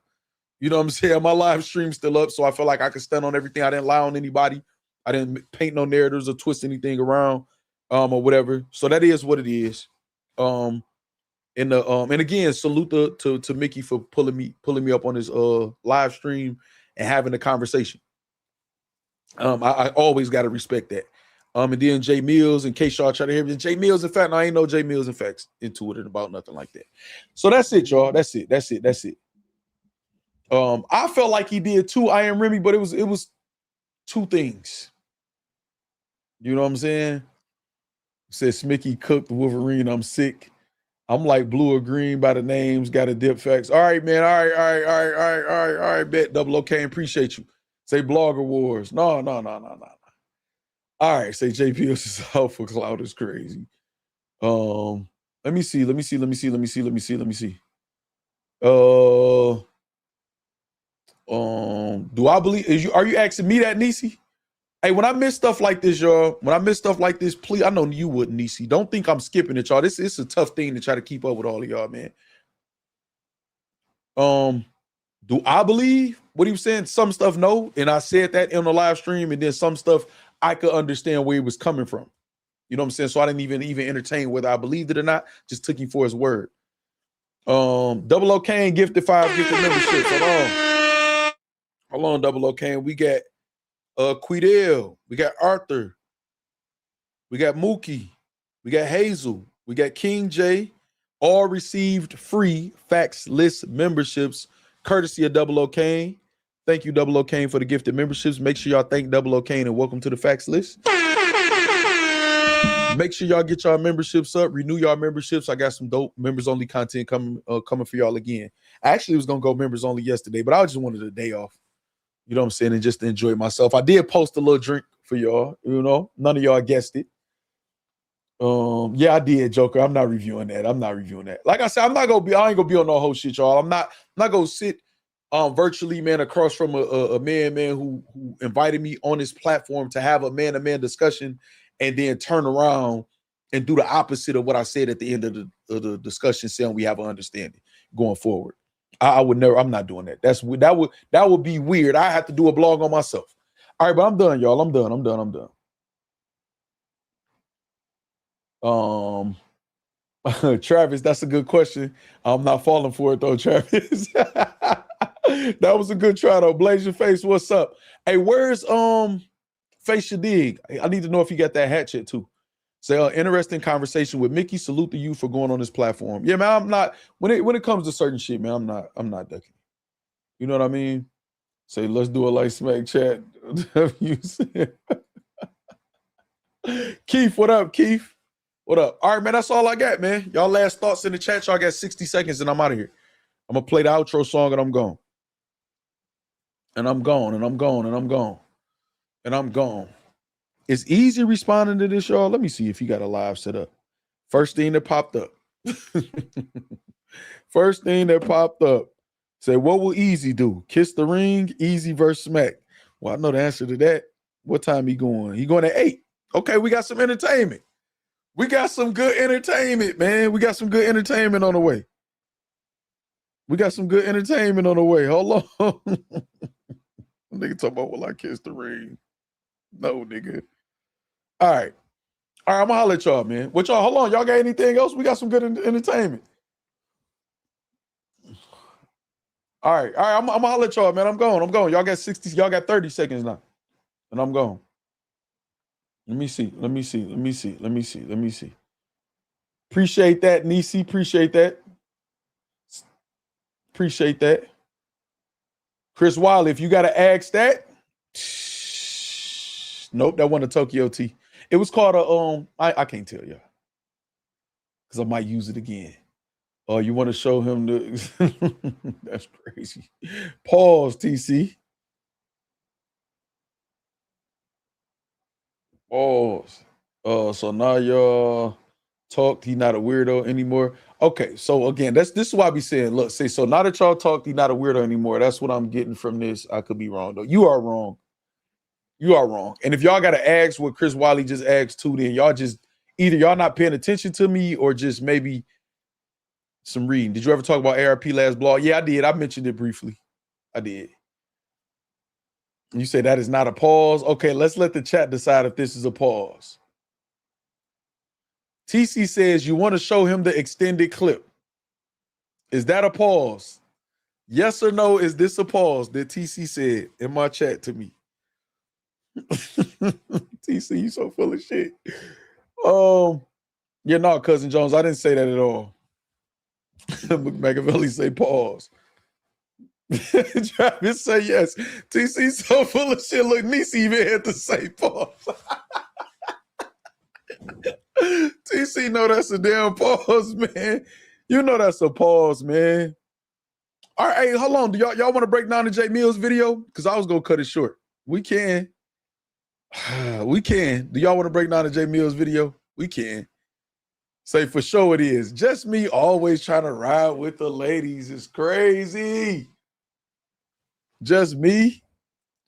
C: You know what I'm saying? My live stream's still up, so I feel like I can stand on everything. I didn't lie on anybody. I didn't paint no narratives or twist anything around or whatever. So that is what it is. And again, salute to Mickey for pulling me up on his live stream and having a conversation. I always got to respect that. And then Jae Millz, in case y'all try to hear me, Jae Millz, in fact, no, I ain't no Jae Millz, in fact, into it about nothing like that. So that's it, y'all. That's it. I felt like he did too, I Am Remy, but it was 2 things. You know what I'm saying? Said Smicky cooked Wolverine. I'm sick. I'm like blue or green by the names. Got a dip facts. All right, man. All right. Bet double OK. Appreciate you. Say Blogger Wars. No. All right. Say JP is out for cloud is crazy. Let me see. Do I believe? Are you asking me that, Nisi? Hey, when I miss stuff like this, y'all, please, I know you wouldn't, Nisi. Don't think I'm skipping it, y'all. This is a tough thing to try to keep up with all of y'all, man. Do I believe what he was saying? Some stuff, no. And I said that in the live stream, and then some stuff I could understand where he was coming from. You know what I'm saying? So I didn't even entertain whether I believed it or not. Just took him for his word. Double OK and gifted 5 gifted memberships. Hold on, Double OK. We got Quidel, we got Arthur, we got Mookie, we got Hazel, we got King J, all received free Factz list memberships courtesy of Double OK. Thank you, Double OK, for the gifted memberships. Make sure y'all thank Double OK and welcome to the Factz list. Make sure y'all get y'all memberships up, renew y'all memberships. I got some dope members only content coming for y'all again. I actually was gonna go members only yesterday, but I just wanted a day off. You know what I'm saying? And just to enjoy myself. I did post a little drink for y'all. You know, none of y'all guessed it. Yeah, I did, Joker. I'm not reviewing that. Like I said, I ain't gonna be on no whole shit, y'all. I'm not gonna sit virtually, man, across from a man who invited me on his platform to have a man-to-man discussion and then turn around and do the opposite of what I said at the end of the discussion, saying we have an understanding going forward. I would never. I'm not doing that. That would be weird. I have to do a blog on myself. All right, but I'm done, y'all. I'm done. Travis, that's a good question. I'm not falling for it though, Travis. That was a good try though. Blaze your face. What's up? Hey, where's Face Your Dig? I need to know if you got that hatchet too. Say, interesting conversation with Mickey. Salute to you for going on this platform. Yeah, man, I'm not, when it comes to certain shit, man, I'm not ducking. You know what I mean? Say, let's do it like smack chat. Keith, what up, Keith? What up? All right, man, that's all I got, man. Y'all last thoughts in the chat. Y'all got 60 seconds and I'm out of here. I'm going to play the outro song and I'm gone. And I'm gone. Is Eazy responding to this, y'all? Let me see if he got a live set up. First thing that popped up. First thing that popped up. Say, what will Eazy do? Kiss the ring, Eazy versus Smack. Well, I know the answer to that. What time he going? He going at 8. Okay, we got some entertainment. We got some good entertainment, man. We got some good entertainment on the way. We got some good entertainment on the way. Hold on. Nigga talking about, will I kiss the ring? No, nigga. All right. All right, I'm gonna holler at y'all, man. What y'all, hold on. Y'all got anything else? We got some good entertainment. All right, I'm gonna holler at y'all, man. I'm going. Y'all got 60, y'all got 30 seconds now. And I'm going. Let me see. Appreciate that, Nisi. Appreciate that. Chris Wiley, if you got to ask that, nope, that wasn't a Tokyo T. It was called a I can't tell you because I might use it again. Oh, you want to show him the that's crazy. Pause, TC. Pause. So now y'all talked, he not a weirdo anymore. Okay, so again, this is why I be saying, look, so now that y'all talked, he not a weirdo anymore. That's what I'm getting from this. I could be wrong though. You are wrong. And if y'all gotta ask what Chris Wiley just asked too, then y'all just either y'all not paying attention to me or just maybe some reading. Did you ever talk about ARP last blog? Yeah, I did. I mentioned it briefly. I did. You say that is not a pause. Okay, let's let the chat decide if this is a pause. TC says you want to show him the extended clip. Is that a pause? Yes or no? Is this a pause that TC said in my chat to me? TC, you so full of shit. You're not Cousin Jones. I didn't say that at all. Machiavelli say pause. Travis say yes. TC so full of shit. Look, Nisi even had to say pause. TC know that's a damn pause, man. You know that's a pause, man. All right, hey, hold on. Do y'all want to break down the Jae Millz video? Because I was gonna cut it short. We can. We can. Do y'all want to break down the Jae Millz video? We can. Say for sure it is. Just me always trying to ride with the ladies is crazy. Just me.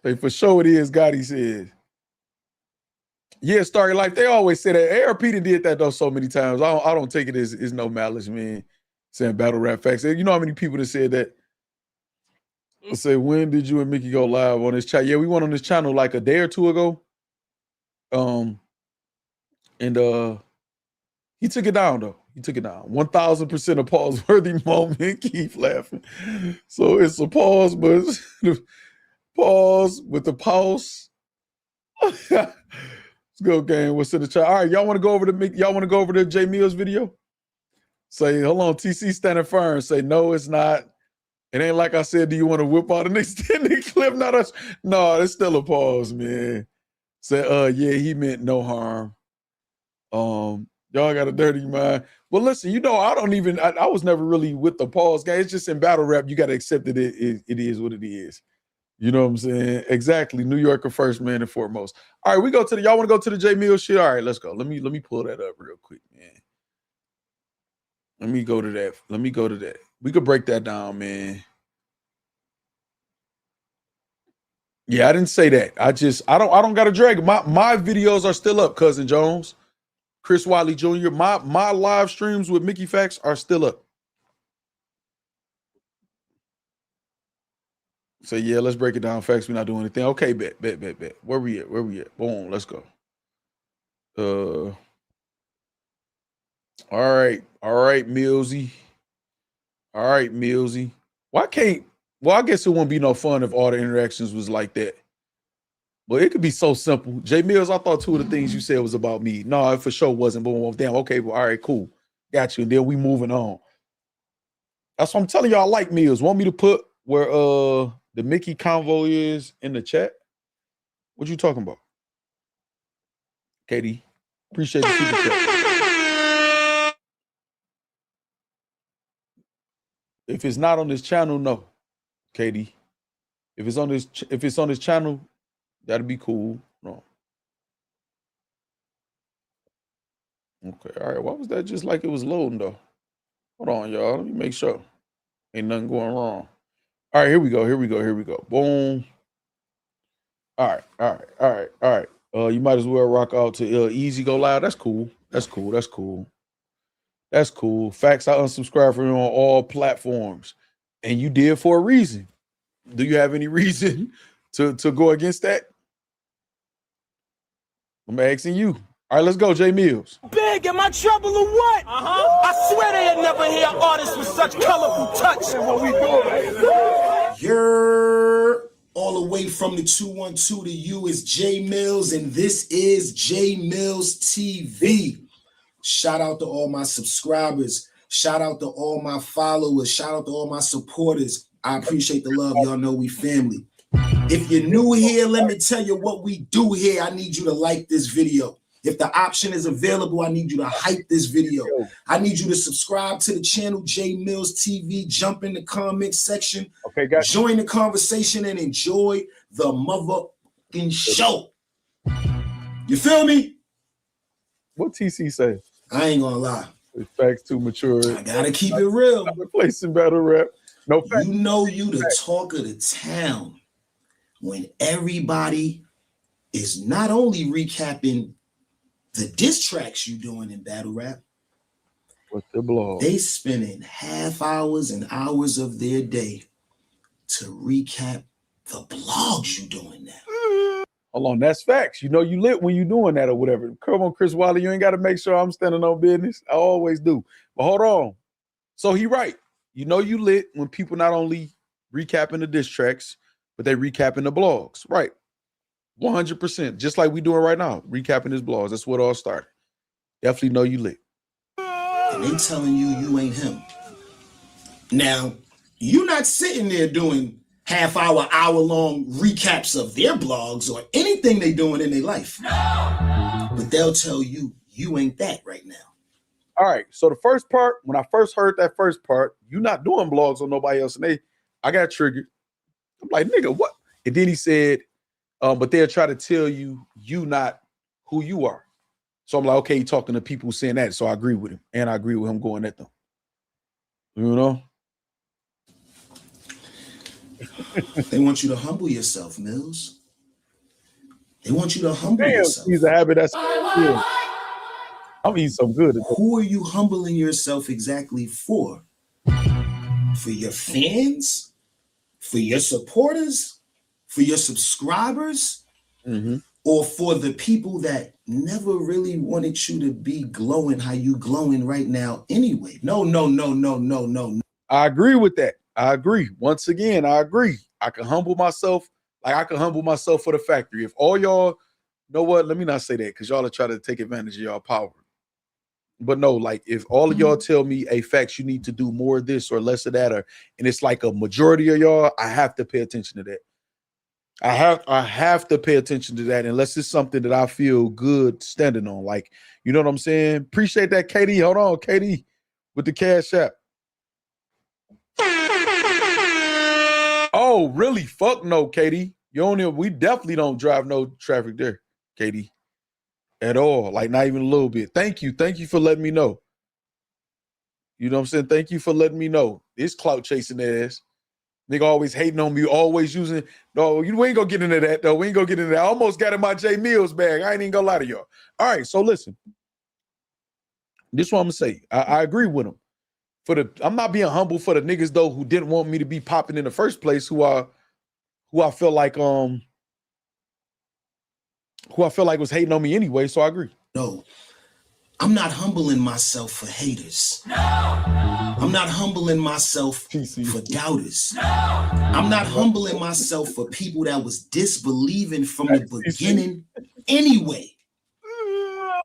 C: Say for sure it is, Gotti said. Yeah, Starry Life. They always say that. ARP did that though so many times. I don't take it as no malice, man. Saying battle rap facts. You know how many people that said that? Say, when did you and Mickey go live on this chat? Yeah, we went on this channel like a day or two ago. And he took it down though. He took it down. 1000% a pause worthy moment. Keep laughing. So it's a pause, but pause with the pause. Let's go, gang. What's in the chat? All right, y'all want to go over the Jae Millz video? Say, hold on, TC standing firm. Say, no, it's not. It ain't like I said, do you want to whip out an extended clip? No, it's still a pause, man. Say, yeah, he meant no harm. Y'all got a dirty mind. Well, listen, you know, I was never really with the pause, guys. It's just in battle rap, you got to accept that it is what it is. You know what I'm saying? Exactly. New Yorker first, man and foremost. All right, y'all want to go to the Jae Millz shit? All right, let's go. Let me pull that up real quick, man. Let me go to that. We could break that down, man. Yeah, I didn't say that. I don't got to drag it. My videos are still up, Cousin Jones. Chris Wiley Jr. My live streams with Mickey Factz are still up. So yeah, let's break it down. Facts, we're not doing anything. Okay, bet. Where we at? Boom, let's go. All right, Millsy. All right, Millsy. Well, I guess it wouldn't be no fun if all the interactions was like that. But it could be so simple. Jae Millz, I thought two of the things you said was about me. No, it for sure wasn't. But damn, okay, well, all right, cool. Got you. And then we moving on. That's what I'm telling y'all. I like Millz. Want me to put where the Mickey convo is in the chat? What you talking about? Katie, appreciate the super chat. If it's not on this channel, no. Katie, if it's on this channel, that'd be cool. No. Okay, all right. Why was that just like it was loading though? Hold on, y'all. Let me make sure. Ain't nothing going wrong. All right, here we go. Here we go. Here we go. Boom. All right, all right, all right, all right. You might as well rock out to Eazy Go Loud. That's cool. That's cool. That's cool. That's cool. Factz, I unsubscribed from you on all platforms. And you did for a reason. Do you have any reason to go against that? I'm asking you. All right, let's go, Jae Millz.
E: Big, am I trouble or what? I swear they had never hear artists with such colorful touch. What we doing?
J: You're all the way from the 212 to you is Jae Millz, and this is Jae Millz TV. Shout out to all my subscribers. Shout out to all my followers. Shout out to all my supporters. I appreciate the love. Y'all know we family. If you're new here, let me tell you what we do here. I need you to like this video. If the option is available, I need you to hype this video. I need you to subscribe to the channel, Jae Millz TV. Jump in the comment section.
C: Okay, guys.
J: Join the conversation and enjoy the motherfucking show. You feel me?
C: What TC say?
J: I ain't gonna lie.
C: Factz too mature.
J: I gotta keep it real.
C: Replacing battle rap. No facts.
J: You know you the talk of the town when everybody is not only recapping the diss tracks you doing in battle rap,
C: What's the blog?
J: they spending half hours and hours of their day to recap the blogs you doing now.
C: Hold on, that's facts. You know you lit when you doing that or whatever. Come on, Chris Wilder, you ain't got to make sure I'm standing on business. I always do. But hold on. So he right. You know you lit when people not only recapping the diss tracks, but they recapping the blogs. Right. 100%. Just like we doing right now, recapping his blogs. That's what all started. Definitely know you lit.
J: And they telling you you ain't him. Now, you not sitting there doing half-hour, hour-long recaps of their blogs or anything they doing in their life. No. But they'll tell you you ain't that right now.
C: All right. So the first part, when I first heard that first part, you not doing blogs on nobody else. And I got triggered. I'm like, nigga, what? And then he said, but they'll try to tell you not who you are. So I'm like, okay, he talking to people saying that. So I agree with him. And I agree with him going at them. You know?
J: They want you to humble yourself, Millz. They want you to humble yourself.
C: He's a habit that's good. I'm eating some good.
J: Who are you humbling yourself exactly for? For your fans? For your supporters? For your subscribers?
C: Mm-hmm.
J: Or for the people that never really wanted you to be glowing how you glowing right now anyway? No.
C: I agree with that. I agree. Once again, I agree. I can humble myself. Like I can humble myself for the factory. If all y'all, you know what? Let me not say that because y'all are trying to take advantage of y'all power. But no, like if all of y'all tell me, hey, Factz, you need to do more of this or less of that, and it's like a majority of y'all, I have to pay attention to that. I have to pay attention to that unless it's something that I feel good standing on. Like, you know what I'm saying? Appreciate that, KD. Hold on, KD, with the Cash App. Oh, really? Fuck no, KD. We definitely don't drive no traffic there, KD. At all. Like, not even a little bit. Thank you. Thank you for letting me know. You know what I'm saying? Thank you for letting me know. It's clout chasing ass. Nigga always hating on me, always using. No, we ain't gonna get into that, though. We ain't gonna get into that. I almost got in my Jae Millz bag. I ain't even gonna lie to y'all. All right, so listen. This is what I'm gonna say. I agree with him. I'm not being humble for the niggas though who didn't want me to be popping in the first place, who I feel like was hating on me anyway. So I agree.
J: No, I'm not humbling myself for haters. No. I'm not humbling myself for doubters. No. I'm not humbling myself for people that was disbelieving from the beginning anyway.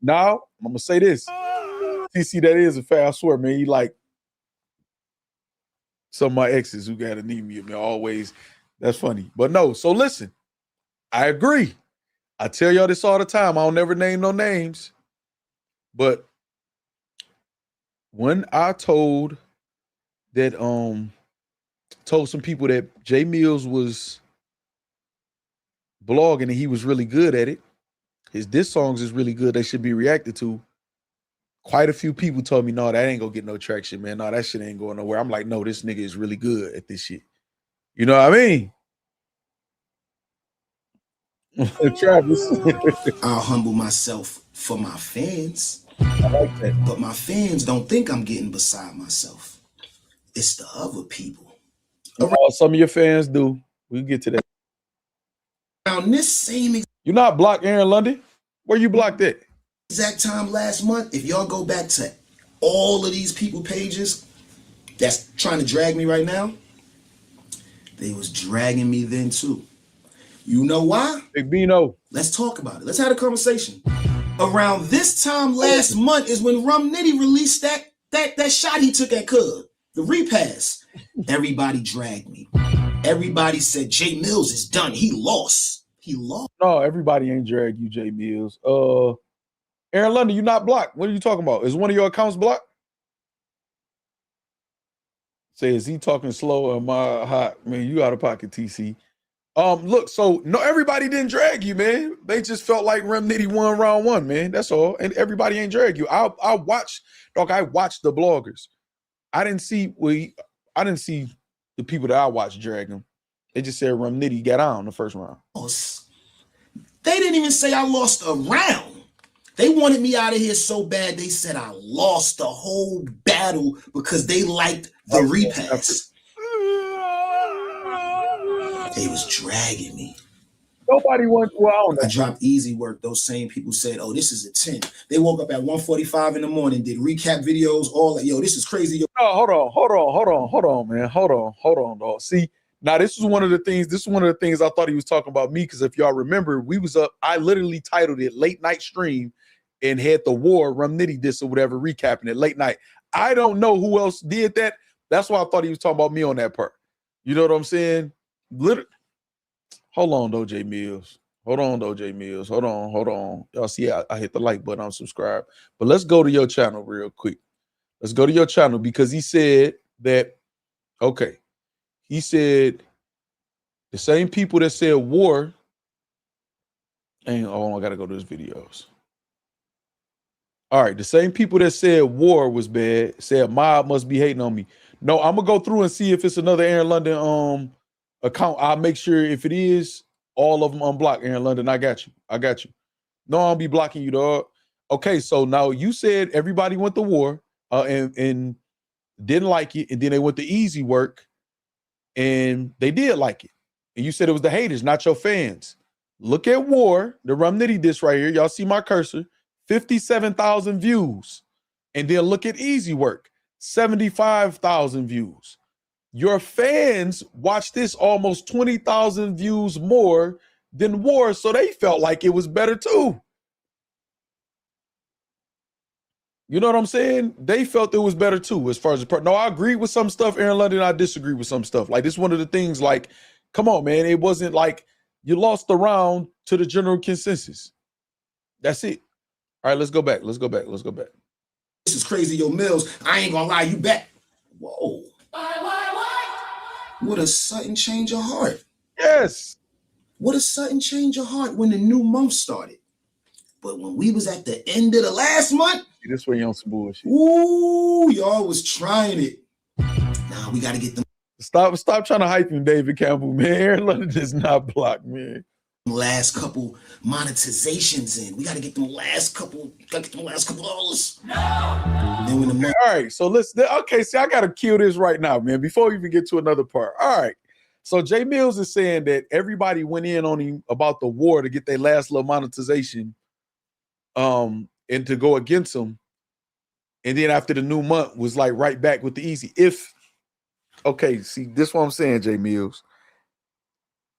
C: Now, I'm gonna say this. TC, that is a fact. I swear, man. He like some of my exes who got to need me, man. Always. That's funny. But no, so listen. I agree. I tell y'all this all the time. I don't never name no names. But when I told some people that Jae Millz was blogging and he was really good at it, his diss songs is really good, they should be reacted to. quite a few people told me, no, that ain't gonna get no traction, man. No, that shit ain't going nowhere. I'm like, no, this nigga is really good at this shit. You know what I mean? Travis.
J: I'll humble myself for my fans.
C: I like that.
J: But my fans don't think I'm getting beside myself. It's the other people.
C: Some of your fans do. We'll get to that.
J: Around this same
C: You're not blocked Aaron London? Where you blocked at?
J: exact time last month, if y'all go back to all of these people pages that's trying to drag me right now, they was dragging me then too. You know why?
C: Big Bino.
J: Let's talk about it. Let's have a conversation. Around this time last month is when Rum Nitty released that shot he took at Cub, the repass. Everybody dragged me. Everybody said Jae Millz is done. He lost. He lost.
C: No, everybody ain't drag you, Jae Millz. Aaron London, you not blocked. What are you talking about? Is one of your accounts blocked? Say, is he talking slow or am I hot? Man, you out of pocket, TC. Look, so no, everybody didn't drag you, man. They just felt like Rem Nitty won round one, man. That's all. And everybody ain't drag you. I watched the bloggers. I didn't see the people that I watched drag them. They just said Rem Nitty got out in the first round.
J: They didn't even say I lost a round. They wanted me out of here so bad, they said I lost the whole battle because they liked the repass. They was dragging me.
C: Nobody went well.
J: I dropped Eazy work. Those same people said, oh, this is a 10. They woke up at 1:45 in the morning, did recap videos, all that. Yo, this is crazy. Yo.
C: No, hold on, man. Hold on, dog. See, now this is one of the things I thought he was talking about me, because if y'all remember, we was up, I literally titled it Late Night Stream and had the war, Rum Nitty this or whatever, recapping it late night. I don't know who else did that. That's why I thought he was talking about me on that part. You know what I'm saying? Hold on, though, Jae Millz. Hold on. Y'all see, I hit the like button. I'm subscribed. But let's go to your channel real quick. Let's go to your channel because he said that, okay, he said the same people that said war, and I got to go to his videos. All right, the same people that said war was bad said Mob must be hating on me. No, I'm going to go through and see if it's another Aaron London account. I'll make sure if it is, all of them unblock. Aaron London, I got you. No, I'll be blocking you, dog. Okay, so now you said everybody went to war and didn't like it, and then they went to Eazy work and they did like it. And you said it was the haters, not your fans. Look at war, the Rum Nitty disc right here. Y'all see my cursor, 57,000 views. And then look at Eazy work, 75,000 views. Your fans watched this almost 20,000 views more than war, so they felt like it was better too. You know what I'm saying? They felt it was better too, as far as no, I agree with some stuff, Aaron London. I disagree with some stuff. Like, this is one of the things, like, come on, man. It wasn't like you lost the round to the general consensus. That's it. All right, let's go back. This
J: is crazy, yo, Millz. I ain't gonna lie, you back. Whoa. What a sudden change of heart.
C: Yes.
J: What a sudden change of heart when the new month started. But when we was at the end of the last month,
C: this way on some bullshit.
J: Ooh, y'all was trying it. Now we gotta get them.
C: Stop trying to hype him, David Campbell, man. Aaron London does not block, man.
J: Last couple monetizations in. We gotta get them last couple dollars. No. Then when the
C: all right, so okay, see, I gotta kill this right now, man, before we even get to another part. All right. So Jae Millz is saying that everybody went in on him about the war to get their last little monetization, and to go against him. And then after the new month was like right back with the Eazy. Okay, see, this is what I'm saying, Jae Millz.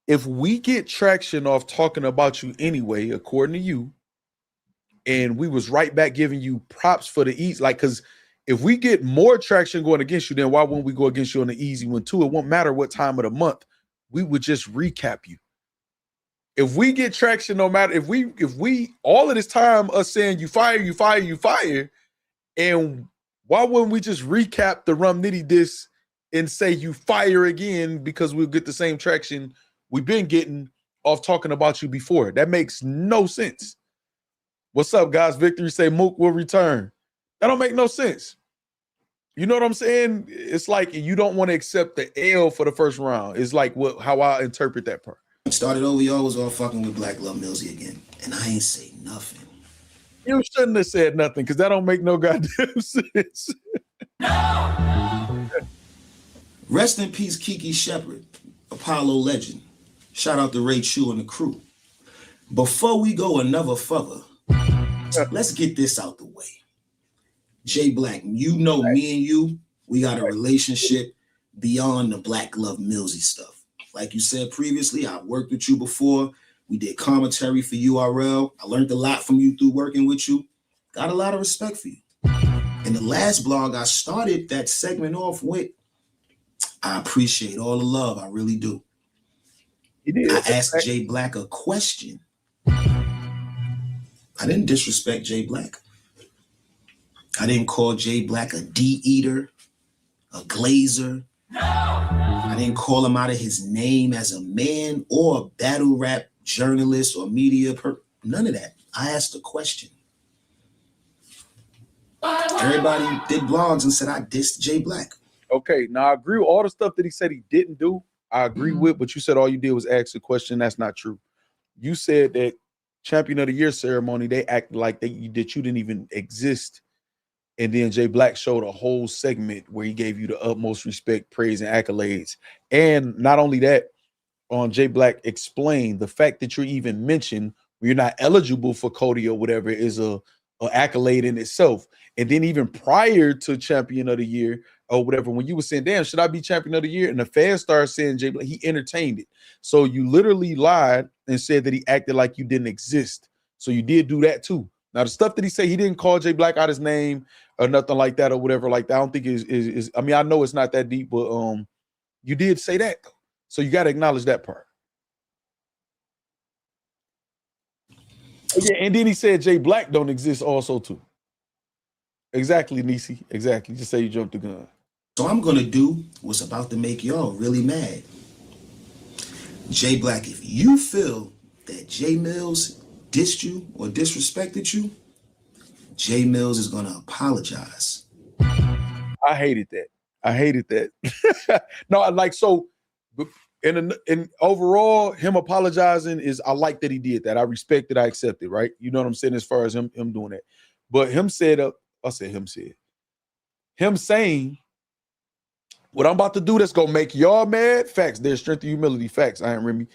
C: If we get traction off talking about you anyway, according to you, and we was right back giving you props for the Eazy, like, because if we get more traction going against you, then why wouldn't we go against you on the Eazy one too? It won't matter what time of the month. We would just recap you. If we get traction, no matter if we all of this time us saying you fire, and why wouldn't we just recap the Rum Nitty disc and say you fire again, because we'll get the same traction we've been getting off talking about you before? That makes no sense. What's up, guys? Victory say Mook will return. That don't make no sense. You know what I'm saying? It's like you don't want to accept the L for the first round. It's like how I interpret that part.
J: Started over, y'all was all fucking with Black Love Millsy again. And I ain't say nothing.
C: You shouldn't have said nothing because that don't make no goddamn sense.
J: Rest in peace, Kiki Shepard, Apollo legend. Shout out to Ray Chu and the crew. Before we go another further, let's get this out the way. Jay Black, you know me and you, we got a relationship beyond the Black Love Millsy stuff. Like you said previously, I've worked with you before. We did commentary for URL. I learned a lot from you through working with you. Got a lot of respect for you. In the last blog, I started that segment off with, I appreciate all the love. I really do. I asked Jay Black a question. I didn't disrespect Jay Black. I didn't call Jay Black a D-eater, a glazer. I didn't call him out of his name as a man or a battle rap journalist or media none of that. I asked a question. Everybody did blogs and said I dissed Jay Black.
C: Okay, now I agree with all the stuff that he said he didn't do. I agree with, but you said all you did was ask a question. That's not true. You said that Champion of the Year ceremony, they acted like that you didn't even exist. And then Jay Black showed a whole segment where he gave you the utmost respect, praise, and accolades. And not only that, Jay Black explained the fact that you're even mentioned, you're not eligible for Cody or whatever, is a accolade in itself. And then even prior to Champion of the Year or whatever, when you were saying, damn, should I be Champion of the Year? And the fans started saying Jay Black, he entertained it. So you literally lied and said that he acted like you didn't exist. So you did do that too. Now, the stuff that he said, he didn't call Jay Black out his name or nothing like that or whatever like that. I don't think is I mean, I know it's not that deep, but you did say that though. So you got to acknowledge that part. Yeah, and then he said Jay Black don't exist also too. Exactly, Nisi. Exactly. Just say you jumped the gun.
J: So I'm gonna do what's about to make y'all really mad. Jay Black, if you feel that Jae Millz dissed you or disrespected you, Jae Millz is gonna apologize.
C: I hated that. I hated that. No, I like so. In overall, him apologizing is, I like that he did that. I respect it. I accept it. Right? You know what I'm saying as far as him doing that. But him saying what I'm about to do that's gonna make y'all mad. Facts. There's strength and humility. Facts. I ain't Remy.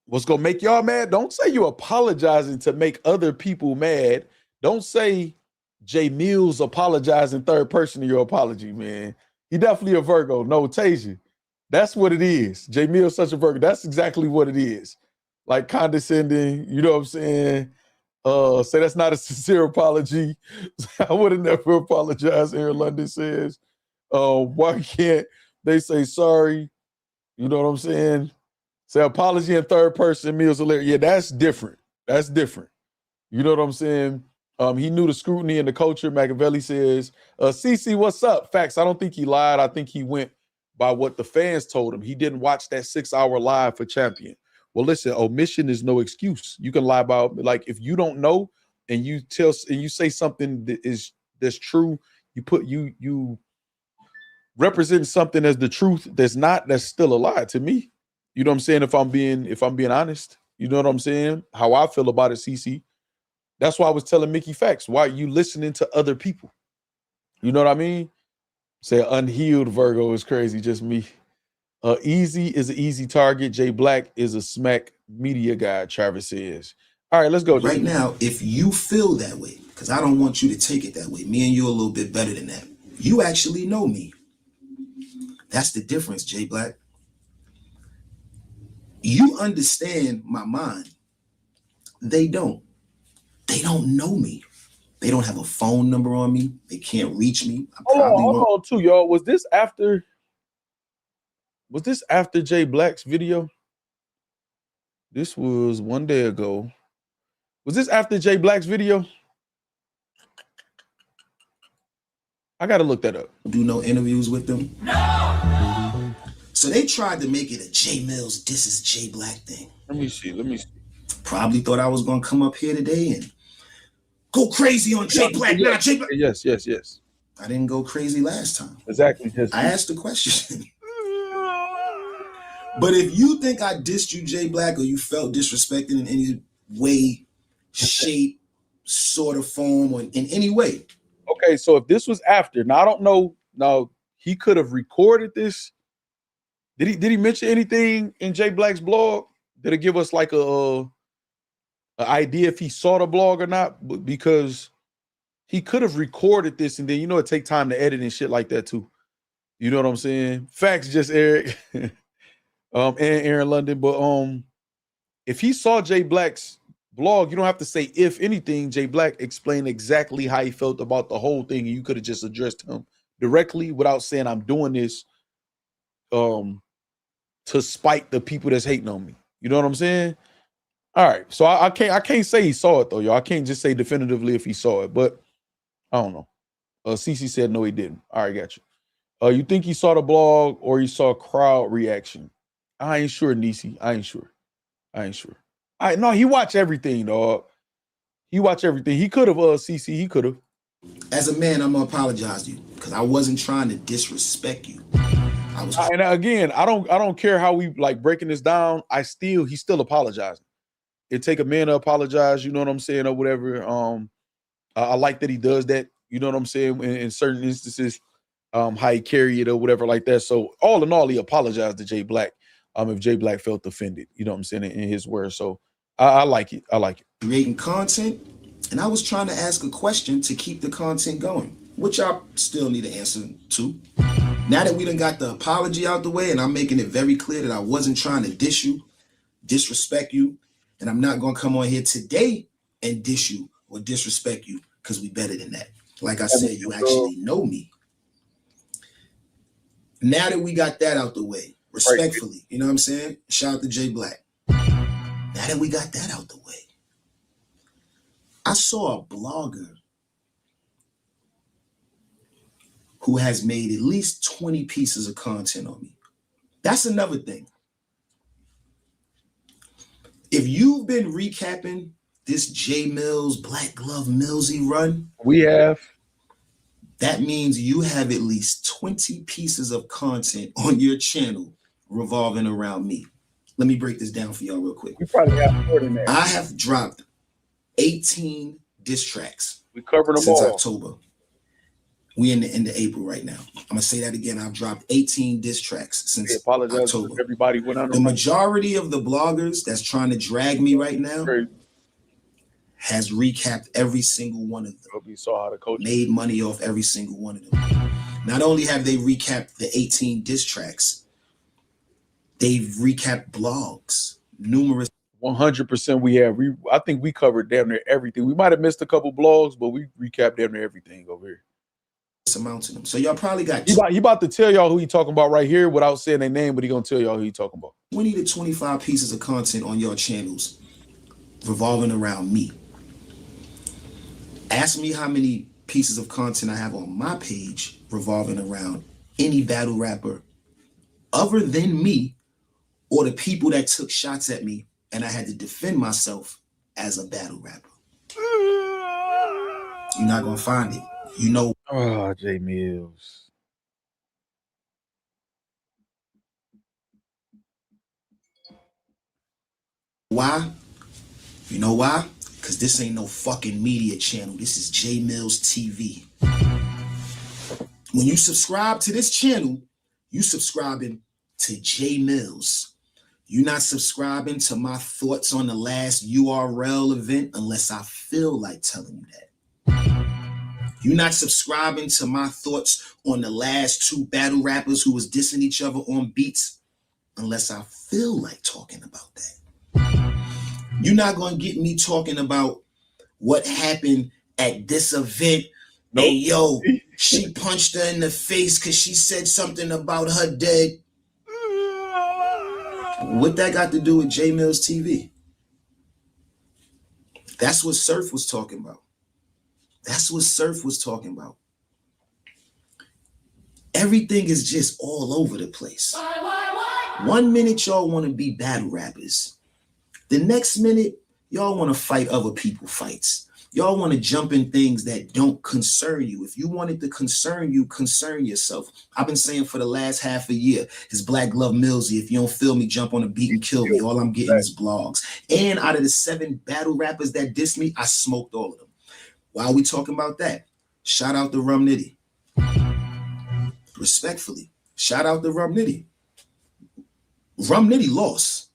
C: What's gonna make y'all mad? Don't say you apologizing to make other people mad. Don't say Jae Millz apologizing third person to your apology, man. He definitely a Virgo. No, Tasia. That's what it is. Jae Millz such a Virgo. That's exactly what it is. Like condescending, you know what I'm saying? Say that's not a sincere apology. I would have never apologized, Aaron London says. Why can't they say sorry? You know what I'm saying? Say apology in third person, Millz hilarious. Yeah, that's different. That's different. You know what I'm saying? He knew the scrutiny and the culture. Machiavelli says, CC, what's up? Facts. I don't think he lied. I think he went by what the fans told him. He didn't watch that 6-hour live for Champion. Well, listen, omission is no excuse. You can lie about, like, if you don't know and you say something that's true, you represent something as the truth that's still a lie to me. You know what I'm saying? If I'm being honest, you know what I'm saying? How I feel about it, CC. That's why I was telling Mickey Facts. Why are you listening to other people? You know what I mean? Say unhealed Virgo is crazy, just me. Eazy is an easy target. Jay Black is a smack media guy, Travis says. All right, let's go.
J: Right now, if you feel that way, because I don't want you to take it that way. Me and you are a little bit better than that. You actually know me. That's the difference, Jay Black. You understand my mind. They don't. They don't know me. They don't have a phone number on me. They can't reach me.
C: Hold on, too, y'all. Was this after Jay Black's video? This was one day ago. Was this after Jay Black's video? I gotta look that up.
J: Do no interviews with them. No. So they tried to make it a Jae Millz disses Jay Black thing.
C: Let me see.
J: Probably thought I was gonna come up here today and go crazy on Jae Black. Nah, Jae Black.
C: Yes.
J: I didn't go crazy last time.
C: Exactly.
J: I asked the question. But if you think I dissed you, Jae Black, or you felt disrespected in any way, shape, sort of form, or in any way.
C: Okay, so if this was after, now I don't know. Now he could have recorded this. Did he mention anything in Jae Black's blog? Did it give us like a idea if he saw the blog or not? Because he could have recorded this, and then it take time to edit and shit like that too. You know what I'm saying? Facts, just Eric, and Aaron London. But if he saw Jae Black's blog, you don't have to say if anything. Jae Black explained exactly how he felt about the whole thing, and you could have just addressed him directly without saying, "I'm doing this to spite the people that's hating on me." You know what I'm saying? All right, so I can't say he saw it though, y'all. I can't just say definitively if he saw it, but I don't know. CC said no, he didn't. All right, got you. You think he saw the blog or he saw crowd reaction? I ain't sure, Nisi. I ain't sure. No, he watched everything, dog. He watched everything. He could have, CC, he could have.
J: As a man, I'm gonna apologize to you because I wasn't trying to disrespect you.
C: And again, I don't care how we like breaking this down. He's still apologizing. It take a man to apologize, you know what I'm saying, or whatever. I like that he does that, you know what I'm saying, in certain instances, how he carry it or whatever like that. So all in all, he apologized to Jae Black. If Jae Black felt offended, you know what I'm saying, in his words. So I like it.
J: Creating content, and I was trying to ask a question to keep the content going, which I still need an answer to. Now that we done got the apology out the way, and I'm making it very clear that I wasn't trying to diss you, disrespect you, and I'm not gonna come on here today and diss you or disrespect you because we better than that. Like I said, you actually know me. Now that we got that out the way, respectfully, you know what I'm saying? Shout out to Jae Black. Now that we got that out the way, I saw a blogger who has made at least 20 pieces of content on me. That's another thing. If you've been recapping this Jae Millz, Black Glove Millsy run,
C: we have.
J: That means you have at least 20 pieces of content on your channel revolving around me. Let me break this down for y'all real quick.
C: We probably have more than that.
J: I have dropped 18 diss tracks.
C: We covered them
J: since
C: all.
J: October. We in the April right now. I'm gonna say that again. I've dropped 18 diss tracks since October.
C: Everybody went on.
J: The majority of the bloggers that's trying to drag me right now has recapped every single one of them.
C: You saw how the coach
J: made money off every single one of them. Not only have they recapped the 18 diss tracks, they've recapped blogs, numerous.
C: 100% we have. I think we covered damn near everything. We might have missed a couple blogs, but we recapped damn near everything over here.
J: Amount of them. So y'all probably got
C: he about to tell y'all who he talking about right here without saying their name, but he gonna tell y'all who he talking about.
J: 20 to 25 pieces of content on your channels revolving around me. Ask me how many pieces of content I have on my page revolving around any battle rapper other than me or the people that took shots at me and I had to defend myself as a battle rapper. You're not gonna find it. You know.
C: Oh, Jae Millz.
J: Why? You know why? Because this ain't no fucking media channel. This is Jae Millz TV. When you subscribe to this channel, you subscribing to Jae Millz. You're not subscribing to my thoughts on the last URL event unless I feel like telling you that. You're not subscribing to my thoughts on the last two battle rappers who was dissing each other on beats unless I feel like talking about that. You're not going to get me talking about what happened at this event. Nope. Hey, yo, she punched her in the face because she said something about her dad. What that got to do with Jae Millz TV? That's what Surf was talking about. That's what Surf was talking about. Everything is just all over the place. 1 minute y'all want to be battle rappers. The next minute, y'all want to fight other people's fights. Y'all want to jump in things that don't concern you. If you want it to concern you, concern yourself. I've been saying for the last half a year, his Black Glove Millsy, if you don't feel me, jump on a beat and kill me. All I'm getting is blogs. And out of the 7 battle rappers that dissed me, I smoked all of them. While we talking about that, shout out to Rum Nitty. Respectfully, shout out to Rum Nitty. Rum Nitty lost.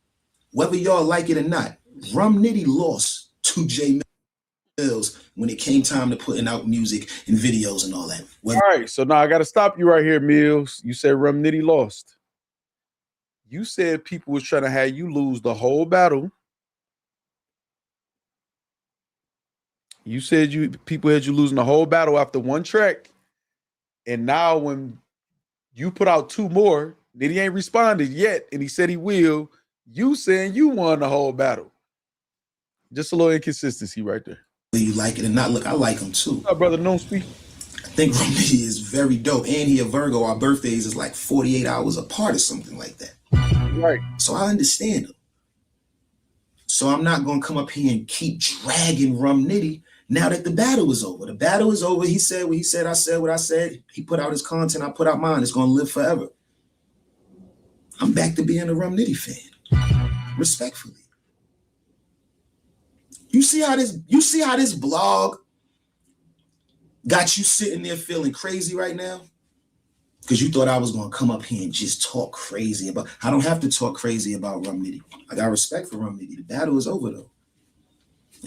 J: Whether y'all like it or not, Rum Nitty lost to Jae Millz when it came time to putting out music and videos and all that.
C: All right, so now I got to stop you right here, Millz. You said Rum Nitty lost. You said people was trying to have you lose the whole battle. You said people had you losing the whole battle after one track. And now when you put out 2 more, Nitty ain't responded yet, and he said he will. You saying you won the whole battle. Just a little inconsistency right there.
J: Whether you like it or not, look, I like him too.
C: What's up, brother? No speak.
J: I think Rum Nitty is very dope. And he a Virgo. Our birthdays is like 48 hours apart or something like that.
C: Right.
J: So I understand him. So I'm not going to come up here and keep dragging Rum Nitty now that the battle is over. The battle is over. He said what he said. I said what I said. He put out his content. I put out mine. It's going to live forever. I'm back to being a Rum Nitty fan. Respectfully. You see how this blog got you sitting there feeling crazy right now? Because you thought I was going to come up here and just talk crazy about. I don't have to talk crazy about Rum Nitty. I got respect for Rum Nitty. The battle is over though.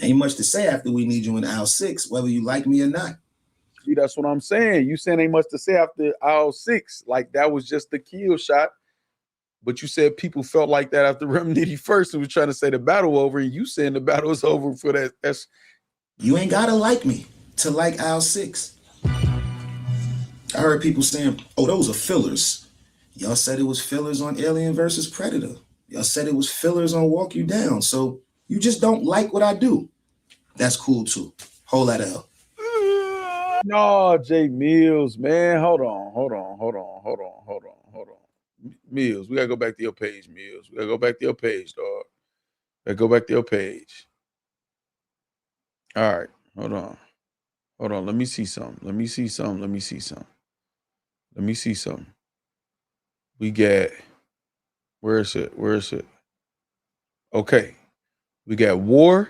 J: Ain't much to say after we need you in aisle 6, whether you like me or not.
C: See, that's what I'm saying. You saying ain't much to say after aisle 6. Like that was just the kill shot. But you said people felt like that after Rum Nitty first and was trying to say the battle over, and you saying the battle is over for that. That's
J: you ain't gotta like me to like aisle 6. I heard people saying, oh, those are fillers. Y'all said it was fillers on Alien versus Predator. Y'all said it was fillers on Walk You Down. So you just don't like what I do. That's cool too. Whole lot of hell.
C: No, Jae Millz, man. Hold on. Millz, we gotta go back to your page, Millz. We gotta go back to your page, dog. Gotta go back to your page. All right, hold on. Let me see something. We got, where is it? Okay. We got War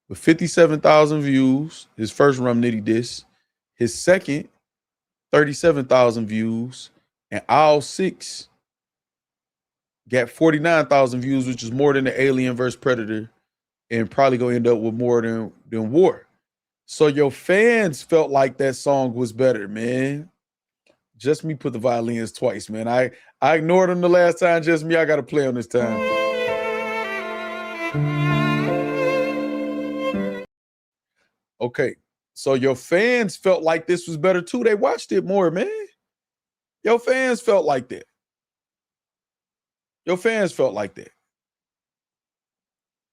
C: with 57,000 views. His first Rum Nitty diss. His second, 37,000 views. And aisle 6 got 49,000 views, which is more than the Alien vs. Predator, and probably gonna end up with more than War. So your fans felt like that song was better, man. Just Me put the violins twice, man. I ignored them the last time. Just Me, I got to play on this time. Okay, so your fans felt like this was better too. They watched it more, man. Your fans felt like that.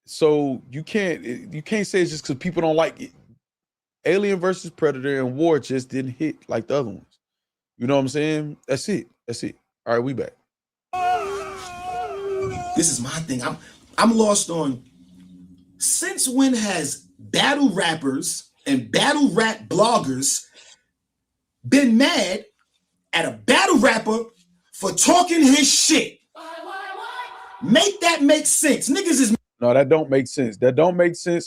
C: So you can't say it's just because people don't like it. Alien versus Predator and War just didn't hit like the other ones. You know what I'm saying? That's it. All right, we back.
J: This is my thing. I'm lost on, since when has battle rappers and battle rap bloggers been mad at a battle rapper for talking his shit? Make that make sense. Niggas is...
C: No, that don't make sense.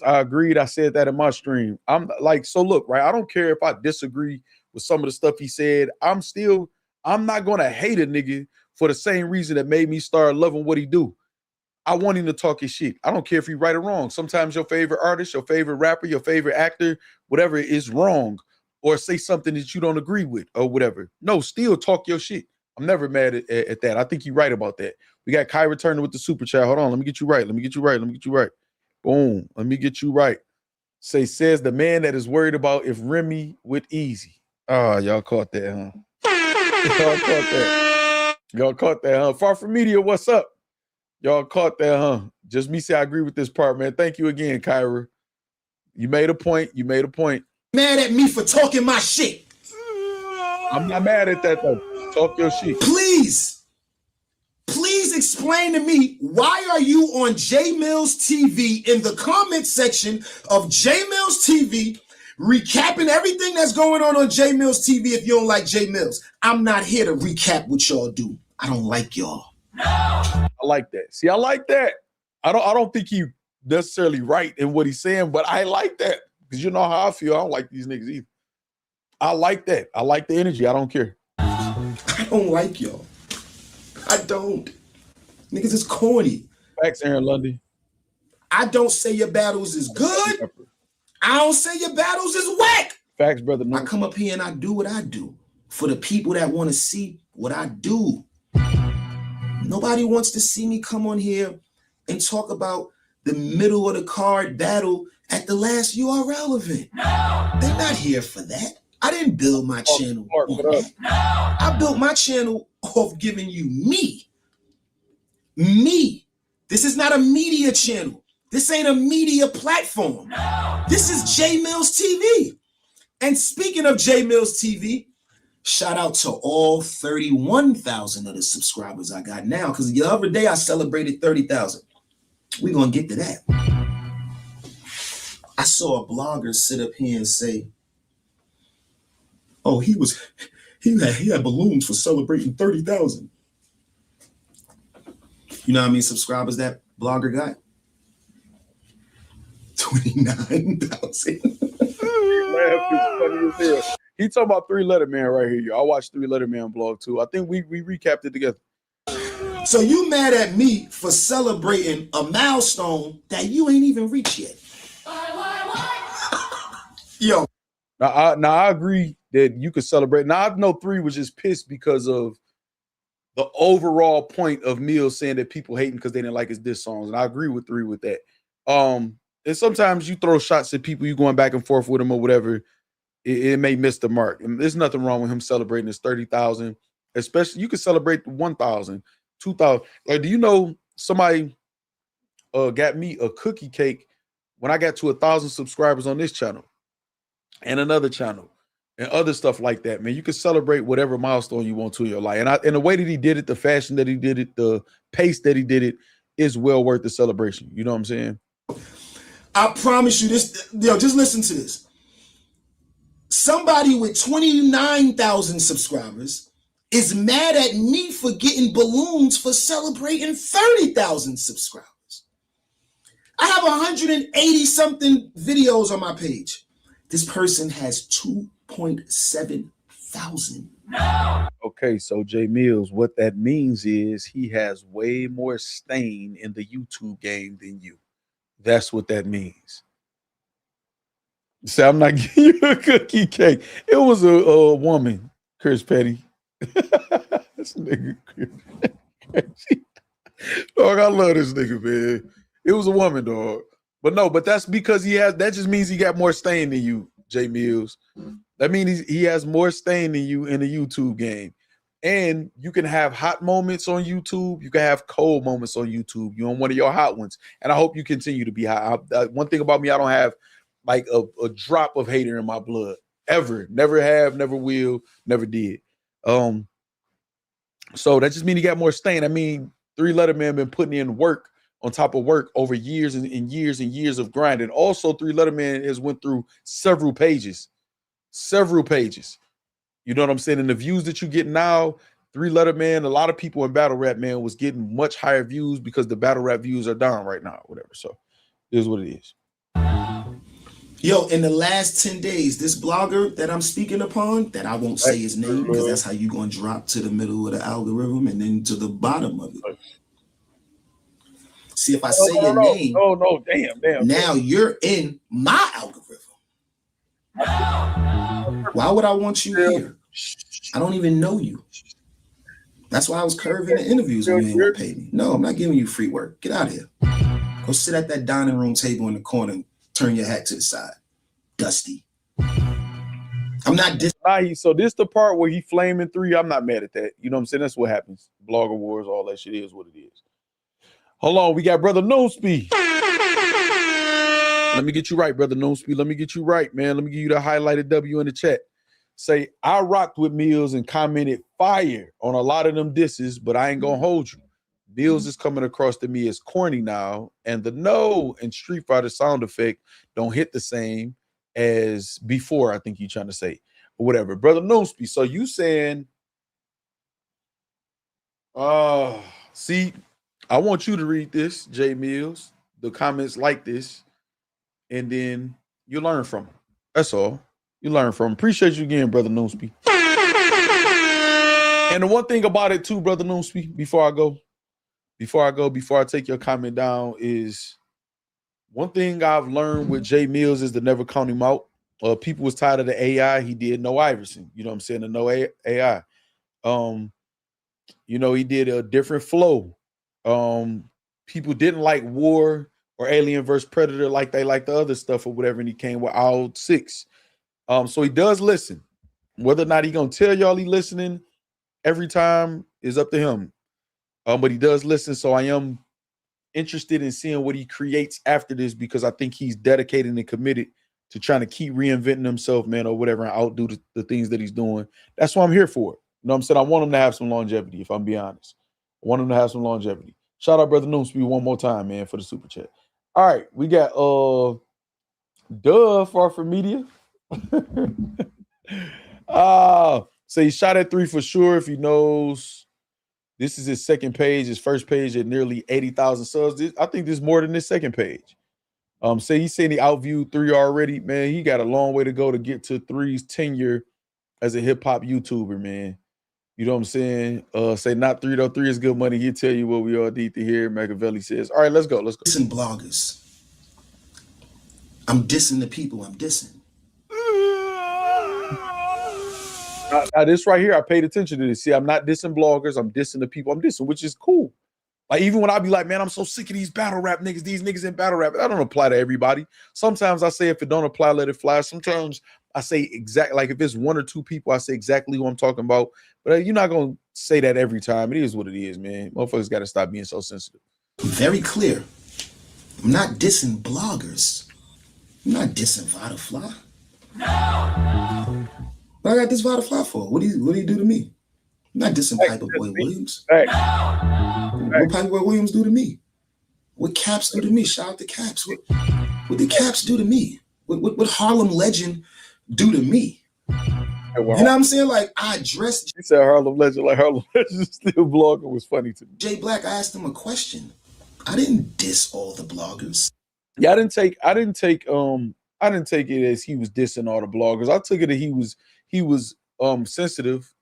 C: I agreed. I said that in my stream. I'm like, so look, right? I don't care if I disagree with some of the stuff he said. I'm not going to hate a nigga for the same reason that made me start loving what he do. I want him to talk his shit. I don't care if he right or wrong. Sometimes your favorite artist, your favorite rapper, your favorite actor, whatever is wrong, or say something that you don't agree with or whatever. No, still talk your shit. I'm never mad at that. I think you're right about that. We got Kai returning with the super chat. Hold on. Let me get you right. Boom. Let me get you right. Says the man that is worried about if Remy with Eazy. Oh, y'all caught that, huh? Y'all caught that, huh? Far From Media, what's up? Y'all caught that, huh? Just me say I agree with this part, man. Thank you again, Kyra. You made a point.
J: Mad at me for talking my shit.
C: I'm not mad at that, though. Talk your shit.
J: Please explain to me, why are you on Jae Millz TV in the comment section of Jae Millz TV, recapping everything that's going on Jae Millz TV if you don't like Jae Millz? I'm not here to recap what y'all do. I don't like y'all.
C: I like that. See, I like that. I don't think he necessarily right in what he's saying, but I like that because you know how I feel. I don't like these niggas either. I like that. I like the energy. I don't care.
J: I don't like y'all. I don't. Niggas is corny.
C: Factz, Aaron Lundy.
J: I don't say your battles is good. I don't say your battles is whack.
C: Factz, brother. No.
J: I come up here and I do what I do for the people that want to see what I do. Nobody wants to see me come on here and talk about the middle of the card battle at the last URL event. They're not here for that. I didn't build my channel on that. I built my channel off giving you me. Me. This is not a media channel. This ain't a media platform. This is Jae Millz TV. And speaking of Jae Millz TV, shout out to all 31,000 of the subscribers I got now, because the other day I celebrated 30,000. We're going to get to that. I saw a blogger sit up here and say, oh, he had balloons for celebrating 30,000. You know how many subscribers that blogger got? 29,000.
C: He talking about 3 Letter Man right here. Y'all. I watched 3 Letter Man blog too. I think we recapped it together.
J: So you mad at me for celebrating a milestone that you ain't even reached yet? Yo.
C: Now I agree that you could celebrate. Now I know 3 was just pissed because of the overall point of Millz saying that people hating because they didn't like his diss songs. And I agree with 3 with that. And sometimes you throw shots at people, you going back and forth with them or whatever. It may miss the mark. And there's nothing wrong with him celebrating his 30,000. Especially you could celebrate 1,000, 2,000. Like, do you know somebody got me a cookie cake when I got to 1,000 subscribers on this channel and another channel and other stuff like that, man. You can celebrate whatever milestone you want to in your life. And the way that he did it, the fashion that he did it, the pace that he did it is well worth the celebration. You know what I'm saying?
J: I promise you this. Yo, just listen to this. Somebody with 29,000 subscribers is mad at me for getting balloons for celebrating 30,000 subscribers. I have 180 something videos on my page. This person has 2.7 thousand.
C: Okay, so Jae Millz, what that means is he has way more stain in the YouTube game than you. That's what that means. So I'm not giving you a cookie cake. It was a woman, Chris Petty. This nigga crazy. Dog, I love this nigga, man. It was a woman, dog. But that's because that just means he got more stain than you, Jae Millz. That means he has more stain than you in the YouTube game. And you can have hot moments on YouTube. You can have cold moments on YouTube. You're on one of your hot ones. And I hope you continue to be hot. One thing about me, I don't have like a drop of hater in my blood. Ever. Never have, never will, never did. So that just means he got more stain. I mean, 3 Letter Man been putting in work on top of work over years and years and years of grinding. Also, 3 Letter Man has went through several pages. You know what I'm saying? And the views that you get now, 3 Letter Man, a lot of people in battle rap, man, was getting much higher views because the battle rap views are down right now, whatever. So it is what it is.
J: Yo, in the last 10 days, this blogger that I'm speaking upon, that I won't say his name because that's how you're going to drop to the middle of the algorithm and then to the bottom of it. See, if I say your name,
C: damn.
J: Now you're in my algorithm. Why would I want you here? I don't even know you. That's why I was curving the interviews when you ain't gonna pay me. No, I'm not giving you free work. Get out of here. Go sit at that dining room table in the corner and turn your hat to the side. Dusty. I'm not
C: so this the part where he flaming 3. I'm not mad at that. You know what I'm saying? That's what happens. Blogger wars, all that shit is what it is. Hold on, we got Brother No Speed. Let me get you right, Brother No Speed. Let me get you right, man. Let me give you the highlighted W in the chat. Say, I rocked with Millz and commented fire on a lot of them disses, but I ain't gonna hold you. Millz is coming across to me as corny now, and the no and Street Fighter sound effect don't hit the same as before. I think you're trying to say, or whatever, brother Noosby. So you saying, see, I want you to read this, Jae Millz, the comments like this, and then you learn from them. That's all. You learn from them. Appreciate you again, brother Noosby. And the one thing about it too, brother Noosby, before I take your comment down, is one thing I've learned with Jae Millz is to never count him out. People was tired of the AI. He did no Iverson. You know what I'm saying? The no AI. You know, he did a different flow. People didn't like War or Alien vs. Predator like they like the other stuff or whatever, and he came with all 6. So he does listen. Whether or not he gonna tell y'all he listening every time is up to him. But he does listen, so I am interested in seeing what he creates after this, because I think he's dedicated and committed to trying to keep reinventing himself, man, or whatever, and outdo the things that he's doing. That's why I'm here for it. You know what I'm saying? I want him to have some longevity, if I'm being honest. I want him to have some longevity. Shout out brother Noosby one more time, man, for the super chat. All right, we got Far From Media. So he shot at 3 for sure. If he knows, this is his second page. His first page at nearly 80,000 subs. I think this is more than his second page. Say he's saying he outviewed 3 already. Man, he got a long way to go to get to 3's tenure as a hip hop YouTuber, man. You know what I'm saying? Say not 3 though. 3 is good money. He'll tell you what we all need to hear. Machiavelli says. All right, let's go.
J: Dissing bloggers. I'm dissing the people I'm dissing.
C: Now, this right here, I paid attention to this. See, I'm not dissing bloggers. I'm dissing the people I'm dissing, which is cool. Like, even when I be like, man, I'm so sick of these battle rap niggas, these niggas in battle rap. That don't apply to everybody. Sometimes I say if it don't apply, let it fly. Sometimes I say exactly, like if it's 1 or 2 people, I say exactly who I'm talking about. But you're not going to say that every time. It is what it is, man. Motherfuckers got to stop being so sensitive.
J: Very clear. I'm not dissing bloggers. I'm not dissing Vodafly. No. What I got this Vodafly for? What do you do to me? I'm not dissing Piper Boy Williams.
C: Hey.
J: What Piper Boy Williams do to me? What Caps do to me? Shout out to Caps. What did Caps do to me? What Harlem Legend do to me? You know what I'm saying? Like, I addressed.
C: You said Harlem Legend, like Harlem Legend still blogging was funny to me.
J: Jay Black, I asked him a question. I didn't diss all the bloggers.
C: Yeah, I didn't take it as he was dissing all the bloggers. I took it that he was sensitive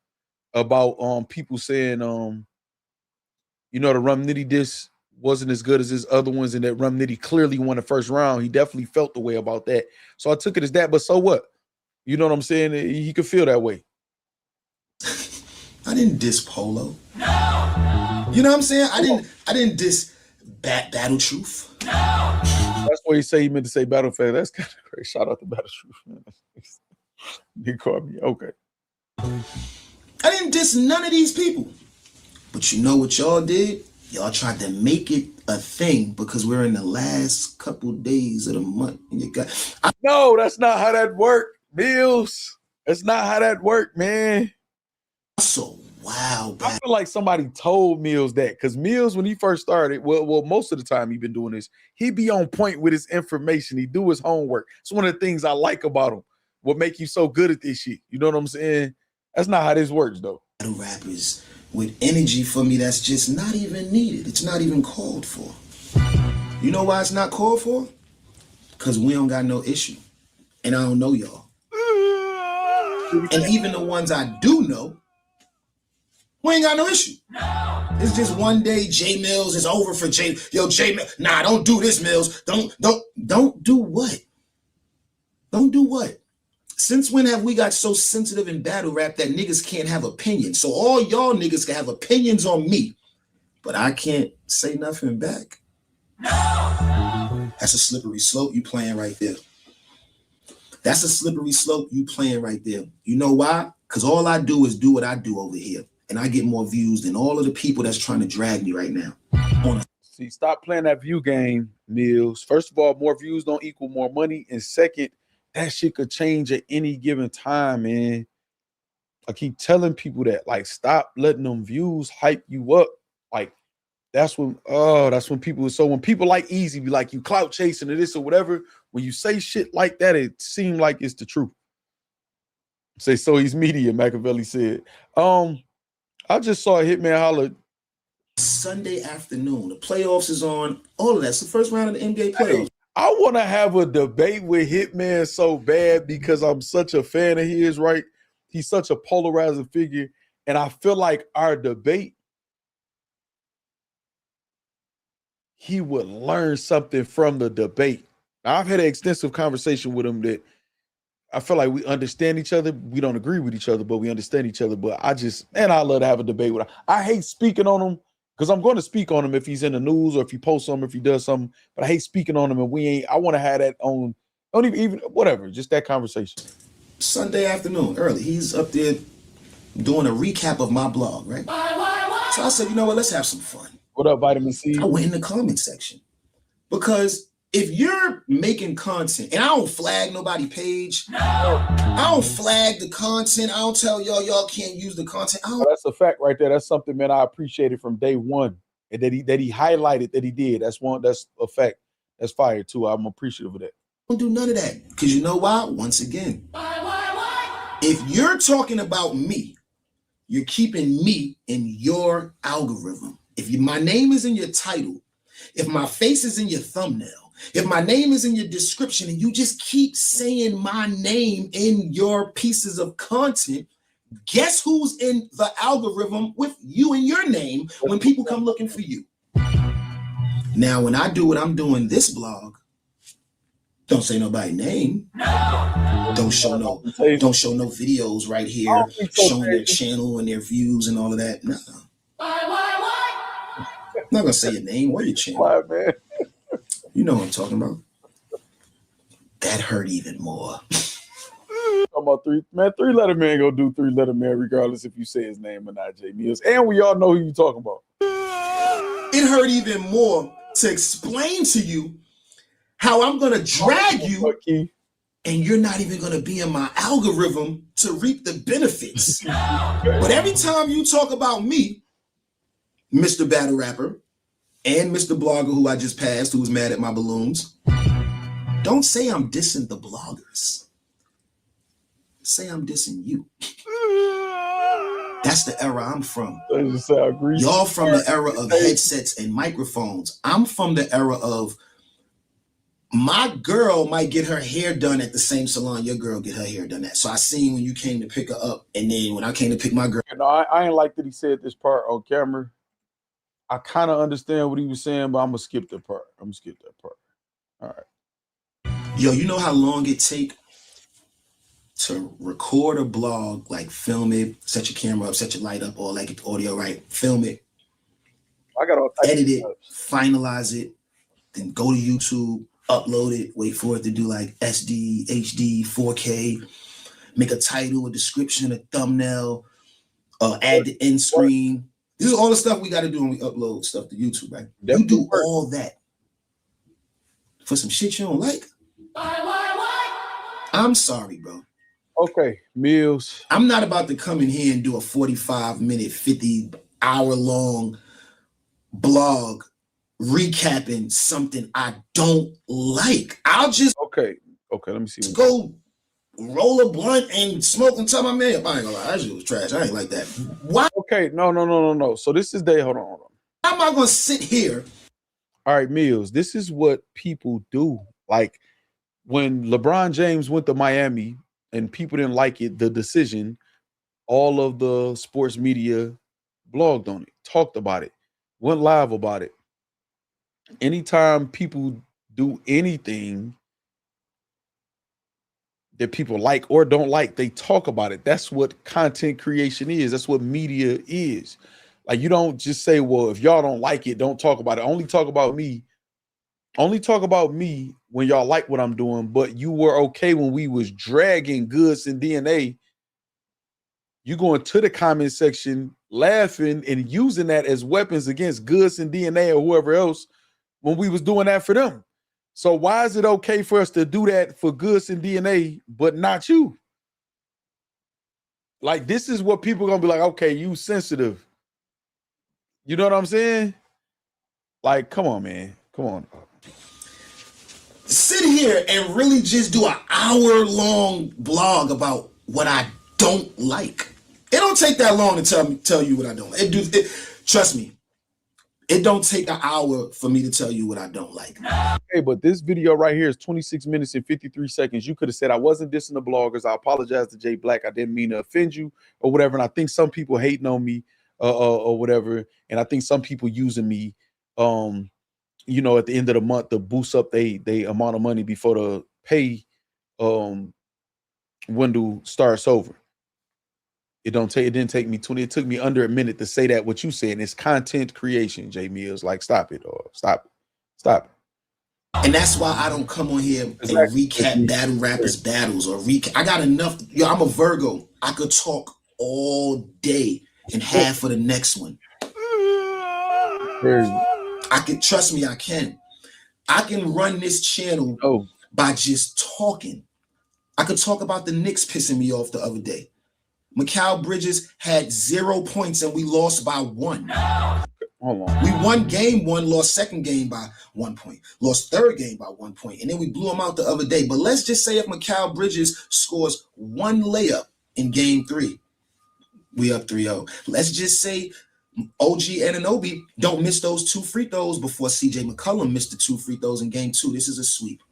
C: about people saying you know, the Rum Nitty diss wasn't as good as his other ones, and that Rum Nitty clearly won the first round. He definitely felt the way about that. So I took it as that, but so what? You know what I'm saying? He could feel that way.
J: I didn't diss Polo. No. You know what I'm saying? I didn't diss Battle Truth. No.
C: That's what he say. He meant to say Battle Fan. That's kind of great. Shout out to Battle Truth, man. He called me. Okay.
J: I didn't diss none of these people. But you know what y'all did? Y'all tried to make it a thing because we're in the last couple days of the month. And you got
C: no, that's not how that worked, Millz. That's not how that worked, man.
J: So wow,
C: I feel like somebody told Millz that, because Millz, when he first started, well, most of the time he been doing this, he be on point with his information. He do his homework. It's one of the things I like about him. What make you so good at this shit? You know what I'm saying? That's not how this works, though.
J: Rappers with energy for me that's just not even needed. It's not even called for. You know why it's not called for? Because we don't got no issue. And I don't know y'all. And even the ones I do know, we ain't got no issue. No. It's just one day Jae Millz is over for Jae Millz. Nah, don't do this, Millz. Don't do what? Don't do what? Since when have we got so sensitive in battle rap that niggas can't have opinions? So all y'all niggas can have opinions on me, but I can't say nothing back. No. That's a slippery slope you playing right there. That's a slippery slope you playing right there. You know why? Because all I do is do what I do over here. And I get more views than all of the people that's trying to drag me right now.
C: See, stop playing that view game, Millz. First of all, more views don't equal more money. And second, that shit could change at any given time, man. I keep telling people that, like, stop letting them views hype you up. Like, That's when people, so when people like Eazy be like, you clout chasing or this or whatever, when you say shit like that, it seemed like it's the truth. Say, so he's media, Machiavelli said. I just saw a Hitman holler
J: Sunday afternoon. The playoffs is on. All of that's the first round of the NBA playoffs.
C: Hey, I want to have a debate with Hitman so bad because I'm such a fan of his, right? He's such a polarizing figure. And I feel like our debate, he would learn something from the debate. Now, I've had an extensive conversation with him that I feel like we understand each other. We don't agree with each other, but we understand each other. But I love to have a debate with him. I hate speaking on him because I'm going to speak on him if he's in the news or if he posts something, if he does something. But I hate speaking on him, and I want to have that on, don't even whatever, just that conversation.
J: Sunday afternoon, early. He's up there doing a recap of my blog, right? So I said, you know what, let's have some fun.
C: What up, Vitamin C?
J: I went in the comment section because if you're making content, and I don't flag nobody page, I don't flag the content, I don't tell y'all can't use the content.
C: That's a fact right there. That's something, man, I appreciated from day one, and that he highlighted that he did. That's a fact. That's fire too. I'm appreciative of that.
J: Don't do none of that because you know why? Once again, if you're talking about me, you're keeping me in your algorithm. If my name is in your title, if my face is in your thumbnail, if my name is in your description and you just keep saying my name in your pieces of content, guess who's in the algorithm with you and your name when people come looking for you? Now, when I do what I'm doing this blog, don't say nobody's name. Don't show no videos right here showing their channel and their views and all of that. No. I'm not gonna say your name or your channel.
C: Why, man?
J: You know what I'm talking about. That hurt even more.
C: About three-letter man gonna do three-letter man regardless if you say his name or not, Jae Millz. And we all know who you talking about.
J: It hurt even more to explain to you how I'm gonna drag you and you're not even gonna be in my algorithm to reap the benefits. But every time you talk about me, Mr. Battle Rapper, and Mr. Blogger, who I just passed, who was mad at my balloons, don't say I'm dissing the bloggers. Say I'm dissing you. That's the era I'm from. Y'all from the era of headsets and microphones. I'm from the era of my girl might get her hair done at the same salon your girl get her hair done at. So I seen when you came to pick her up, and then when I came to pick my girl.
C: No, I ain't like that he said this part on camera. I kind of understand what he was saying, but I'm gonna skip that part. All right.
J: Yo, you know how long it take to record a blog, like film it, set your camera up, set your light up, or like the audio right, film it.
C: I got all
J: edit it, finalize it, then go to YouTube, upload it, wait for it to do like SD, HD, 4K, make a title, a description, a thumbnail, add the end screen. This is all the stuff we got to do when we upload stuff to YouTube, right? You do all that for some shit you don't like. I'm sorry, bro.
C: Okay, Millz.
J: I'm not about to come in here and do a 45-minute, 50-hour-long blog recapping something I don't like. I'll just
C: okay. Let me see.
J: Go roll a blunt and smoke and tell my man, I ain't gonna lie, that shit was trash. I ain't like that. Why?
C: Okay, no. So this is hold on.
J: How am I gonna sit here?
C: All right, Millz. This is what people do. Like when LeBron James went to Miami and people didn't like it, the decision, all of the sports media blogged on it, talked about it, went live about it. Anytime people do anything that people like or don't like, they talk about it. That's what content creation is. That's what media is. Like, you don't just say, well, if y'all don't like it, don't talk about it. Only talk about me. Only talk about me when y'all like what I'm doing, but you were okay when we was dragging goods and DNA. You going to the comment section laughing and using that as weapons against goods and DNA or whoever else when we was doing that for them. So why is it okay for us to do that for goods and DNA, but not you? Like, this is what people are going to be like, okay, you sensitive. You know what I'm saying? Like, come on, man. Come on.
J: Sit here and really just do an hour-long blog about what I don't like. It don't take that long to tell you what I don't like. Trust me, it don't take an hour for me to tell you what I don't like.
C: Okay, but this video right here is 26 minutes and 53 seconds. You could have said I wasn't dissing the bloggers. I apologize to Jay Black. I didn't mean to offend you or whatever. And I think some people hating on me or whatever. And I think some people using me, you know, at the end of the month to boost up they amount of money before the pay window starts over. It didn't take me 20. It took me under a minute to say that what you said. It's content creation, Jae Millz. Like, stop it, or stop it. Stop it.
J: And that's why I don't come on here and recap battle rappers' battles or recap. I got enough. Yo, I'm a Virgo. I could talk all day and half for the next one. I can, trust me, I can. I can run this channel by just talking. I could talk about the Knicks pissing me off the other day. Mikal Bridges had 0 points and we lost by 1.
C: Hold on.
J: We won game 1, lost second game by 1 point, lost third game by 1 point, and then we blew them out the other day. But let's just say if Mikal Bridges scores 1 layup in game 3, we up 3-0. Let's just say OG Anunoby don't miss those 2 free throws before CJ McCollum missed the 2 free throws in game 2. This is a sweep.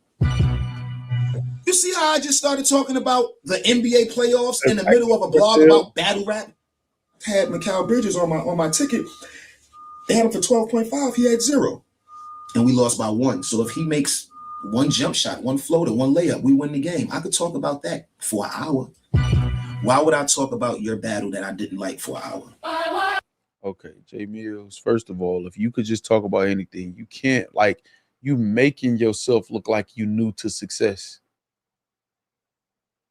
J: You see how I just started talking about the NBA playoffs in the middle of a blog about battle rap? Had Mikal Bridges on my ticket. They had him for 12.5. He had 0. And we lost by 1. So if he makes 1 jump shot, 1 floater, 1 layup, we win the game. I could talk about that for an hour. Why would I talk about your battle that I didn't like for an hour?
C: Okay, Jae Millz, first of all, if you could just talk about anything, you can't, like, you making yourself look like you new to success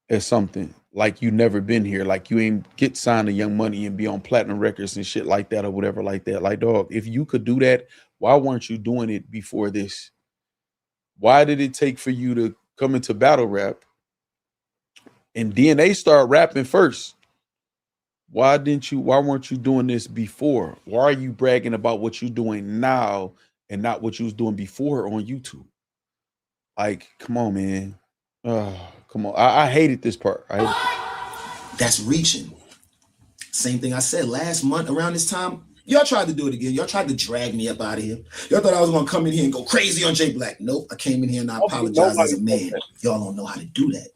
C: as something. Like you never been here. Like you ain't get signed to Young Money and be on platinum records and shit like that or whatever like that. Like, dog, if you could do that, why weren't you doing it before this? Why did it take for you to come into battle rap and DNA start rapping first? Why weren't you doing this before? Why are you bragging about what you're doing now and not what you was doing before on YouTube? Like, come on, man. Come on. I hated this part.
J: That's reaching. Same thing I said last month around this time. Y'all tried to do it again. Y'all tried to drag me up out of here. Y'all thought I was going to come in here and go crazy on Jay Black. Nope. I came in here and I apologized as a man. Y'all don't know how to do that.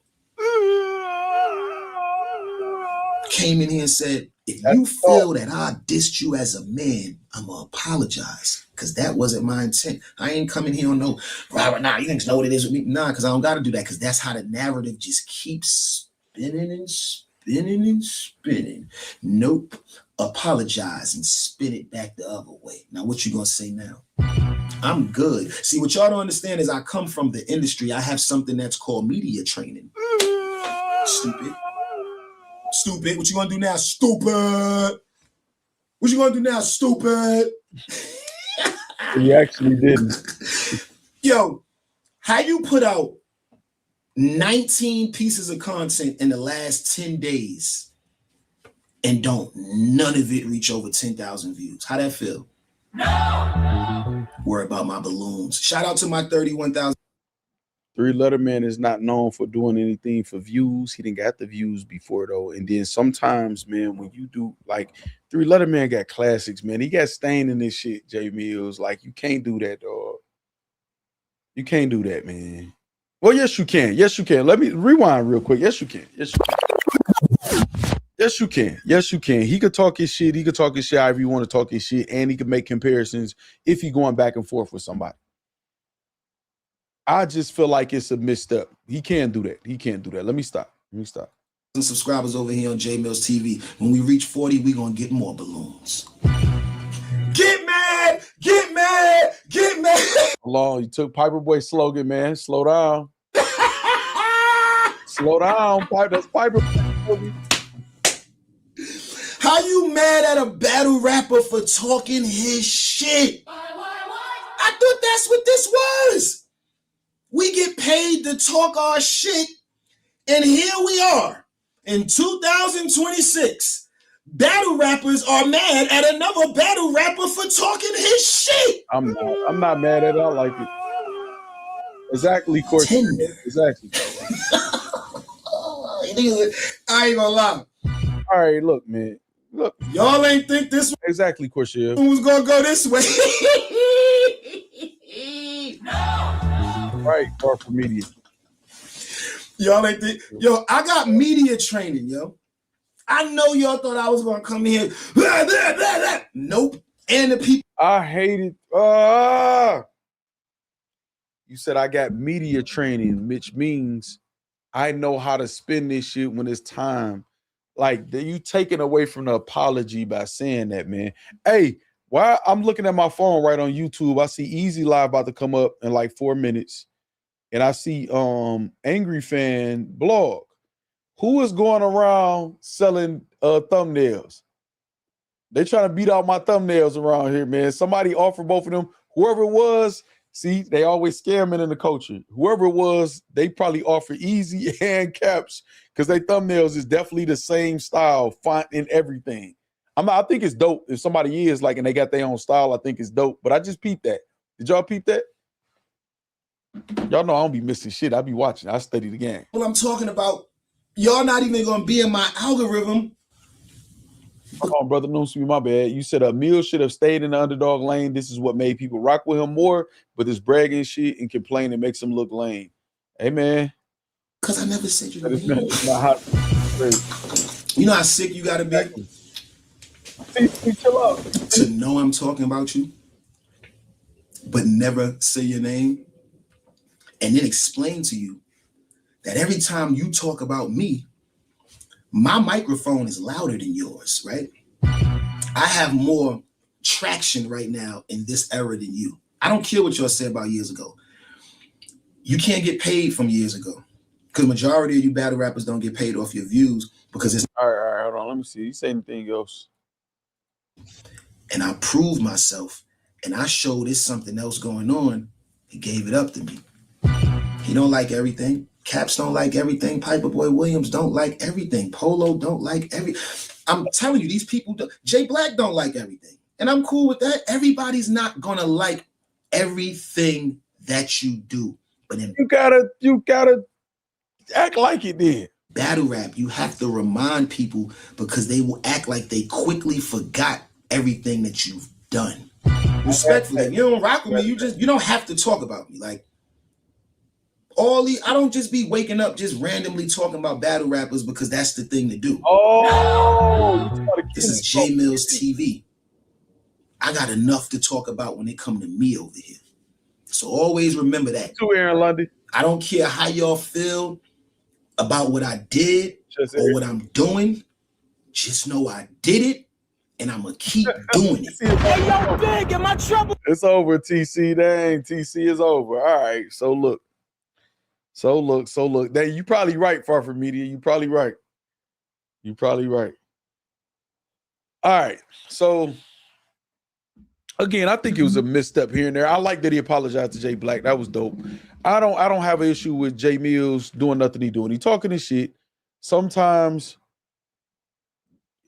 J: Came in here and said, if you feel that I dissed you as a man, I'm going to apologize because that wasn't my intent. I ain't coming here on no, nah, you niggas know what it is with me. Nah, because I don't got to do that because that's how the narrative just keeps spinning and spinning and spinning. Nope. Apologize and spin it back the other way. Now, what you going to say now? I'm good. See, what y'all don't understand is I come from the industry. I have something that's called media training. Stupid. Stupid. What you gonna do now, stupid? What you gonna do now, stupid?
C: You actually didn't.
J: Yo, how you put out 19 pieces of content in the last 10 days and don't none of it reach over 10,000 views? How that feel? No. Worry about my balloons. Shout out to my 31,000.
C: 3 Letter Man is not known for doing anything for views. He didn't got the views before though. And then sometimes, man, when you do like 3 Letter Man got classics, man. He got Stain in this shit, Jae Millz. Like you can't do that, dog. You can't do that, man. Well, yes, you can. Yes, you can. Let me rewind real quick. Yes, you can. Yes, you can. Yes, you can. Yes, you can. He could talk his shit. He could talk his shit however you want to talk his shit, and he could make comparisons if he going back and forth with somebody. I just feel like it's a misstep. He can't do that. He can't do that. Let me stop.
J: Subscribers over here on Jae Millz TV. When we reach 40, we're going to get more balloons. Get mad! Get mad! Get mad!
C: Hold on. You took Piper Boy slogan, man. Slow down. Slow down. That's Piper Boy.
J: How you mad at a battle rapper for talking his shit? I thought that's what this was. We get paid to talk our shit, and here we are in 2026. battle rappers are mad at another battle rapper for talking his shit.
C: I'm not mad at it. I like it. Exactly, course. Exactly.
J: I ain't gonna lie.
C: All right, look, man. Look,
J: y'all ain't think this
C: exactly, Corshell
J: was gonna go this way.
C: Right, far from media.
J: Y'all ain't think, yo, I got media training, yo. I know y'all thought I was gonna come here. Blah, blah, blah, blah. Nope. And the people.
C: I hate it. You said I got media training, which means I know how to spin this shit when it's time. Like, you taking away from the apology by saying that, man. Hey, why I'm looking at my phone right on YouTube. I see Eazy Live about to come up in like 4 minutes. And I see Angry Fan blog. Who is going around selling thumbnails? They trying to beat out my thumbnails around here, man. Somebody offered both of them. Whoever it was, see, they always scamming in the culture. Whoever it was, they probably offer Eazy and Caps because they thumbnails is definitely the same style, font and everything. I think it's dope. If somebody is like, and they got their own style, I think it's dope. But I just peeped that. Did y'all peep that? Y'all know I don't be missing shit. I be watching. I study the game.
J: Well, I'm talking about, y'all not even gonna be in my algorithm.
C: Come on, brother. No, my bad. You said Millz should have stayed in the underdog lane. This is what made people rock with him more, but this bragging shit and complaining makes him look lame. Hey, man.
J: Because I never said you.
C: You
J: know how sick you gotta be
C: chill out.
J: To know I'm talking about you, but never say your name, and then explain to you that every time you talk about me, my microphone is louder than yours, right? I have more traction right now in this era than you. I don't care what y'all said about years ago. You can't get paid from years ago because majority of you battle rappers don't get paid off your views because it's
C: all right, hold on. Let me see. You say anything else?
J: And I proved myself and I showed there's something else going on. He gave it up to me. He don't like everything. Caps don't like everything. Piper Boy Williams don't like everything. Polo don't like I'm telling you, these people Jay Black don't like everything. And I'm cool with that. Everybody's not gonna like everything that you do. But then
C: you gotta act like it then.
J: Battle rap, you have to remind people because they will act like they quickly forgot everything that you've done. Respectfully, if you don't rock with me, you don't have to talk about me. Like I don't just be waking up just randomly talking about battle rappers because that's the thing to do.
C: Oh,
J: this is Jae Millz TV. I got enough to talk about when it come to me over here. So always remember that.
C: To Aaron Lundy.
J: I don't care how y'all feel about what I did or what I'm doing. Just know I did it and I'm gonna keep doing it.
E: Hey, yo, big, am I trouble?
C: It's over, TC. Dang, TC is over. All right. So look. Dang, you probably right, Far From Media. You probably right. All right. So again, I think it was a misstep here and there. I like that he apologized to Jay Black. That was dope. I don't have an issue with Jae Millz doing nothing he doing. He talking his shit. Sometimes,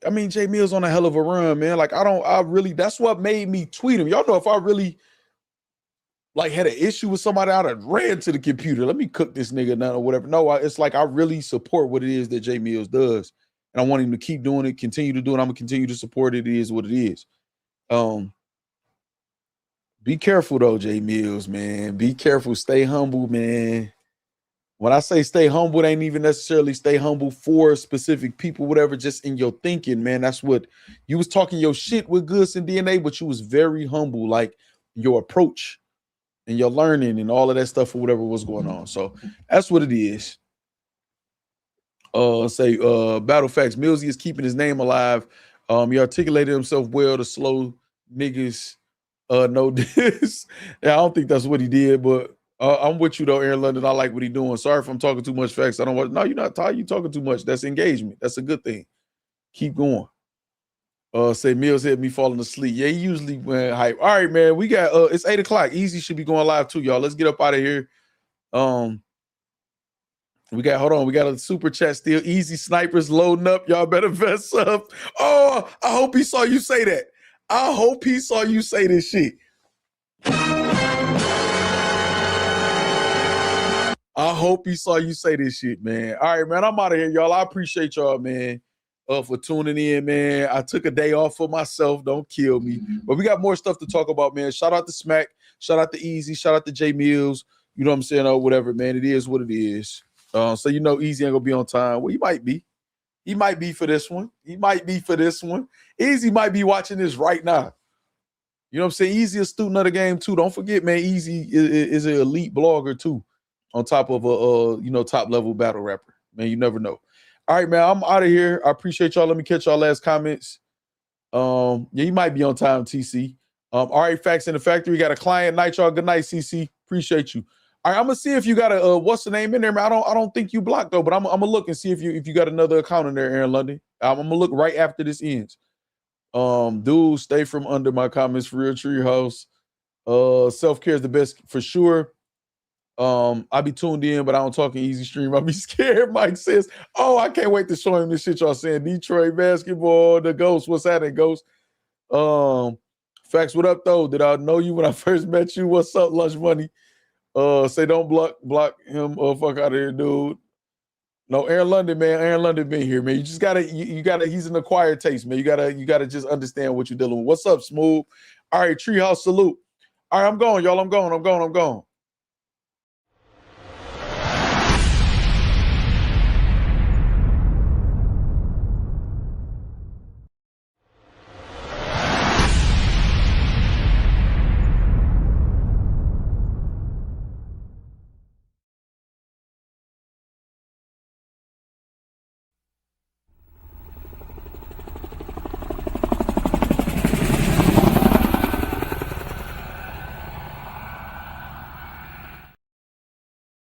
C: I mean, Jae Millz on a hell of a run, man. Like, that's what made me tweet him. Y'all know if I really like had an issue with somebody, I'd have ran to the computer. Let me cook this nigga now or whatever. No, it's like I really support what it is that Jae Millz does. And I want him to keep doing it, continue to do it. I'm gonna continue to support it. It is what it is. Be careful though, Jae Millz, man. Be careful. Stay humble, man. When I say stay humble, it ain't even necessarily stay humble for specific people, whatever, just in your thinking, man. That's what you was talking your shit with Goods and DNA, but you was very humble, like your approach and your learning and all of that stuff or whatever was going on. So that's what it is. Battle Factz, Millsy is keeping his name alive. He articulated himself well to slow niggas know this. Yeah, I don't think that's what he did, but I'm with you though, Aaron London. I like what he's doing. Sorry if I'm talking too much facts. I don't want. No, you're not tired. You talking too much. That's engagement. That's a good thing. Keep going. Say Millz had me falling asleep. Yeah, he usually went hype. All right, man. We got it's 8 o'clock. Eazy should be going live too, y'all. Let's get up out of here. We got a super chat still. Easy snipers loading up. Y'all better vest up. Oh, I hope he saw you say that. I hope he saw you say this shit. I hope he saw you say this shit, man. All right, man. I'm out of here, y'all. I appreciate y'all, man, for tuning in, man. I took a day off for myself. Don't kill me. But we got more stuff to talk about, man. Shout out to Smack. Shout out to Eazy. Shout out to Jae Millz. You know what I'm saying? Or whatever, man. It is what it is. So you know Eazy ain't gonna be on time. Well, he might be. He might be for this one. He might be for this one. Eazy might be watching this right now. You know what I'm saying? Eazy a student of the game too. Don't forget, man. Eazy is an elite blogger too, on top of a top level battle rapper. Man, you never know. All right, man. I'm out of here. I appreciate y'all. Let me catch y'all last comments. Yeah, you might be on time, TC. All right, Factz in the Factory. Got a client night, y'all. Good night, CC. Appreciate you. All right, I'm gonna see if you got a what's the name in there, man. I don't think you blocked though, but I'm gonna look and see if you got another account in there, Aaron London. I'm gonna look right after this ends. Dude, stay from under my comments for real, Treehouse. Self-care is the best for sure. I be tuned in, but I don't talk in Easy Stream. I be scared. Mike says, "Oh, I can't wait to show him this shit y'all saying." Detroit basketball, the Ghost. What's happening, Ghost? Factz, what up though? Did I know you when I first met you? What's up, Lunch Money? Say don't block him. Fuck out of here, dude. No, Aaron London, man. Aaron London been here, man. You just gotta, you gotta. He's an acquired taste, man. You gotta just understand what you're dealing with. What's up, Smooth? All right, Treehouse salute. All right, I'm going, y'all. I'm going.